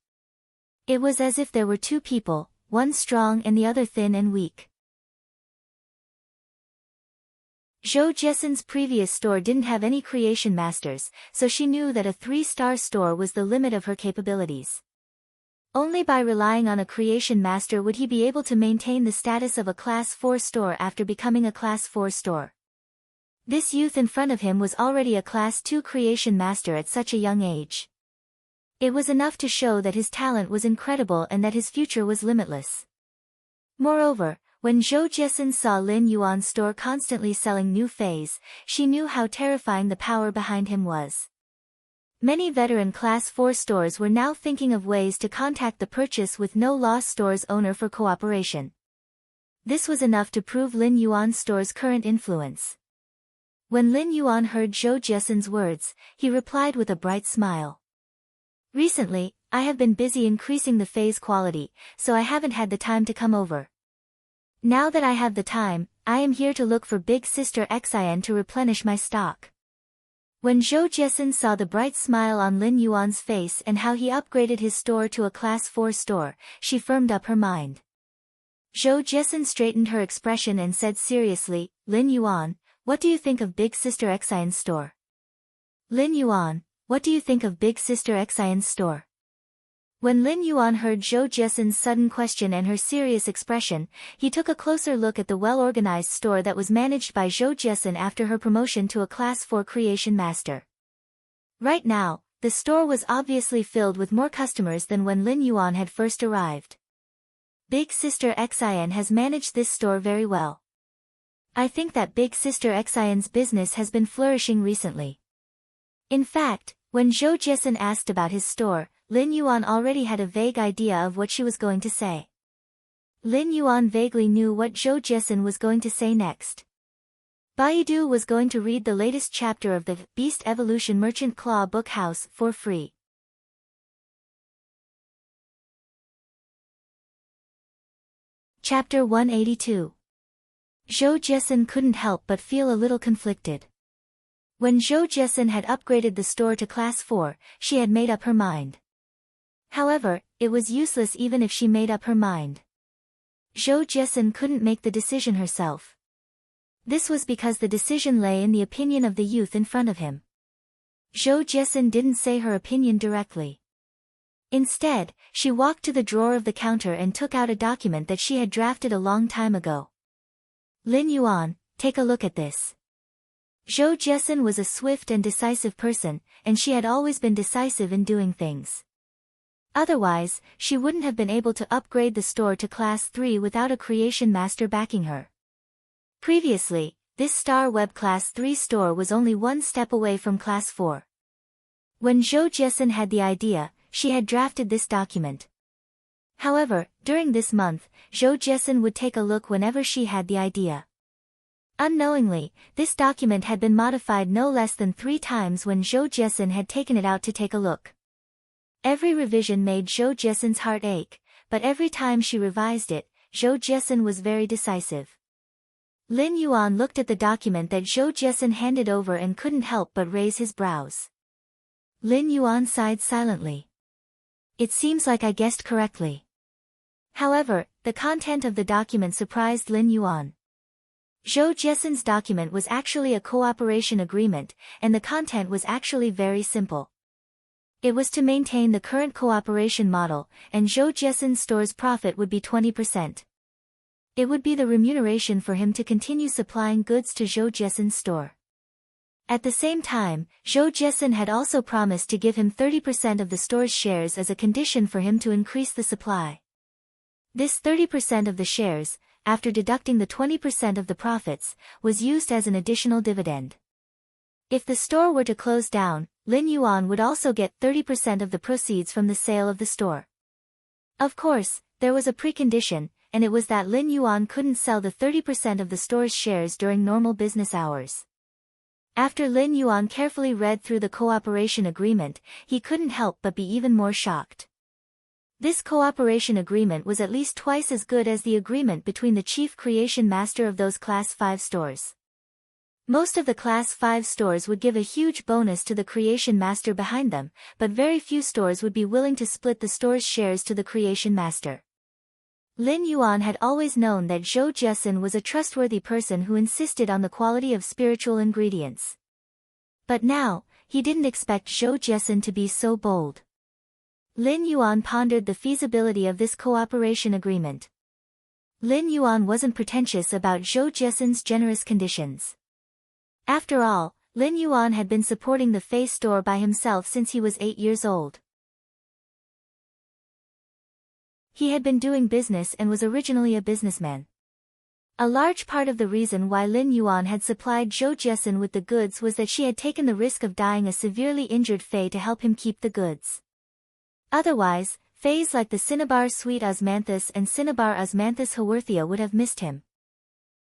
It was as if there were two people, one strong and the other thin and weak. Zhou Jiesin's previous store didn't have any creation masters, so she knew that a 3-star store was the limit of her capabilities. Only by relying on a creation master would he be able to maintain the status of a Class 4 store after becoming a Class 4 store. This youth in front of him was already a Class 2 creation master at such a young age. It was enough to show that his talent was incredible and that his future was limitless. Moreover, when Zhou Jiesin saw Lin Yuan's store constantly selling new phase, she knew how terrifying the power behind him was. Many veteran Class 4 stores were now thinking of ways to contact the Purchase with No Loss store's owner for cooperation. This was enough to prove Lin Yuan's store's current influence. When Lin Yuan heard Zhou Jiesin's words, he replied with a bright smile. Recently, I have been busy increasing the phase quality, so I haven't had the time to come over. Now that I have the time, I am here to look for Big Sister Xian to replenish my stock. When Zhou Jiesin saw the bright smile on Lin Yuan's face and how he upgraded his store to a Class 4 store, she firmed up her mind. Zhou Jiesin straightened her expression and said seriously, Lin Yuan, what do you think of Big Sister Xian's store? Lin Yuan, what do you think of Big Sister Xian's store? When Lin Yuan heard Zhou Jiesin's sudden question and her serious expression, he took a closer look at the well-organized store that was managed by Zhou Jiesin after her promotion to a Class 4 creation master. Right now, the store was obviously filled with more customers than when Lin Yuan had first arrived. Big Sister Xian has managed this store very well. I think that Big Sister Xian's business has been flourishing recently. In fact, when Zhou Jiesin asked about his store, Lin Yuan already had a vague idea of what she was going to say. Lin Yuan vaguely knew what Zhou Jiesin was going to say next. Baidu was going to read the latest chapter of the Beast Evolution Merchant Claw Book House for free. Chapter 182. Zhou Jiesin couldn't help but feel a little conflicted. When Zhou Jiesin had upgraded the store to Class 4, she had made up her mind. However, it was useless even if she made up her mind. Zhou Jiesin couldn't make the decision herself. This was because the decision lay in the opinion of the youth in front of him. Zhou Jiesin didn't say her opinion directly. Instead, she walked to the drawer of the counter and took out a document that she had drafted a long time ago. Lin Yuan, take a look at this. Zhou Jiesin was a swift and decisive person, and she had always been decisive in doing things. Otherwise, she wouldn't have been able to upgrade the store to Class 3 without a creation master backing her. Previously, this Star Web Class 3 store was only one step away from Class 4. When Zhou Jiesin had the idea, she had drafted this document. However, during this month, Zhou Jiesin would take a look whenever she had the idea. Unknowingly, this document had been modified no less than 3 times when Zhou Jiesin had taken it out to take a look. Every revision made Zhou Jiesin's heart ache, but every time she revised it, Zhou Jiesin was very decisive. Lin Yuan looked at the document that Zhou Jiesin handed over and couldn't help but raise his brows. Lin Yuan sighed silently. It seems like I guessed correctly. However, the content of the document surprised Lin Yuan. Zhou Jiesin's document was actually a cooperation agreement, and the content was actually very simple. It was to maintain the current cooperation model, and Zhou Jiesin's store's profit would be 20%. It would be the remuneration for him to continue supplying goods to Zhou Jiesin's store. At the same time, Zhou Jiesin had also promised to give him 30% of the store's shares as a condition for him to increase the supply. This 30% of the shares, after deducting the 20% of the profits, was used as an additional dividend. If the store were to close down, Lin Yuan would also get 30% of the proceeds from the sale of the store. Of course, there was a precondition, and it was that Lin Yuan couldn't sell the 30% of the store's shares during normal business hours. After Lin Yuan carefully read through the cooperation agreement, he couldn't help but be even more shocked. This cooperation agreement was at least twice as good as the agreement between the chief creation master of those Class 5 stores. Most of the Class 5 stores would give a huge bonus to the creation master behind them, but very few stores would be willing to split the store's shares to the creation master. Lin Yuan had always known that Zhou Jiesin was a trustworthy person who insisted on the quality of spiritual ingredients. But now, he didn't expect Zhou Jiesin to be so bold. Lin Yuan pondered the feasibility of this cooperation agreement. Lin Yuan wasn't pretentious about Zhou Jiesin's generous conditions. After all, Lin Yuan had been supporting the Fei store by himself since he was 8 years old. He had been doing business and was originally a businessman. A large part of the reason why Lin Yuan had supplied Zhou Jiesin with the goods was that she had taken the risk of dying a severely injured Fei to help him keep the goods. Otherwise, Feis like the Cinnabar Sweet Osmanthus and Cinnabar Osmanthus Haworthia would have missed him.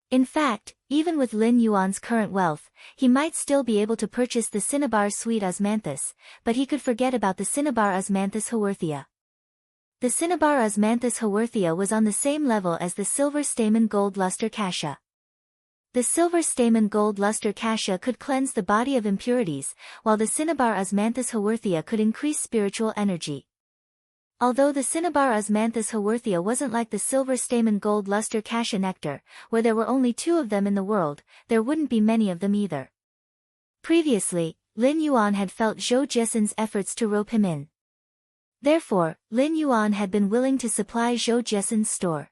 In fact, even with Lin Yuan's current wealth, he might still be able to purchase the Cinnabar Sweet Osmanthus, but he could forget about the Cinnabar Osmanthus Haworthia. The Cinnabar Osmanthus Haworthia was on the same level as the Silver Stamen Gold Luster Cassia. The Silver Stamen Gold Luster Cassia could cleanse the body of impurities, while the Cinnabar Osmanthus Haworthia could increase spiritual energy. Although the Cinnabar Osmanthus Haworthia wasn't like the Silver Stamen Gold Luster Cassia nectar, where there were only 2 of them in the world, there wouldn't be many of them either. Previously, Lin Yuan had felt Zhou Jiesin's efforts to rope him in. Therefore, Lin Yuan had been willing to supply Zhou Jiesin's store.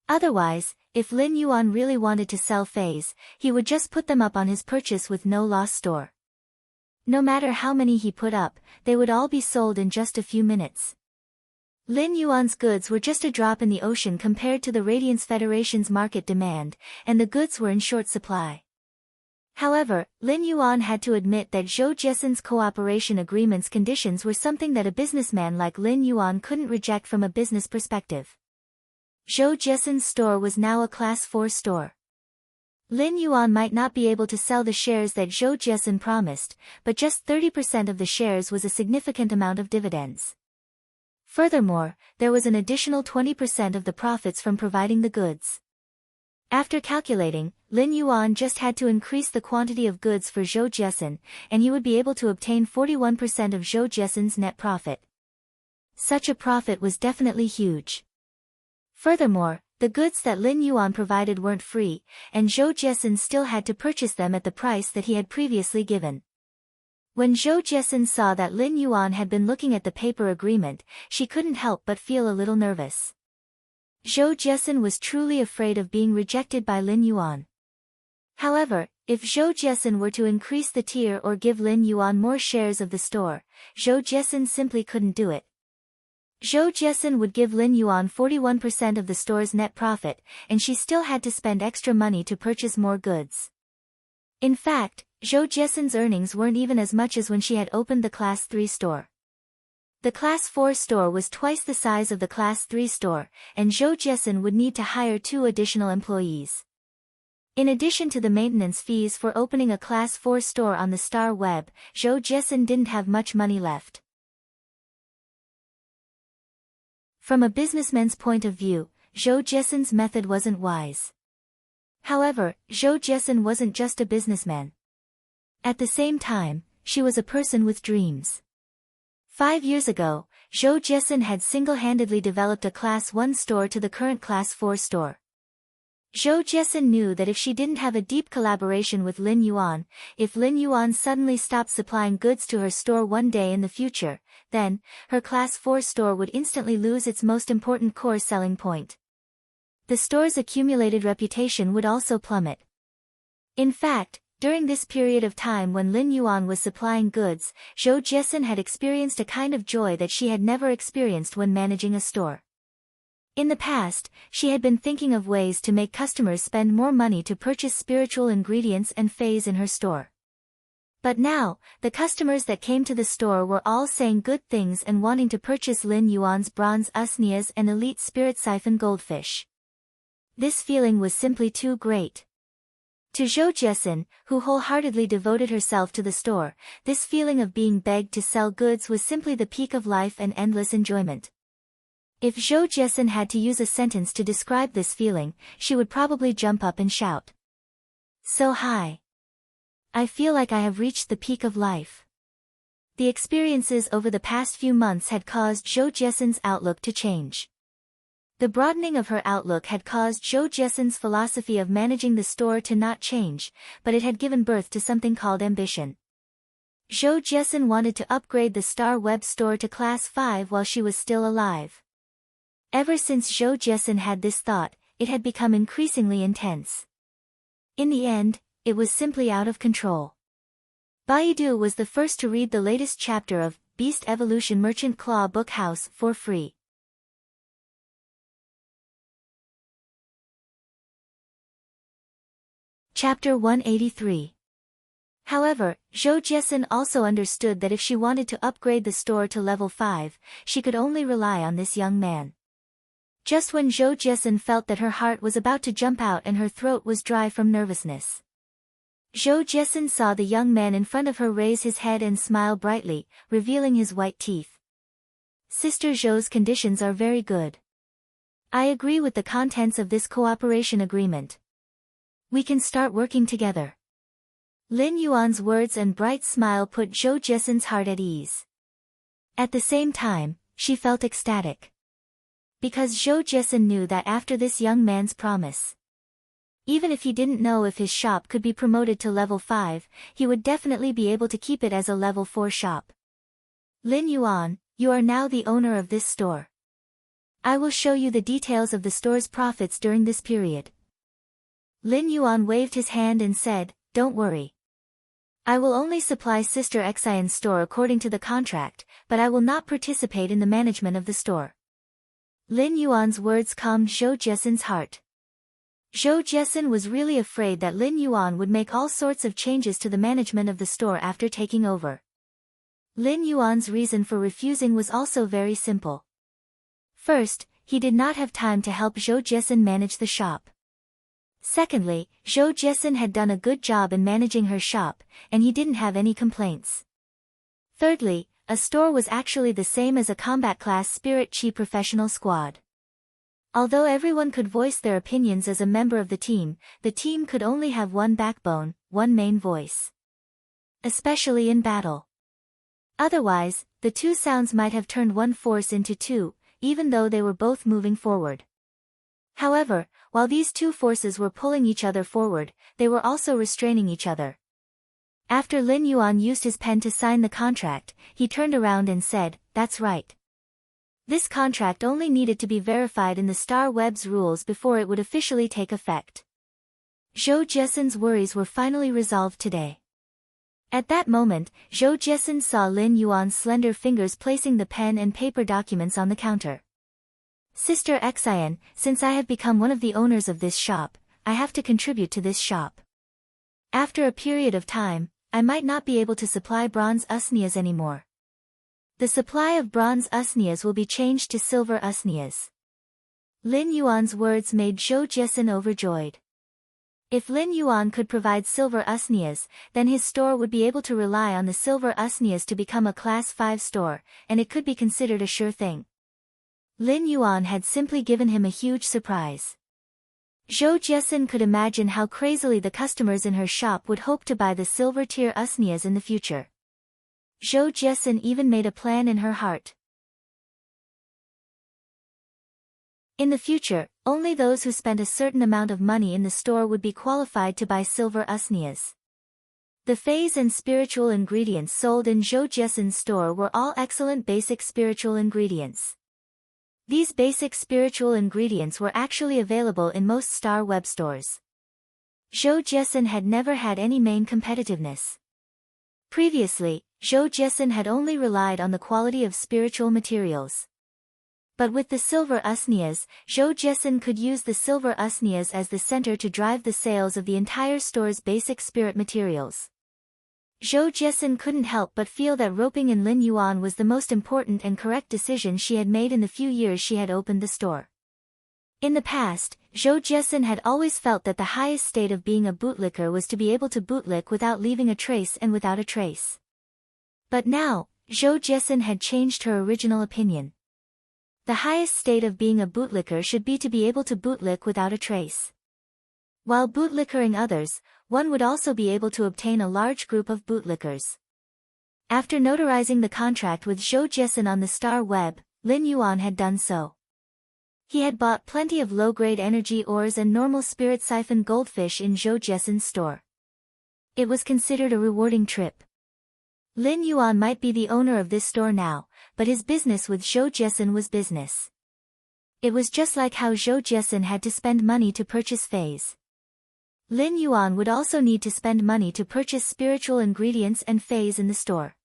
Otherwise, if Lin Yuan really wanted to sell Feis, he would just put them up on his purchase with no loss store. No matter how many he put up, they would all be sold in just a few minutes. Lin Yuan's goods were just a drop in the ocean compared to the Radiance Federation's market demand, and the goods were in short supply. However, Lin Yuan had to admit that Zhou Jiesin's cooperation agreement's conditions were something that a businessman like Lin Yuan couldn't reject from a business perspective. Zhou Jiesin's store was now a Class 4 store. Lin Yuan might not be able to sell the shares that Zhou Jiesin promised, but just 30% of the shares was a significant amount of dividends. Furthermore, there was an additional 20% of the profits from providing the goods. After calculating, Lin Yuan just had to increase the quantity of goods for Zhou Jiesin, and he would be able to obtain 41% of Zhou Jiesin's net profit. Such a profit was definitely huge. Furthermore, the goods that Lin Yuan provided weren't free, and Zhou Jiesin still had to purchase them at the price that he had previously given. When Zhou Jiesin saw that Lin Yuan had been looking at the paper agreement, she couldn't help but feel a little nervous. Zhou Jiesin was truly afraid of being rejected by Lin Yuan. However, if Zhou Jiesin were to increase the tier or give Lin Yuan more shares of the store, Zhou Jiesin simply couldn't do it. Zhou Jiesin would give Lin Yuan 41% of the store's net profit, and she still had to spend extra money to purchase more goods. In fact, Zhou Jiesin's earnings weren't even as much as when she had opened the Class 3 store. The Class 4 store was twice the size of the Class 3 store, and Zhou Jiesin would need to hire 2 additional employees. In addition to the maintenance fees for opening a Class 4 store on the Star Web, Zhou Jiesin didn't have much money left. From a businessman's point of view, Zhou Jiesin's method wasn't wise. However, Zhou Jiesin wasn't just a businessman. At the same time, she was a person with dreams. 5 years ago, Zhou Jiesin had single-handedly developed a Class 1 store to the current Class 4 store. Zhou Jiesin knew that if she didn't have a deep collaboration with Lin Yuan, if Lin Yuan suddenly stopped supplying goods to her store one day in the future, then, her Class 4 store would instantly lose its most important core selling point. The store's accumulated reputation would also plummet. In fact, during this period of time when Lin Yuan was supplying goods, Zhou Jiesin had experienced a kind of joy that she had never experienced when managing a store. In the past, she had been thinking of ways to make customers spend more money to purchase spiritual ingredients and fays in her store. But now, the customers that came to the store were all saying good things and wanting to purchase Lin Yuan's bronze usnias and elite spirit siphon goldfish. This feeling was simply too great. To Zhou Jiesin, who wholeheartedly devoted herself to the store, this feeling of being begged to sell goods was simply the peak of life and endless enjoyment. If Zhou Jiesin had to use a sentence to describe this feeling, she would probably jump up and shout. So high. I feel like I have reached the peak of life. The experiences over the past few months had caused Zhou Jiesin's outlook to change. The broadening of her outlook had caused Zhou Jiesin's philosophy of managing the store to not change, but it had given birth to something called ambition. Zhou Jiesin wanted to upgrade the Star Web store to Class 5 while she was still alive. Ever since Zhou Jiesin had this thought, it had become increasingly intense. In the end, it was simply out of control. Baidu was the first to read the latest chapter of Beast Evolution Merchant Claw Book House for free. Chapter 183. However, Zhou Jiesin also understood that if she wanted to upgrade the store to level 5, she could only rely on this young man. Just when Zhou Jiesin felt that her heart was about to jump out and her throat was dry from nervousness, Zhou Jiesin saw the young man in front of her raise his head and smile brightly, revealing his white teeth. Sister Zhou's conditions are very good. I agree with the contents of this cooperation agreement. We can start working together. Lin Yuan's words and bright smile put Zhou Jiesin's heart at ease. At the same time, she felt ecstatic. Because Zhou Jiesin knew that after this young man's promise, even if he didn't know if his shop could be promoted to level 5, he would definitely be able to keep it as a level 4 shop. Lin Yuan, you are now the owner of this store. I will show you the details of the store's profits during this period. Lin Yuan waved his hand and said, don't worry. I will only supply Sister Xian's store according to the contract, but I will not participate in the management of the store. Lin Yuan's words calmed Zhou Jiesin's heart. Zhou Jiesin was really afraid that Lin Yuan would make all sorts of changes to the management of the store after taking over. Lin Yuan's reason for refusing was also very simple. First, he did not have time to help Zhou Jiesin manage the shop. Secondly, Zhou Jiesin had done a good job in managing her shop, and he didn't have any complaints. Thirdly, a store was actually the same as a combat class Spirit Chi professional squad. Although everyone could voice their opinions as a member of the team could only have one backbone, one main voice. Especially in battle. Otherwise, the two sounds might have turned one force into two, even though they were both moving forward. However, while these two forces were pulling each other forward, they were also restraining each other. After Lin Yuan used his pen to sign the contract, he turned around and said, that's right. This contract only needed to be verified in the Star Web's rules before it would officially take effect. Zhou Jiesin's worries were finally resolved today. At that moment, Zhou Jiesin saw Lin Yuan's slender fingers placing the pen and paper documents on the counter. Sister Xian, since I have become one of the owners of this shop, I have to contribute to this shop. After a period of time, I might not be able to supply bronze usnias anymore. The supply of bronze usnias will be changed to silver usnias. Lin Yuan's words made Zhou Jiesin overjoyed. If Lin Yuan could provide silver usnias, then his store would be able to rely on the silver usnias to become a Class 5 store, and it could be considered a sure thing. Lin Yuan had simply given him a huge surprise. Zhou Jiesin could imagine how crazily the customers in her shop would hope to buy the silver-tier usnias in the future. Zhou Jiesin even made a plan in her heart. In the future, only those who spent a certain amount of money in the store would be qualified to buy silver usnias. The phase and spiritual ingredients sold in Zhou Jiesin's store were all excellent basic spiritual ingredients. These basic spiritual ingredients were actually available in most star web stores. Zhou Jiesin had never had any main competitiveness. Previously, Zhou Jiesin had only relied on the quality of spiritual materials. But with the silver usnias, Zhou Jiesin could use the silver usnias as the center to drive the sales of the entire store's basic spirit materials. Zhou Jiesin couldn't help but feel that roping in Lin Yuan was the most important and correct decision she had made in the few years she had opened the store. In the past, Zhou Jiesin had always felt that the highest state of being a bootlicker was to be able to bootlick without leaving a trace and without a trace. But now, Zhou Jiesin had changed her original opinion. The highest state of being a bootlicker should be to be able to bootlick without a trace. While bootlickering others, one would also be able to obtain a large group of bootlickers. After notarizing the contract with Zhou Jiesin on the star web, Lin Yuan had done so. He had bought plenty of low-grade energy ores and normal spirit siphon goldfish in Zhou Jiesin's store. It was considered a rewarding trip. Lin Yuan might be the owner of this store now, but his business with Zhou Jiesin was business. It was just like how Zhou Jiesin had to spend money to purchase phase. Lin Yuan would also need to spend money to purchase spiritual ingredients and phase in the store.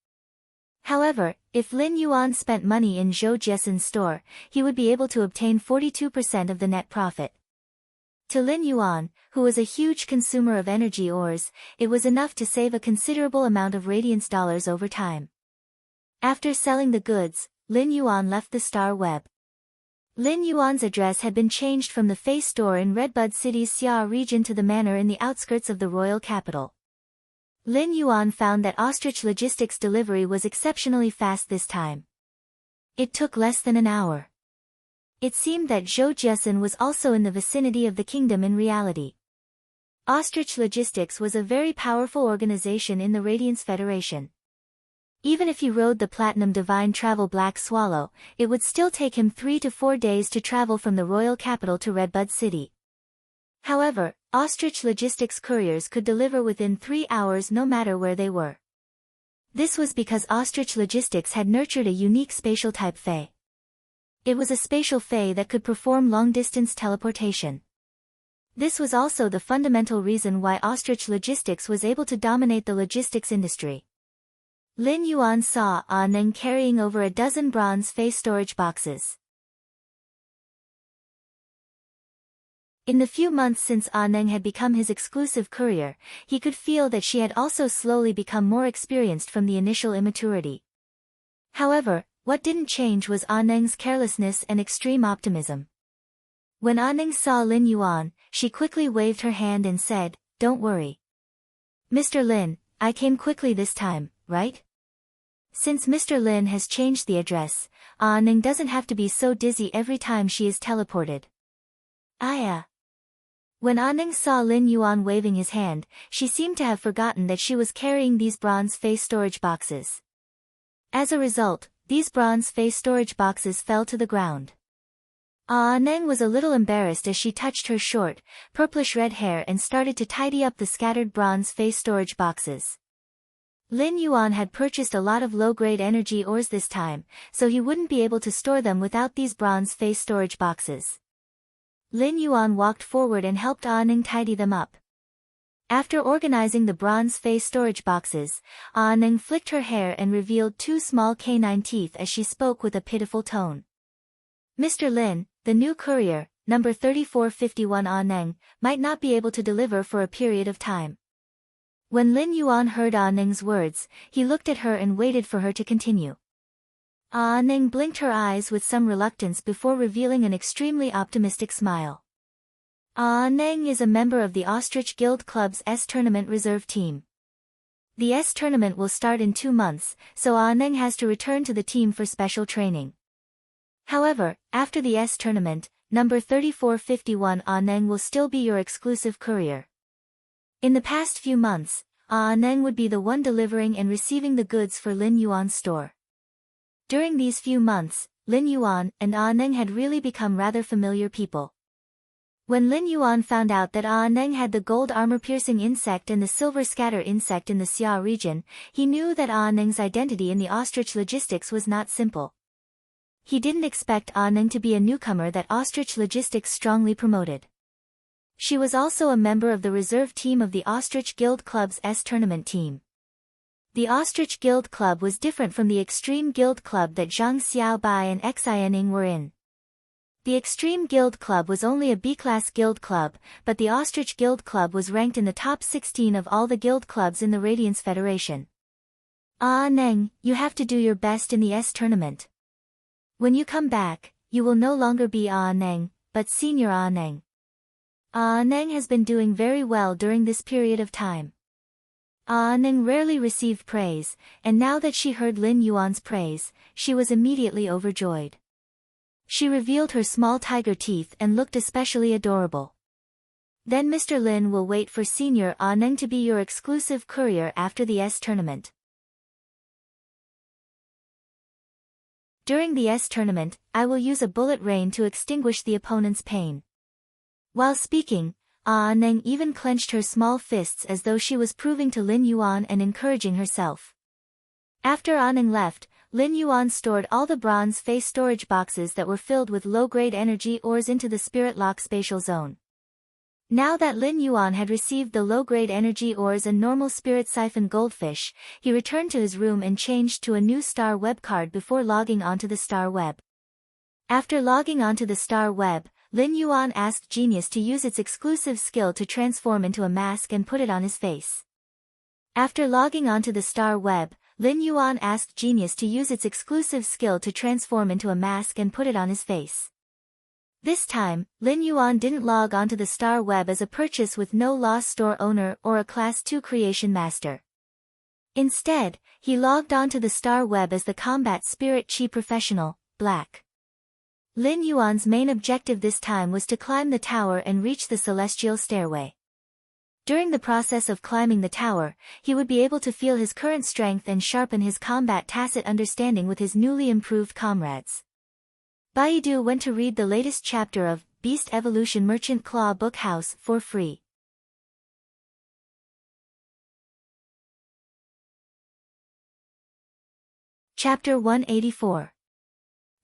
However, if Lin Yuan spent money in Zhou Jiesin's store, he would be able to obtain 42% of the net profit. To Lin Yuan, who was a huge consumer of energy ores, it was enough to save a considerable amount of radiance dollars over time. After selling the goods, Lin Yuan left the star web. Lin Yuan's address had been changed from the Fei store in Redbud City's Xia region to the manor in the outskirts of the royal capital. Lin Yuan found that Ostrich Logistics' delivery was exceptionally fast this time. It took less than an hour. It seemed that Zhou Jiesin was also in the vicinity of the kingdom in reality. Ostrich Logistics was a very powerful organization in the Radiance Federation. Even if he rode the Platinum Divine Travel Black Swallow, it would still take him 3 to 4 days to travel from the royal capital to Redbud City. However, Ostrich Logistics couriers could deliver within 3 hours no matter where they were. This was because Ostrich Logistics had nurtured a unique spatial type Fae. It was a spatial Fae that could perform long-distance teleportation. This was also the fundamental reason why Ostrich Logistics was able to dominate the logistics industry. Lin Yuan saw Neng carrying over a dozen bronze Fae storage boxes. In the few months since Neng had become his exclusive courier, he could feel that she had also slowly become more experienced from the initial immaturity. However, what didn't change was Neng's carelessness and extreme optimism. When Neng saw Lin Yuan, she quickly waved her hand and said, "Don't worry. Mr. Lin, I came quickly this time, right?" Since Mr. Lin has changed the address, Neng doesn't have to be so dizzy every time she is teleported. When Neng saw Lin Yuan waving his hand, she seemed to have forgotten that she was carrying these bronze Fae storage boxes. As a result, these bronze Fae storage boxes fell to the ground. Neng was a little embarrassed as she touched her short, purplish-red hair and started to tidy up the scattered bronze Fae storage boxes. Lin Yuan had purchased a lot of low-grade energy ores this time, so he wouldn't be able to store them without these bronze Fae storage boxes. Lin Yuan walked forward and helped Neng tidy them up. After organizing the bronze Fae storage boxes, Neng flicked her hair and revealed 2 small canine teeth as she spoke with a pitiful tone. "Mr. Lin, the new courier, number 3451 Neng, might not be able to deliver for a period of time." When Lin Yuan heard Neng's words, he looked at her and waited for her to continue. Ah Ning blinked her eyes with some reluctance before revealing an extremely optimistic smile. Ah Ning is a member of the Ostrich Guild Club's S Tournament Reserve Team. The S Tournament will start in 2 months, so Ah Ning has to return to the team for special training. However, after the S Tournament, number 3451 Ah Ning will still be your exclusive courier. In the past few months, Ah Ning would be the one delivering and receiving the goods for Lin Yuan's store. During these few months, Lin Yuan and Ah Ning had really become rather familiar people. When Lin Yuan found out that Ah Ning had the gold armor-piercing insect and the silver scatter insect in the Xia region, he knew that Ah Ning's identity in the Ostrich Logistics was not simple. He didn't expect Ah Ning to be a newcomer that Ostrich Logistics strongly promoted. She was also a member of the reserve team of the Ostrich Guild Club's S Tournament team. The Ostrich Guild Club was different from the Extreme Guild Club that Zhang Xiaobai and Xianing were in. The Extreme Guild Club was only a B-class guild club, but the Ostrich Guild Club was ranked in the top 16 of all the guild clubs in the Radiance Federation. Ah Ning, you have to do your best in the S Tournament. When you come back, you will no longer be Ah Ning, but Senior Ah Ning. Ah Ning has been doing very well during this period of time. Ah Ning rarely received praise, and now that she heard Lin Yuan's praise, she was immediately overjoyed. She revealed her small tiger teeth and looked especially adorable. Then Mr. Lin will wait for Senior Ah Ning to be your exclusive courier after the S Tournament. During the S Tournament, I will use a bullet rain to extinguish the opponent's pain. While speaking, Ah Ning even clenched her small fists as though she was proving to Lin Yuan and encouraging herself. After Ah Ning left, Lin Yuan stored all the bronze face storage boxes that were filled with low-grade energy ores into the Spirit Lock spatial zone. Now that Lin Yuan had received the low-grade energy ores and normal spirit siphon goldfish, he returned to his room and changed to a new star web card before logging onto the star web. After logging onto the star web, Lin Yuan asked Genius to use its exclusive skill to transform into a mask and put it on his face. After logging onto the star web, Lin Yuan asked Genius to use its exclusive skill to transform into a mask and put it on his face. This time, Lin Yuan didn't log onto the star web as a purchase with no loss store owner or a Class 2 creation master. Instead, he logged onto the star web as the combat spirit chi professional, Black. Lin Yuan's main objective this time was to climb the tower and reach the celestial stairway. During the process of climbing the tower, he would be able to feel his current strength and sharpen his combat tacit understanding with his newly improved comrades. Baidu went to read the latest chapter of Beast Evolution Merchant Claw Bookhouse for free. Chapter 184.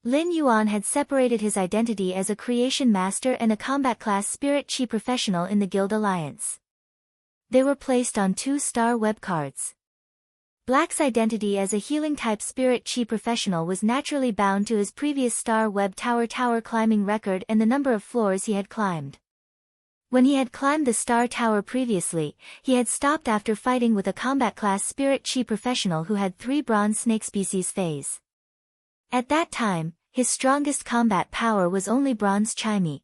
Lin Yuan had separated his identity as a creation master and a combat class spirit chi professional in the Guild Alliance. They were placed on 2 star web cards. Black's identity as a healing type spirit chi professional was naturally bound to his previous star web tower climbing record and the number of floors he had climbed. When he had climbed the star tower previously, he had stopped after fighting with a combat class spirit chi professional who had 3 bronze snake species phase. At that time, his strongest combat power was only bronze chimey.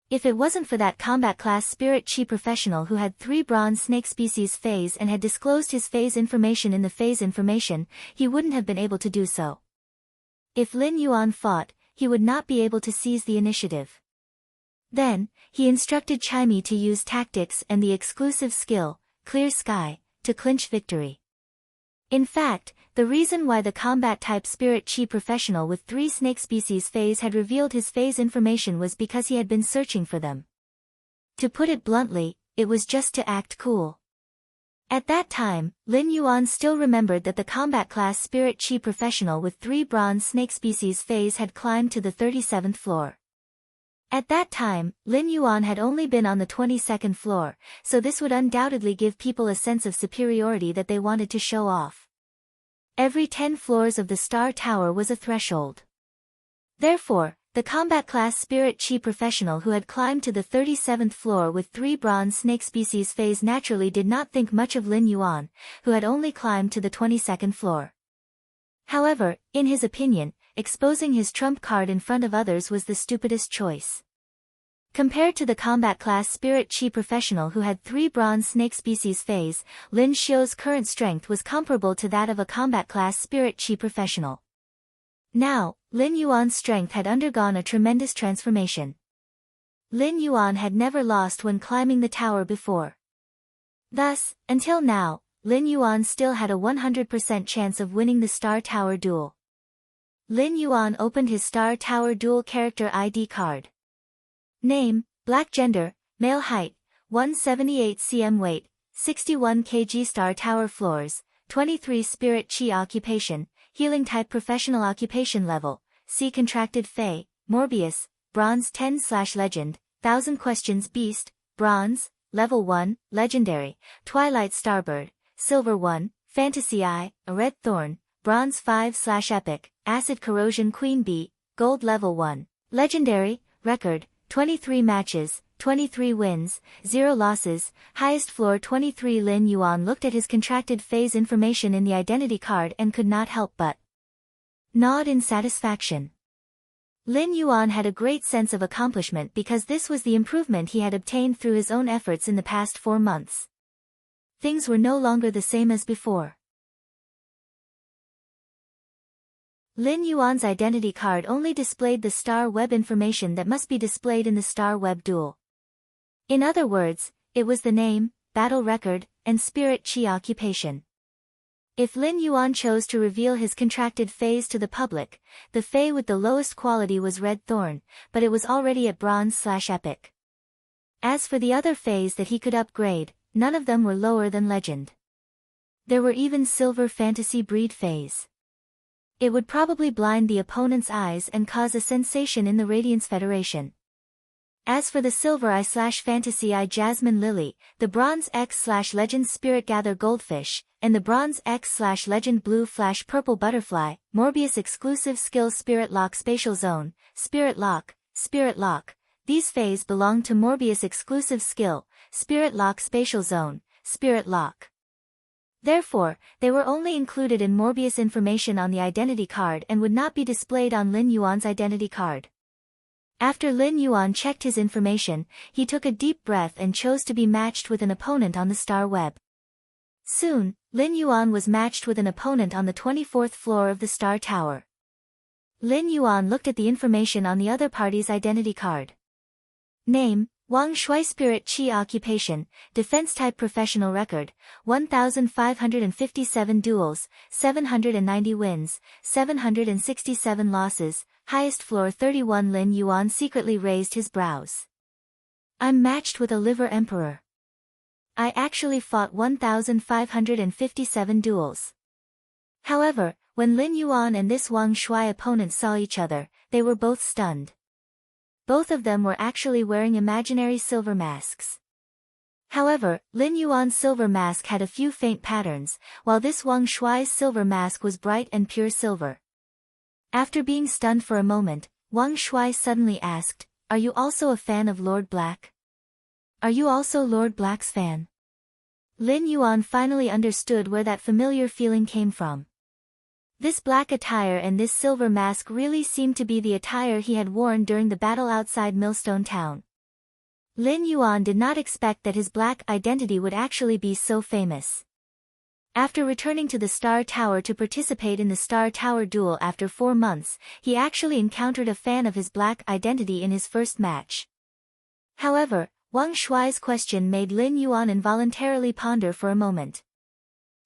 If it wasn't for that combat class spirit chi professional who had 3 bronze snake species phase and had disclosed his phase information in the phase information, he wouldn't have been able to do so. If Lin Yuan fought, he would not be able to seize the initiative. Then, he instructed Chimey to use tactics and the exclusive skill, Clear Sky, to clinch victory. In fact, the reason why the combat-type spirit chi professional with 3 snake species phase had revealed his phase information was because he had been searching for them. To put it bluntly, it was just to act cool. At that time, Lin Yuan still remembered that the combat class spirit chi professional with 3 bronze snake species phase had climbed to the 37th floor. At that time, Lin Yuan had only been on the 22nd floor, so this would undoubtedly give people a sense of superiority that they wanted to show off. Every 10 floors of the Star Tower was a threshold. Therefore, the combat class spirit chi professional who had climbed to the 37th floor with 3 bronze snake species phase naturally did not think much of Lin Yuan, who had only climbed to the 22nd floor. However, in his opinion, exposing his trump card in front of others was the stupidest choice. Compared to the combat class Spirit Chi professional who had 3 bronze snake species phase, Lin Xiu's current strength was comparable to that of a combat class Spirit Chi professional. Now, Lin Yuan's strength had undergone a tremendous transformation. Lin Yuan had never lost when climbing the tower before. Thus, until now, Lin Yuan still had a 100% chance of winning the Star Tower duel. Lin Yuan opened his Star Tower duel character ID card. Name, Black Gender, Male Height, 178 cm Weight, 61 kg Star Tower Floors, 23 Spirit Chi Occupation, Healing Type Professional Occupation Level, C Contracted Fey, Morbius, Bronze 10/Legend, 1000 Questions Beast, Bronze, Level 1, Legendary, Twilight Starbird, Silver 1, Fantasy Eye, a Red Thorn, Bronze 5/Epic, Acid Corrosion Queen Bee, Gold Level 1, Legendary, Record, 23 matches, 23 wins, 0 losses, highest floor 23. Lin Yuan looked at his contracted phase information in the identity card and could not help but nod in satisfaction. Lin Yuan had a great sense of accomplishment because this was the improvement he had obtained through his own efforts in the past 4 months. Things were no longer the same as before. Lin Yuan's identity card only displayed the Star Web information that must be displayed in the Star Web duel. In other words, it was the name, battle record, and Spirit Chi occupation. If Lin Yuan chose to reveal his contracted phase to the public, the Fey with the lowest quality was Red Thorn, but it was already at Bronze/Epic. As for the other Feys that he could upgrade, none of them were lower than Legend. There were even Silver Fantasy Breed Feys. It would probably blind the opponent's eyes and cause a sensation in the Radiance Federation. As for the Silver Eye/Fantasy Eye Jasmine Lily, the Bronze X/Legend Spirit Gather Goldfish, and the Bronze X/Legend Blue/Purple Butterfly, Morbius Exclusive Skill Spirit Lock Spatial Zone, Spirit Lock, these Feys belong to Morbius Exclusive Skill, Spirit Lock Spatial Zone, Spirit Lock. Therefore, they were only included in Morbius information on the identity card and would not be displayed on Lin Yuan's identity card. After Lin Yuan checked his information, he took a deep breath and chose to be matched with an opponent on the Star Web. Soon, Lin Yuan was matched with an opponent on the 24th floor of the Star Tower. Lin Yuan looked at the information on the other party's identity card. Name, Wang Shui Spirit Chi Occupation, Defense Type Professional Record, 1,557 duels, 790 wins, 767 losses, highest floor 31. Lin Yuan secretly raised his brows. I'm matched with a Liver Emperor. I actually fought 1,557 duels. However, when Lin Yuan and this Wang Shui opponent saw each other, they were both stunned. Both of them were actually wearing imaginary silver masks. However, Lin Yuan's silver mask had a few faint patterns, while this Wang Shui's silver mask was bright and pure silver. After being stunned for a moment, Wang Shui suddenly asked, "Are you also a fan of Lord Black? Are you also Lord Black's fan?" Lin Yuan finally understood where that familiar feeling came from. This black attire and this silver mask really seemed to be the attire he had worn during the battle outside Millstone Town. Lin Yuan did not expect that his black identity would actually be so famous. After returning to the Star Tower to participate in the Star Tower duel after 4 months, he actually encountered a fan of his black identity in his first match. However, Wang Shui's question made Lin Yuan involuntarily ponder for a moment.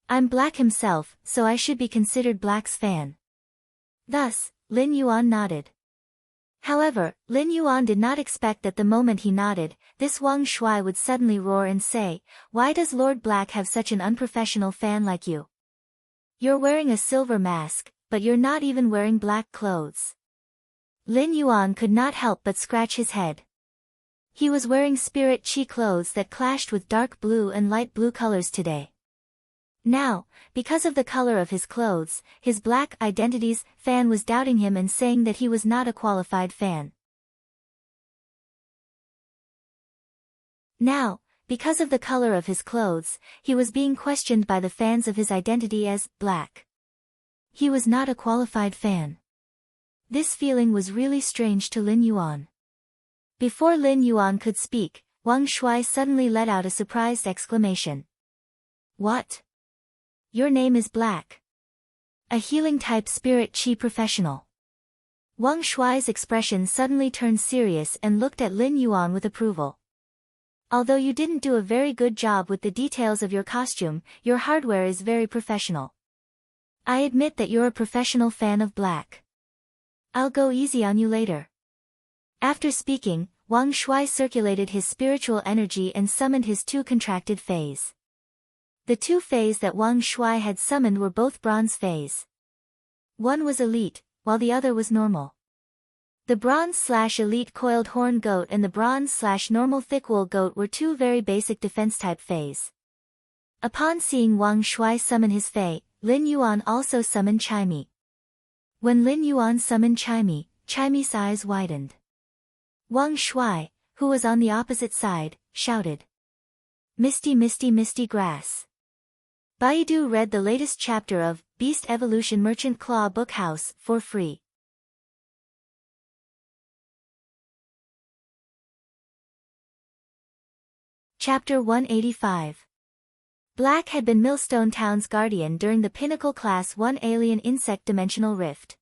I'm Black himself, so I should be considered Black's fan. Thus, Lin Yuan nodded. However, Lin Yuan did not expect that the moment he nodded, this Wang Shui would suddenly roar and say, "Why does Lord Black have such an unprofessional fan like you? You're wearing a silver mask, but you're not even wearing black clothes." Lin Yuan could not help but scratch his head. He was wearing Spirit Chi clothes that clashed with dark blue and light blue colors today. Now, because of the color of his clothes, his black identity's fan was doubting him and saying that he was not a qualified fan. Now, because of the color of his clothes, he was being questioned by the fans of his identity as Black. He was not a qualified fan. This feeling was really strange to Lin Yuan. Before Lin Yuan could speak, Wang Shuai suddenly let out a surprised exclamation. What? Your name is Black. A healing-type spirit chi professional. Wang Shuai's expression suddenly turned serious and looked at Lin Yuan with approval. Although you didn't do a very good job with the details of your costume, your hardware is very professional. I admit that you're a professional fan of Black. I'll go easy on you later. After speaking, Wang Shuai circulated his spiritual energy and summoned his two contracted fays. The two fays that Wang Shuai had summoned were both bronze fays. One was elite, while the other was normal. The bronze/elite coiled horn goat and the bronze/normal thick-wool goat were two very basic defense-type fays. Upon seeing Wang Shuai summon his fay, Lin Yuan also summoned Chimey. When Lin Yuan summoned Chimey, Chimey's eyes widened. Wang Shuai, who was on the opposite side, shouted. Misty misty misty grass. Baidu read the latest chapter of Beast Evolution Merchant Claw Bookhouse for free. Chapter 185. Black had been Millstone Town's guardian during the Pinnacle Class 1 Alien Insect Dimensional Rift.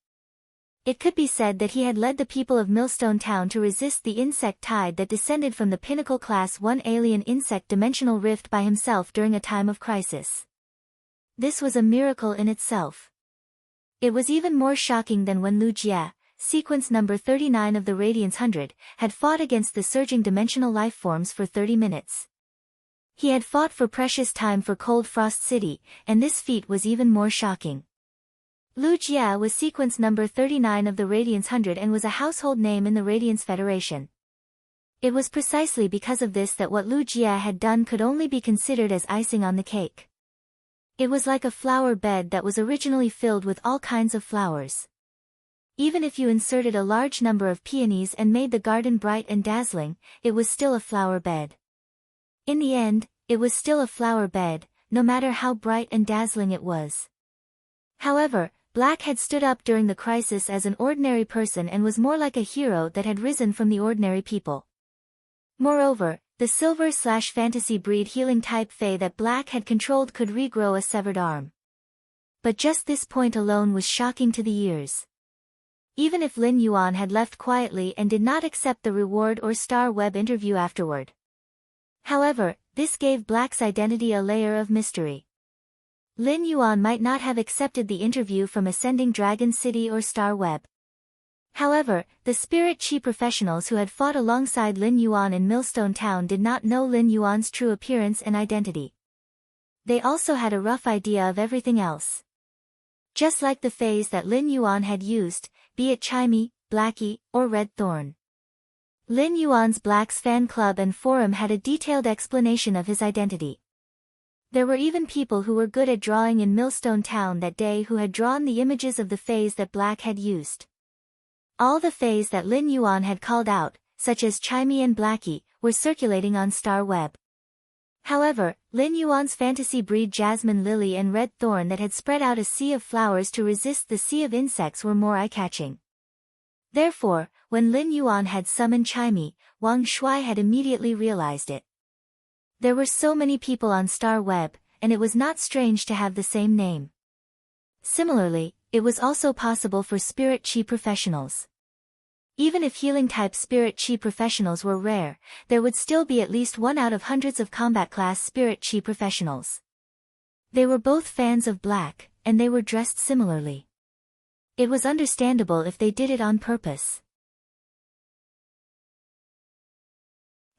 It could be said that he had led the people of Millstone Town to resist the insect tide that descended from the Pinnacle Class 1 Alien Insect Dimensional Rift by himself during a time of crisis. This was a miracle in itself. It was even more shocking than when Lu Jie, sequence number 39 of the Radiance 100, had fought against the surging dimensional lifeforms for 30 minutes. He had fought for precious time for Cold Frost City, and this feat was even more shocking. Lu Jie was sequence number 39 of the Radiance 100 and was a household name in the Radiance Federation. It was precisely because of this that what Lu Jie had done could only be considered as icing on the cake. It was like a flower bed that was originally filled with all kinds of flowers. Even if you inserted a large number of peonies and made the garden bright and dazzling, it was still a flower bed. In the end, it was still a flower bed, no matter how bright and dazzling it was. However, Black had stood up during the crisis as an ordinary person and was more like a hero that had risen from the ordinary people. Moreover, the silver/fantasy breed healing type fae that Black had controlled could regrow a severed arm. But just this point alone was shocking to the ears. Even if Lin Yuan had left quietly and did not accept the reward or star web interview afterward. However, this gave Black's identity a layer of mystery. Lin Yuan might not have accepted the interview from Ascending Dragon City or Star Web. However, the Spirit Chi professionals who had fought alongside Lin Yuan in Millstone Town did not know Lin Yuan's true appearance and identity. They also had a rough idea of everything else. Just like the phase that Lin Yuan had used, be it Chimey, Blackie, or Red Thorn. Lin Yuan's Black's fan club and forum had a detailed explanation of his identity. There were even people who were good at drawing in Millstone Town that day who had drawn the images of the phase that Black had used. All the fays that Lin Yuan had called out, such as Chimey and Blackie, were circulating on Star Web. However, Lin Yuan's fantasy breed Jasmine Lily and Red Thorn that had spread out a sea of flowers to resist the sea of insects were more eye-catching. Therefore, when Lin Yuan had summoned Chimey, Wang Shuai had immediately realized it. There were so many people on Star Web, and it was not strange to have the same name. Similarly, it was also possible for Spirit Chi professionals. Even if healing-type Spirit Chi professionals were rare, there would still be at least one out of hundreds of combat-class Spirit Chi professionals. They were both fans of Black, and they were dressed similarly. It was understandable if they did it on purpose.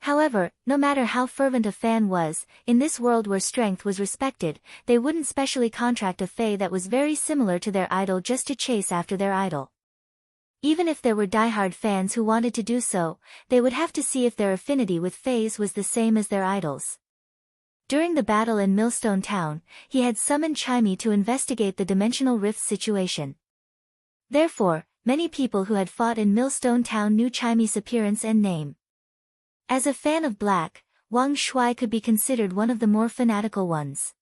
However, no matter how fervent a fan was, in this world where strength was respected, they wouldn't specially contract a fae that was very similar to their idol just to chase after their idol. Even if there were diehard fans who wanted to do so, they would have to see if their affinity with faes was the same as their idols. During the battle in Millstone Town, he had summoned Chimey to investigate the dimensional rift situation. Therefore, many people who had fought in Millstone Town knew Chimey's appearance and name. As a fan of Black, Wang Shuai could be considered one of the more fanatical ones.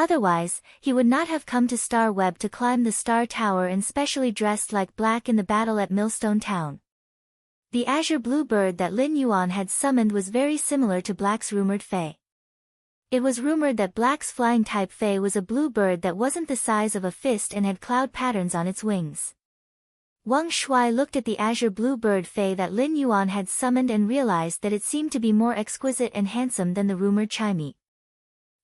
Otherwise, he would not have come to Star Web to climb the Star Tower and specially dressed like Black in the battle at Millstone Town. The azure blue bird that Lin Yuan had summoned was very similar to Black's rumored fae. It was rumored that Black's flying type fae was a blue bird that wasn't the size of a fist and had cloud patterns on its wings. Wang Shuai looked at the azure blue bird fae that Lin Yuan had summoned and realized that it seemed to be more exquisite and handsome than the rumored Chimey.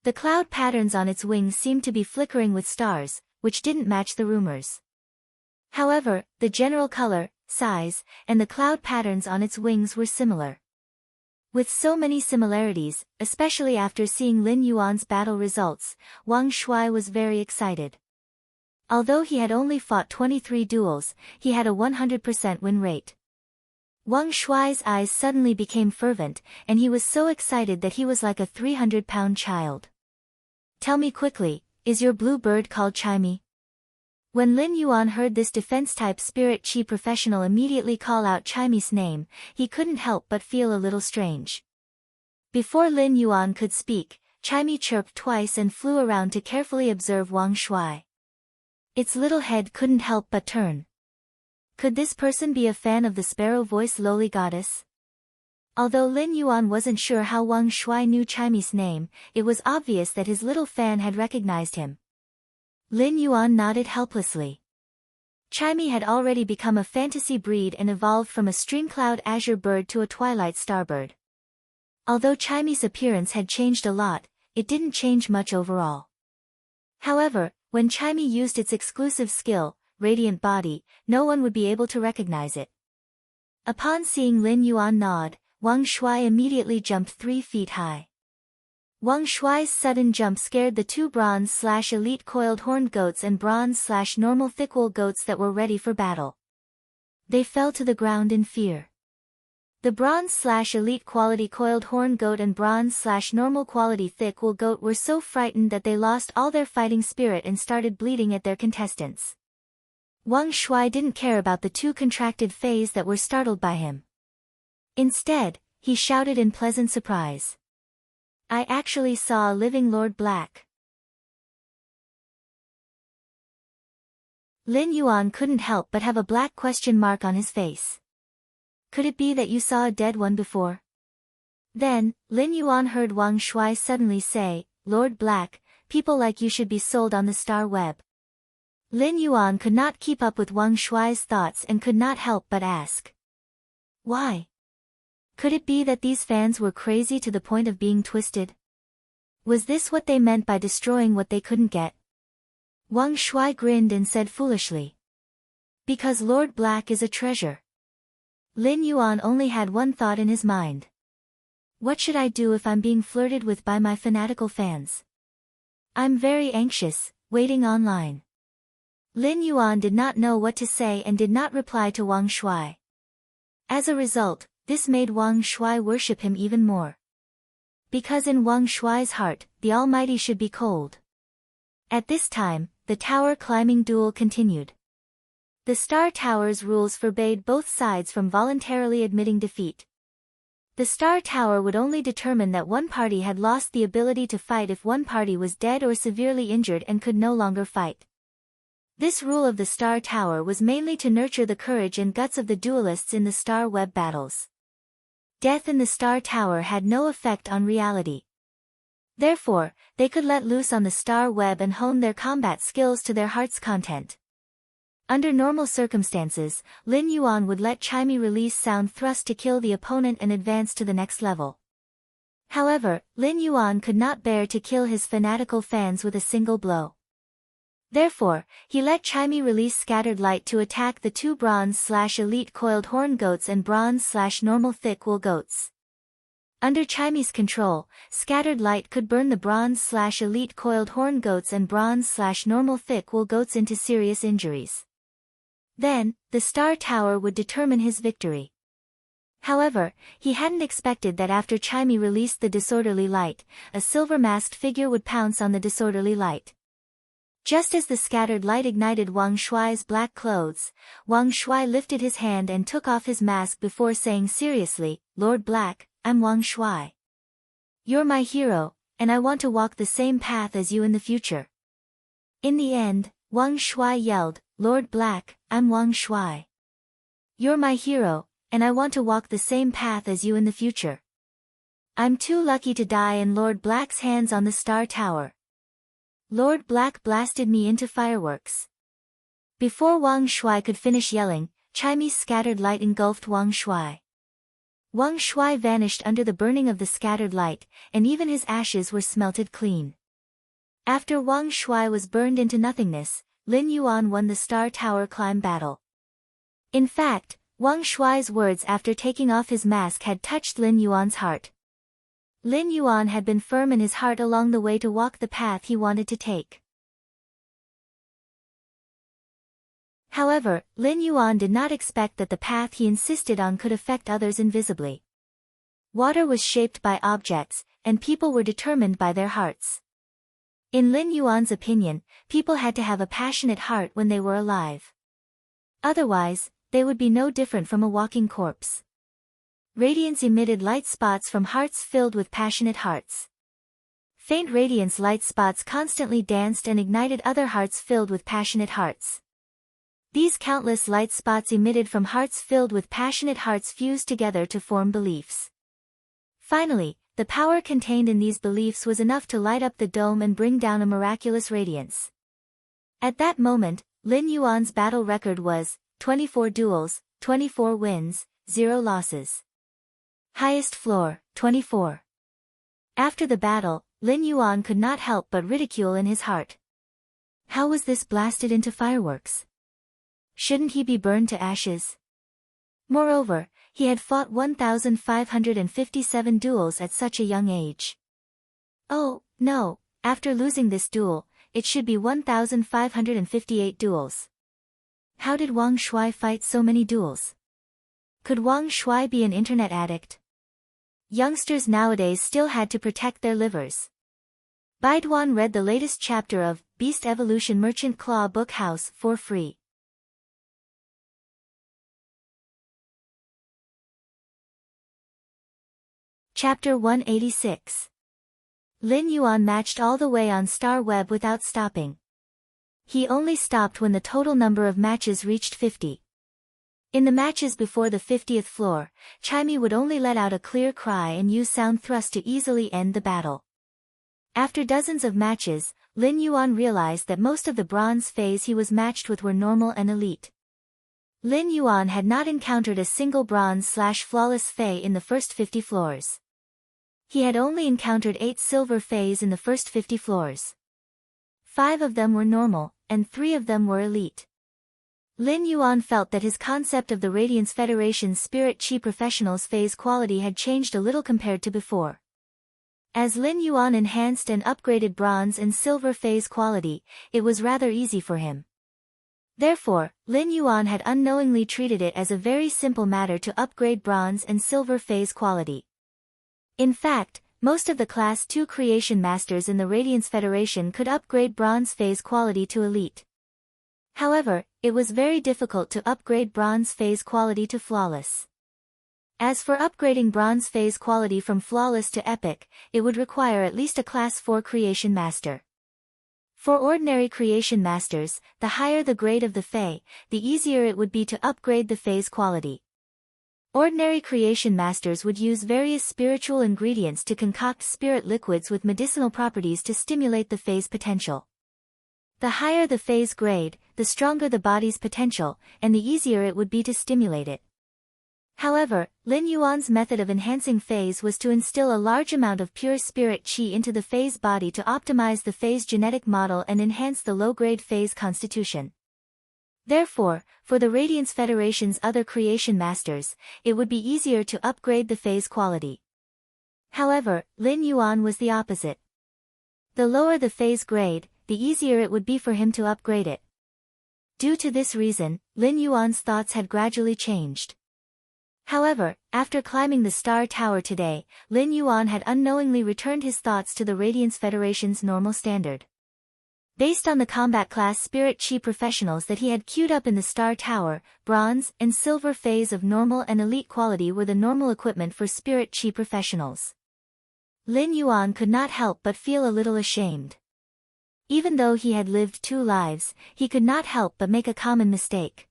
The cloud patterns on its wings seemed to be flickering with stars, which didn't match the rumors. However, the general color, size, and the cloud patterns on its wings were similar. With so many similarities, especially after seeing Lin Yuan's battle results, Wang Shuai was very excited. Although he had only fought 23 duels, he had a 100% win rate. Wang Shuai's eyes suddenly became fervent, and he was so excited that he was like a 300-pound child. Tell me quickly, is your blue bird called Chimey? When Lin Yuan heard this defense-type spirit chi professional immediately call out Chimey's name, he couldn't help but feel a little strange. Before Lin Yuan could speak, Chimey chirped twice and flew around to carefully observe Wang Shuai. Its little head couldn't help but turn. Could this person be a fan of the sparrow-voiced lowly goddess? Although Lin Yuan wasn't sure how Wang Shuai knew Chimey's name, it was obvious that his little fan had recognized him. Lin Yuan nodded helplessly. Chimey had already become a fantasy breed and evolved from a streamcloud azure bird to a twilight starbird. Although Chimey's appearance had changed a lot, it didn't change much overall. However, when Chimey used its exclusive skill, Radiant Body, no one would be able to recognize it. Upon seeing Lin Yuan nod, Wang Shuai immediately jumped 3 feet high. Wang Shuai's sudden jump scared the 2 bronze/elite coiled horned goats and bronze/normal thickwool goats that were ready for battle. They fell to the ground in fear. The bronze/elite quality coiled horned goat and bronze/normal quality thickwool goat were so frightened that they lost all their fighting spirit and started bleeding at their contestants. Wang Shuai didn't care about the 2 contracted fays that were startled by him. Instead, he shouted in pleasant surprise. I actually saw a living Lord Black. Lin Yuan couldn't help but have a black question mark on his face. Could it be that you saw a dead one before? Then, Lin Yuan heard Wang Shuai suddenly say, Lord Black, people like you should be sold on the Star Web. Lin Yuan could not keep up with Wang Shuai's thoughts and could not help but ask. Why? Could it be that these fans were crazy to the point of being twisted? Was this what they meant by destroying what they couldn't get? Wang Shuai grinned and said foolishly. Because Lord Black is a treasure. Lin Yuan only had one thought in his mind. What should I do if I'm being flirted with by my fanatical fans? I'm very anxious, waiting online. Lin Yuan did not know what to say and did not reply to Wang Shuai. As a result, this made Wang Shuai worship him even more. Because in Wang Shuai's heart, the Almighty should be cold. At this time, the tower climbing duel continued. The Star Tower's rules forbade both sides from voluntarily admitting defeat. The Star Tower would only determine that one party had lost the ability to fight if one party was dead or severely injured and could no longer fight. This rule of the Star Tower was mainly to nurture the courage and guts of the duelists in the Star Web battles. Death in the Star Tower had no effect on reality. Therefore, they could let loose on the Star Web and hone their combat skills to their heart's content. Under normal circumstances, Lin Yuan would let Chimey release sound thrust to kill the opponent and advance to the next level. However, Lin Yuan could not bear to kill his fanatical fans with a single blow. Therefore, he let Chimey release scattered light to attack the 2 bronze/elite coiled horn goats and bronze/normal thickwool goats. Under Chimey's control, scattered light could burn the bronze/elite coiled horn goats and bronze/normal thickwool goats into serious injuries. Then, the Star Tower would determine his victory. However, he hadn't expected that after Chimey released the disorderly light, a silver-masked figure would pounce on the disorderly light. Just as the scattered light ignited Wang Shuai's black clothes, Wang Shuai lifted his hand and took off his mask before saying seriously, Lord Black, I'm Wang Shuai. You're my hero, and I want to walk the same path as you in the future." In the end, Wang Shuai yelled, "Lord Black, I'm Wang Shuai. You're my hero, and I want to walk the same path as you in the future. I'm too lucky to die in Lord Black's hands on the Star Tower." Lord Black blasted me into fireworks. Before Wang Shuai could finish yelling, Chinese scattered light engulfed Wang Shuai. Wang Shuai vanished under the burning of the scattered light, and even his ashes were smelted clean. After Wang Shuai was burned into nothingness, Lin Yuan won the Star Tower climb battle. In fact, Wang Shuai's words after taking off his mask had touched Lin Yuan's heart. Lin Yuan had been firm in his heart along the way to walk the path he wanted to take. However, Lin Yuan did not expect that the path he insisted on could affect others invisibly. Water was shaped by objects, and people were determined by their hearts. In Lin Yuan's opinion, people had to have a passionate heart when they were alive. Otherwise, they would be no different from a walking corpse. Radiance emitted light spots from hearts filled with passionate hearts. Faint radiance light spots constantly danced and ignited other hearts filled with passionate hearts. These countless light spots emitted from hearts filled with passionate hearts fused together to form beliefs. Finally, the power contained in these beliefs was enough to light up the dome and bring down a miraculous radiance. At that moment, Lin Yuan's battle record was 24 duels, 24 wins, 0 losses. Highest floor, 24. After the battle, Lin Yuan could not help but ridicule in his heart. How was this blasted into fireworks? Shouldn't he be burned to ashes? Moreover, he had fought 1,557 duels at such a young age. Oh, no, after losing this duel, it should be 1,558 duels. How did Wang Shuai fight so many duels? Could Wang Shuai be an internet addict? Youngsters nowadays still had to protect their livers. Baiduan read the latest chapter of Beast Evolution Merchant Claw Book House for free. Chapter 186. Lin Yuan matched all the way on Star Web without stopping. He only stopped when the total number of matches reached 50. In the matches before the 50th floor, Chimey would only let out a clear cry and use sound thrust to easily end the battle. After dozens of matches, Lin Yuan realized that most of the bronze phase he was matched with were normal and elite. Lin Yuan had not encountered a single bronze/flawless phase in the first 50 floors. He had only encountered 8 silver phase in the first 50 floors. 5 of them were normal, and 3 of them were elite. Lin Yuan felt that his concept of the Radiance Federation's Spirit Chi Professionals phase quality had changed a little compared to before. As Lin Yuan enhanced and upgraded bronze and silver phase quality, it was rather easy for him. Therefore, Lin Yuan had unknowingly treated it as a very simple matter to upgrade bronze and silver phase quality. In fact, most of the Class 2 Creation Masters in the Radiance Federation could upgrade bronze phase quality to elite. However, it was very difficult to upgrade bronze phase quality to flawless. As for upgrading bronze phase quality from flawless to epic, it would require at least a Class 4 Creation Master. For ordinary Creation Masters, the higher the grade of the phase, the easier it would be to upgrade the phase quality. Ordinary Creation Masters would use various spiritual ingredients to concoct spirit liquids with medicinal properties to stimulate the phase potential. The higher the phase grade, the stronger the body's potential, and the easier it would be to stimulate it. However, Lin Yuan's method of enhancing phase was to instill a large amount of pure spirit qi into the phase body to optimize the phase genetic model and enhance the low-grade phase constitution. Therefore, for the Radiance Federation's other Creation Masters, it would be easier to upgrade the phase quality. However, Lin Yuan was the opposite. The lower the phase grade, the easier it would be for him to upgrade it. Due to this reason, Lin Yuan's thoughts had gradually changed. However, after climbing the Star Tower today, Lin Yuan had unknowingly returned his thoughts to the Radiance Federation's normal standard. Based on the combat class Spirit Chi Professionals that he had queued up in the Star Tower, bronze and silver phase of normal and elite quality were the normal equipment for Spirit Chi Professionals. Lin Yuan could not help but feel a little ashamed. Even though he had lived 2 lives, he could not help but make a common mistake.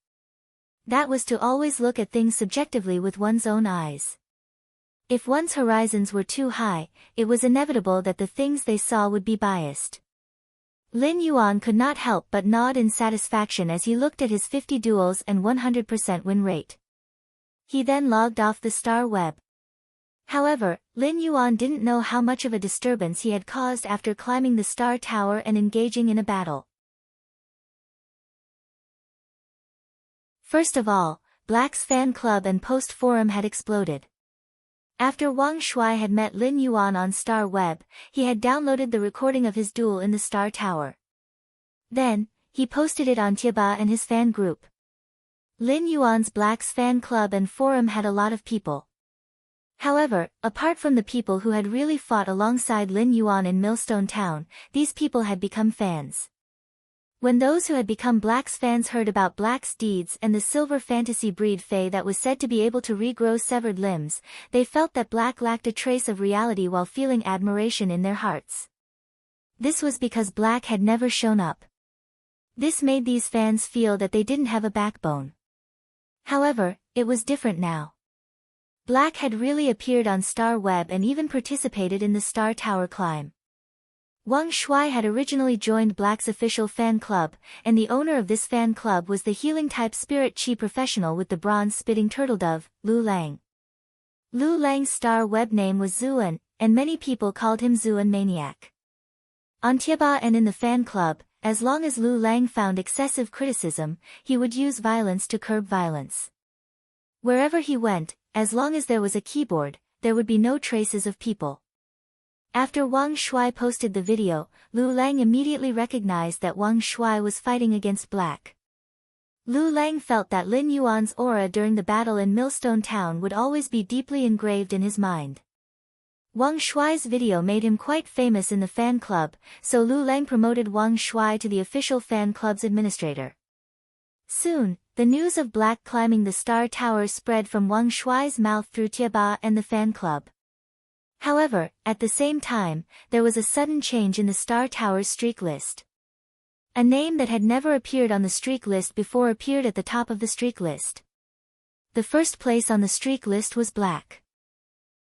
That was to always look at things subjectively with one's own eyes. If one's horizons were too high, it was inevitable that the things they saw would be biased. Lin Yuan could not help but nod in satisfaction as he looked at his 50 duels and 100% win rate. He then logged off the star web. However, Lin Yuan didn't know how much of a disturbance he had caused after climbing the star tower and engaging in a battle. First of all, Black's fan club and post forum had exploded. After Wang Shuai had met Lin Yuan on Star Web, he had downloaded the recording of his duel in the Star Tower. Then, he posted it on Tieba and his fan group. Lin Yuan's Black's fan club and forum had a lot of people. However, apart from the people who had really fought alongside Lin Yuan in Millstone Town, these people had become fans. When those who had become Black's fans heard about Black's deeds and the silver fantasy breed Fae that was said to be able to regrow severed limbs, they felt that Black lacked a trace of reality while feeling admiration in their hearts. This was because Black had never shown up. This made these fans feel that they didn't have a backbone. However, it was different now. Black had really appeared on Star Web and even participated in the Star Tower climb. Wang Shuai had originally joined Black's official fan club, and the owner of this fan club was the healing-type spirit chi professional with the bronze-spitting turtledove, Lu Lang. Lu Lang's Star Web name was Zuan, and many people called him Zuan Maniac. On Tieba and in the fan club, as long as Lu Lang found excessive criticism, he would use violence to curb violence. Wherever he went, as long as there was a keyboard, there would be no traces of people. After Wang Shuai posted the video, Lu Lang immediately recognized that Wang Shuai was fighting against Black. Lu Lang felt that Lin Yuan's aura during the battle in Millstone Town would always be deeply engraved in his mind. Wang Shuai's video made him quite famous in the fan club, so Lu Lang promoted Wang Shuai to the official fan club's administrator. Soon, the news of Black climbing the Star Tower spread from Wang Shuai's mouth through Tieba and the fan club. However, at the same time, there was a sudden change in the Star Tower's streak list. A name that had never appeared on the streak list before appeared at the top of the streak list. The first place on the streak list was Black.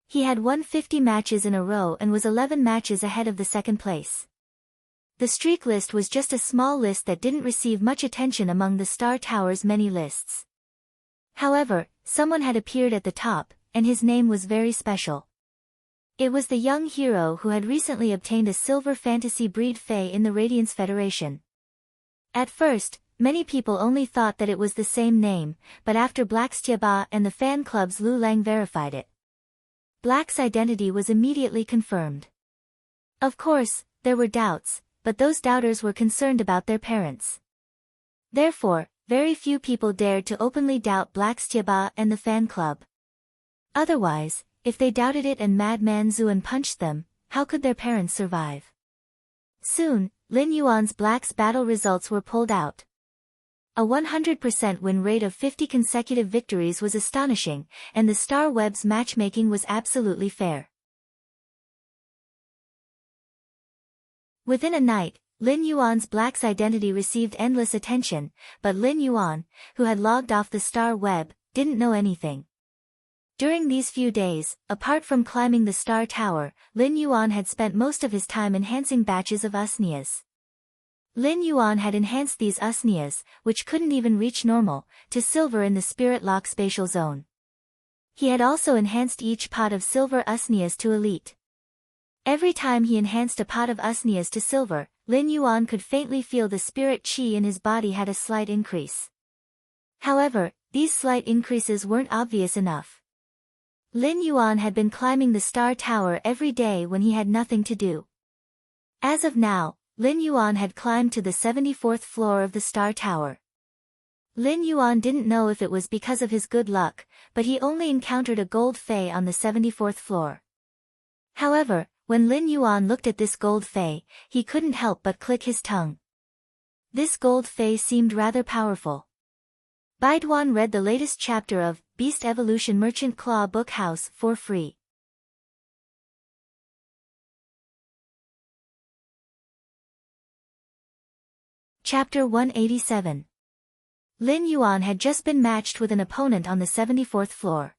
He had won 50 matches in a row and was 11 matches ahead of the second place. The streak list was just a small list that didn't receive much attention among the Star Tower's many lists. However, someone had appeared at the top, and his name was very special. It was the young hero who had recently obtained a silver fantasy breed Fae in the Radiance Federation. At first, many people only thought that it was the same name, but after Black's Tieba and the fan club's Lu Lang verified it. Black's identity was immediately confirmed. Of course, there were doubts, but those doubters were concerned about their parents. Therefore, very few people dared to openly doubt Black's Tieba and the fan club. Otherwise, if they doubted it and Madman Zuan punched them, how could their parents survive? Soon, Lin Yuan's Black's battle results were pulled out. A 100% win rate of 50 consecutive victories was astonishing, and the Star Web's matchmaking was absolutely fair. Within a night, Lin Yuan's Black's identity received endless attention, but Lin Yuan, who had logged off the Star Web, didn't know anything. During these few days, apart from climbing the Star Tower, Lin Yuan had spent most of his time enhancing batches of Usnias. Lin Yuan had enhanced these Usnias, which couldn't even reach normal, to silver in the Spirit Lock spatial zone. He had also enhanced each pot of silver Usnias to elite. Every time he enhanced a pot of Usnias to silver, Lin Yuan could faintly feel the spirit chi in his body had a slight increase. However, these slight increases weren't obvious enough. Lin Yuan had been climbing the Star Tower every day when he had nothing to do. As of now, Lin Yuan had climbed to the 74th floor of the Star Tower. Lin Yuan didn't know if it was because of his good luck, but he only encountered a gold Fae on the 74th floor. However, when Lin Yuan looked at this gold Fae, he couldn't help but click his tongue. This gold Fae seemed rather powerful. Baiduan read the latest chapter of Beast Evolution Merchant Claw Book House for free. Chapter 187. Lin Yuan had just been matched with an opponent on the 74th floor.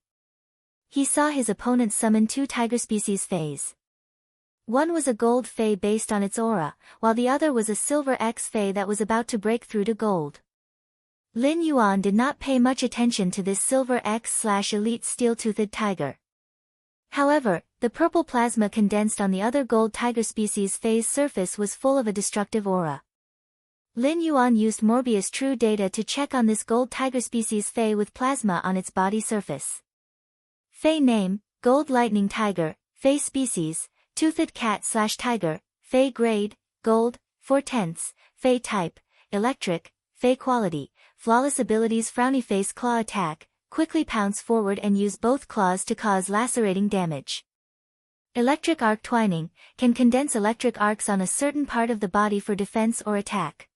He saw his opponent summon two tiger species fays. One was a gold fay based on its aura, while the other was a silver X fay that was about to break through to gold. Lin Yuan did not pay much attention to this silver X/elite steel-toothed tiger. However, the purple plasma condensed on the other gold tiger species fay's surface was full of a destructive aura. Lin Yuan used Morbius True Data to check on this gold tiger species fay with plasma on its body surface. Fay name, Gold Lightning Tiger, Fay species, Toothed Cat/Tiger, Fay grade, Gold, 4/10, Fay type, Electric, Fay quality, Flawless abilities Frowny Face Claw attack, quickly pounce forward and use both claws to cause lacerating damage. Electric Arc Twining, can condense electric arcs on a certain part of the body for defense or attack.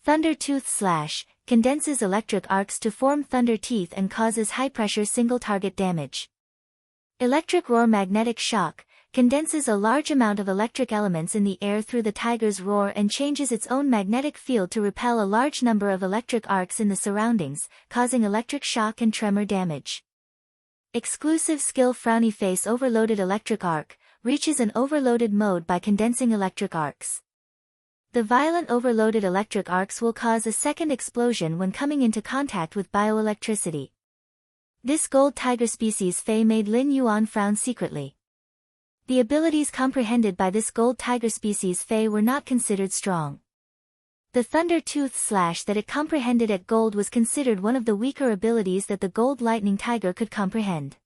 Thunder Tooth Slash, condenses electric arcs to form thunder teeth and causes high-pressure single-target damage. Electric Roar Magnetic Shock, condenses a large amount of electric elements in the air through the tiger's roar and changes its own magnetic field to repel a large number of electric arcs in the surroundings, causing electric shock and tremor damage. Exclusive skill Frowny Face Overloaded Electric Arc, reaches an overloaded mode by condensing electric arcs. The violent overloaded electric arcs will cause a second explosion when coming into contact with bioelectricity. This gold tiger species fay made Lin Yuan frown secretly. The abilities comprehended by this gold tiger species fay were not considered strong. The Thunder Tooth Slash that it comprehended at gold was considered one of the weaker abilities that the gold lightning tiger could comprehend.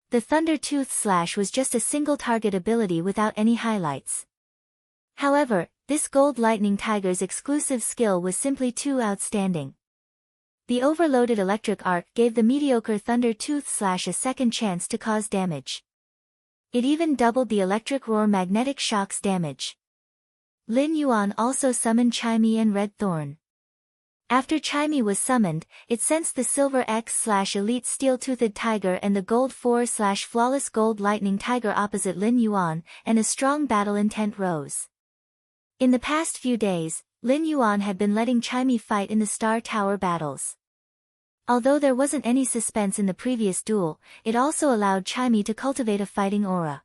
The Thunder Tooth Slash was just a single target ability without any highlights. However, this gold lightning tiger's exclusive skill was simply too outstanding. The overloaded electric arc gave the mediocre Thunder Tooth Slash a second chance to cause damage. It even doubled the electric roar magnetic shock's damage. Lin Yuan also summoned Chimey and Red Thorn. After Chimey was summoned, it sensed the silver X/elite steel-toothed tiger and the gold 4/flawless gold lightning tiger opposite Lin Yuan, and a strong battle intent rose. In the past few days, Lin Yuan had been letting Chimey fight in the Star Tower battles. Although there wasn't any suspense in the previous duel, it also allowed Chimey to cultivate a fighting aura.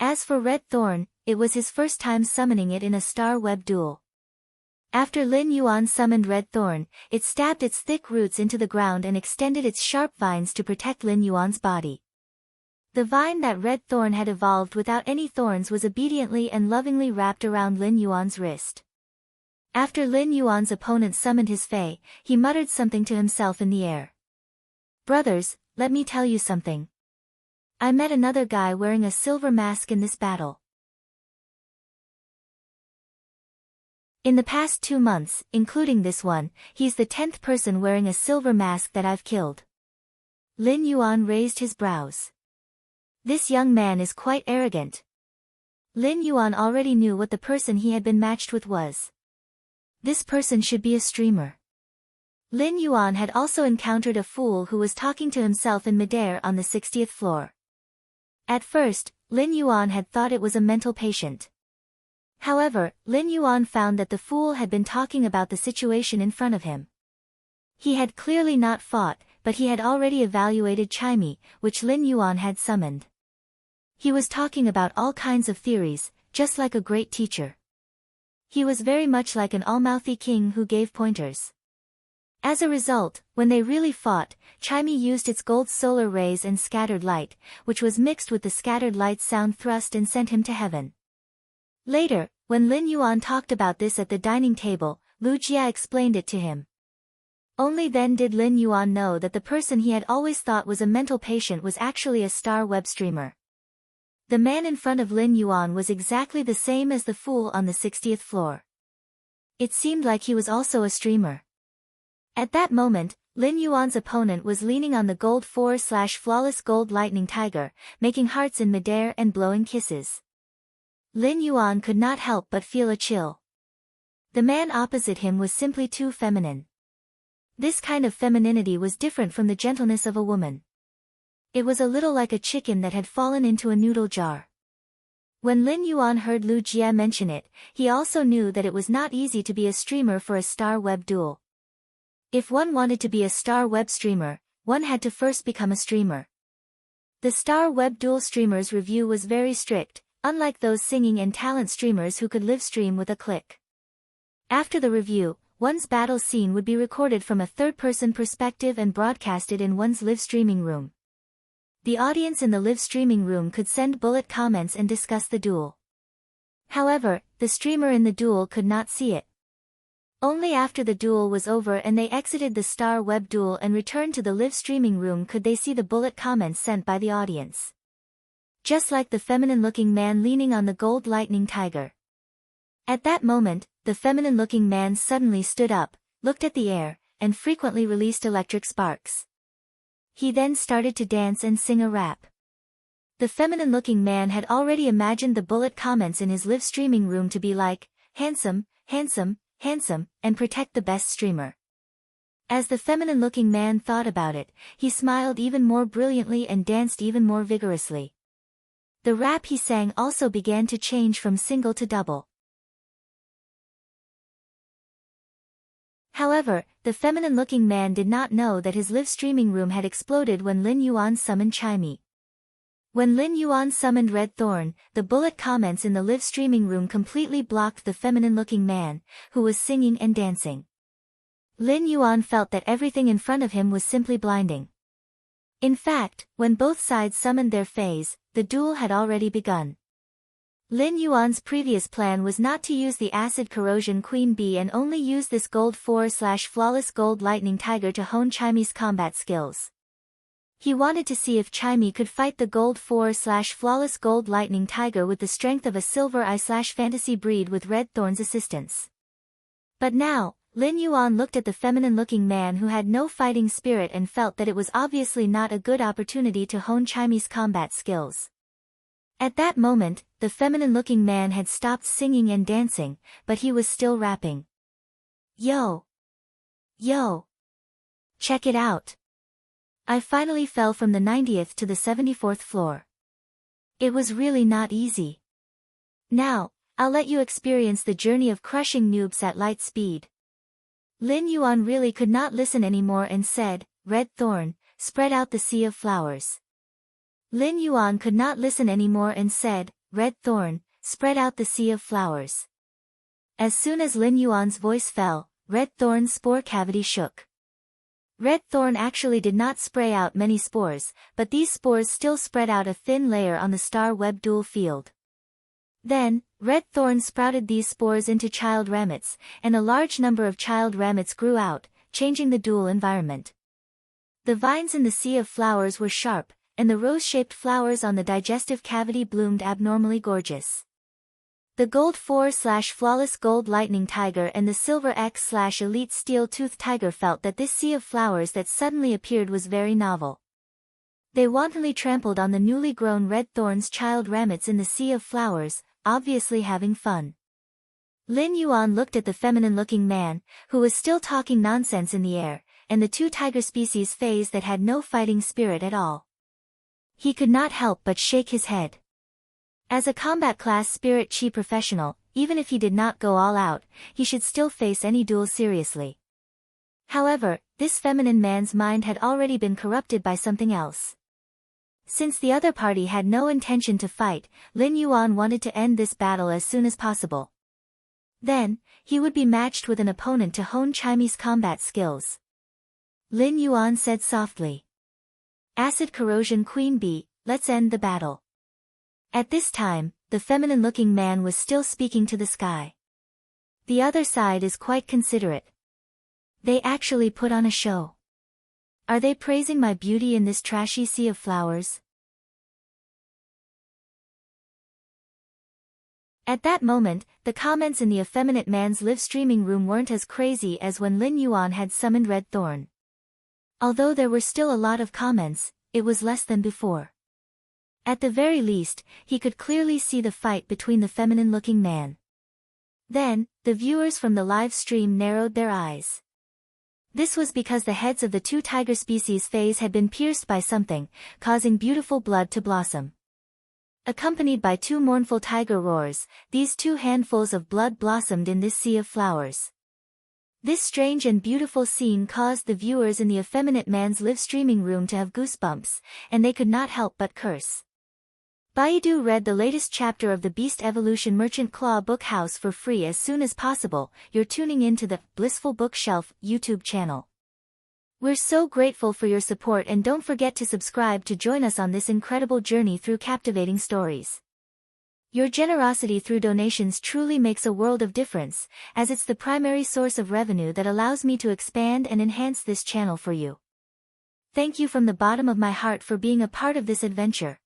As for Red Thorn, it was his first time summoning it in a Star Web duel. After Lin Yuan summoned Red Thorn, it stabbed its thick roots into the ground and extended its sharp vines to protect Lin Yuan's body. The vine that Red Thorn had evolved without any thorns was obediently and lovingly wrapped around Lin Yuan's wrist. After Lin Yuan's opponent summoned his fay, he muttered something to himself in the air. "Brothers, let me tell you something. I met another guy wearing a silver mask in this battle. In the past 2 months, including this one, he's the 10th person wearing a silver mask that I've killed." Lin Yuan raised his brows. This young man is quite arrogant. Lin Yuan already knew what the person he had been matched with was. This person should be a streamer. Lin Yuan had also encountered a fool who was talking to himself in midair on the 60th floor. At first, Lin Yuan had thought it was a mental patient. However, Lin Yuan found that the fool had been talking about the situation in front of him. He had clearly not fought, but he had already evaluated Chimey, which Lin Yuan had summoned. He was talking about all kinds of theories, just like a great teacher. He was very much like an all-mouthy king who gave pointers. As a result, when they really fought, Chimey used its gold solar rays and scattered light, which was mixed with the scattered light's sound thrust and sent him to heaven. Later, when Lin Yuan talked about this at the dining table, Lu Jia explained it to him. Only then did Lin Yuan know that the person he had always thought was a mental patient was actually a Star Web streamer. The man in front of Lin Yuan was exactly the same as the fool on the 60th floor. It seemed like he was also a streamer. At that moment, Lin Yuan's opponent was leaning on the gold 4/flawless gold lightning tiger, making hearts in midair and blowing kisses. Lin Yuan could not help but feel a chill. The man opposite him was simply too feminine. This kind of femininity was different from the gentleness of a woman. It was a little like a chicken that had fallen into a noodle jar. When Lin Yuan heard Lu Jie mention it, he also knew that it was not easy to be a streamer for a star web duel. If one wanted to be a star web streamer, one had to first become a streamer. The star web duel streamer's review was very strict, unlike those singing and talent streamers who could live stream with a click. After the review, one's battle scene would be recorded from a third-person perspective and broadcasted in one's live streaming room. The audience in the live streaming room could send bullet comments and discuss the duel. However, the streamer in the duel could not see it. Only after the duel was over and they exited the star web duel and returned to the live streaming room could they see the bullet comments sent by the audience. Just like the feminine-looking man leaning on the gold lightning tiger. At that moment, the feminine-looking man suddenly stood up, looked at the air, and frequently released electric sparks. He then started to dance and sing a rap. The feminine-looking man had already imagined the bullet comments in his live streaming room to be like, handsome, handsome, handsome, and protect the best streamer. As the feminine-looking man thought about it, he smiled even more brilliantly and danced even more vigorously. The rap he sang also began to change from single to double. However, the feminine-looking man did not know that his live streaming room had exploded when Lin Yuan summoned Chimey. When Lin Yuan summoned Red Thorn, the bullet comments in the live streaming room completely blocked the feminine-looking man, who was singing and dancing. Lin Yuan felt that everything in front of him was simply blinding. In fact, when both sides summoned their fays, the duel had already begun. Lin Yuan's previous plan was not to use the Acid Corrosion Queen Bee and only use this Gold 4/Flawless Gold Lightning Tiger to hone Chimey's combat skills. He wanted to see if Chimey could fight the Gold 4/Flawless Gold Lightning Tiger with the strength of a Silver Eye/Fantasy breed with Red Thorn's assistance. But now, Lin Yuan looked at the feminine-looking man who had no fighting spirit and felt that it was obviously not a good opportunity to hone Chimey's combat skills. At that moment, the feminine-looking man had stopped singing and dancing, but he was still rapping. Yo! Yo! Check it out! I finally fell from the 90th to the 74th floor. It was really not easy. Now, I'll let you experience the journey of crushing noobs at light speed. Lin Yuan really could not listen anymore and said, Red Thorn, spread out the sea of flowers. Lin Yuan could not listen anymore and said, Red Thorn, spread out the sea of flowers. As soon as Lin Yuan's voice fell, Red Thorn's spore cavity shook. Red Thorn actually did not spray out many spores, but these spores still spread out a thin layer on the star web duel field. Then, Red Thorn sprouted these spores into child ramets, and a large number of child ramets grew out, changing the duel environment. The vines in the sea of flowers were sharp, and the rose-shaped flowers on the digestive cavity bloomed abnormally gorgeous. The Gold 4/Flawless Gold Lightning Tiger and the Silver X/Elite Steel Tooth Tiger felt that this sea of flowers that suddenly appeared was very novel. They wantonly trampled on the newly grown Red Thorn's child ramets in the sea of flowers, obviously having fun. Lin Yuan looked at the feminine-looking man, who was still talking nonsense in the air, and the two tiger species fays that had no fighting spirit at all. He could not help but shake his head. As a combat class spirit chi professional, even if he did not go all out, he should still face any duel seriously. However, this feminine man's mind had already been corrupted by something else. Since the other party had no intention to fight, Lin Yuan wanted to end this battle as soon as possible. Then, he would be matched with an opponent to hone Chimey's combat skills. Lin Yuan said softly. Acid Corrosion Queen Bee, let's end the battle. At this time, the feminine-looking man was still speaking to the sky. The other side is quite considerate. They actually put on a show. Are they praising my beauty in this trashy sea of flowers? At that moment, the comments in the effeminate man's live streaming room weren't as crazy as when Lin Yuan had summoned Red Thorn. Although there were still a lot of comments, it was less than before. At the very least, he could clearly see the fight between the feminine-looking man. Then, the viewers from the live stream narrowed their eyes. This was because the heads of the two tiger species fays had been pierced by something, causing beautiful blood to blossom. Accompanied by two mournful tiger roars, these two handfuls of blood blossomed in this sea of flowers. This strange and beautiful scene caused the viewers in the effeminate man's live streaming room to have goosebumps, and they could not help but curse. Baidu read the latest chapter of the Beast Evolution Merchant Claw book house for free as soon as possible. You're tuning in to the Blissful Bookshelf YouTube channel. We're so grateful for your support, and don't forget to subscribe to join us on this incredible journey through captivating stories. Your generosity through donations truly makes a world of difference, as it's the primary source of revenue that allows me to expand and enhance this channel for you. Thank you from the bottom of my heart for being a part of this adventure.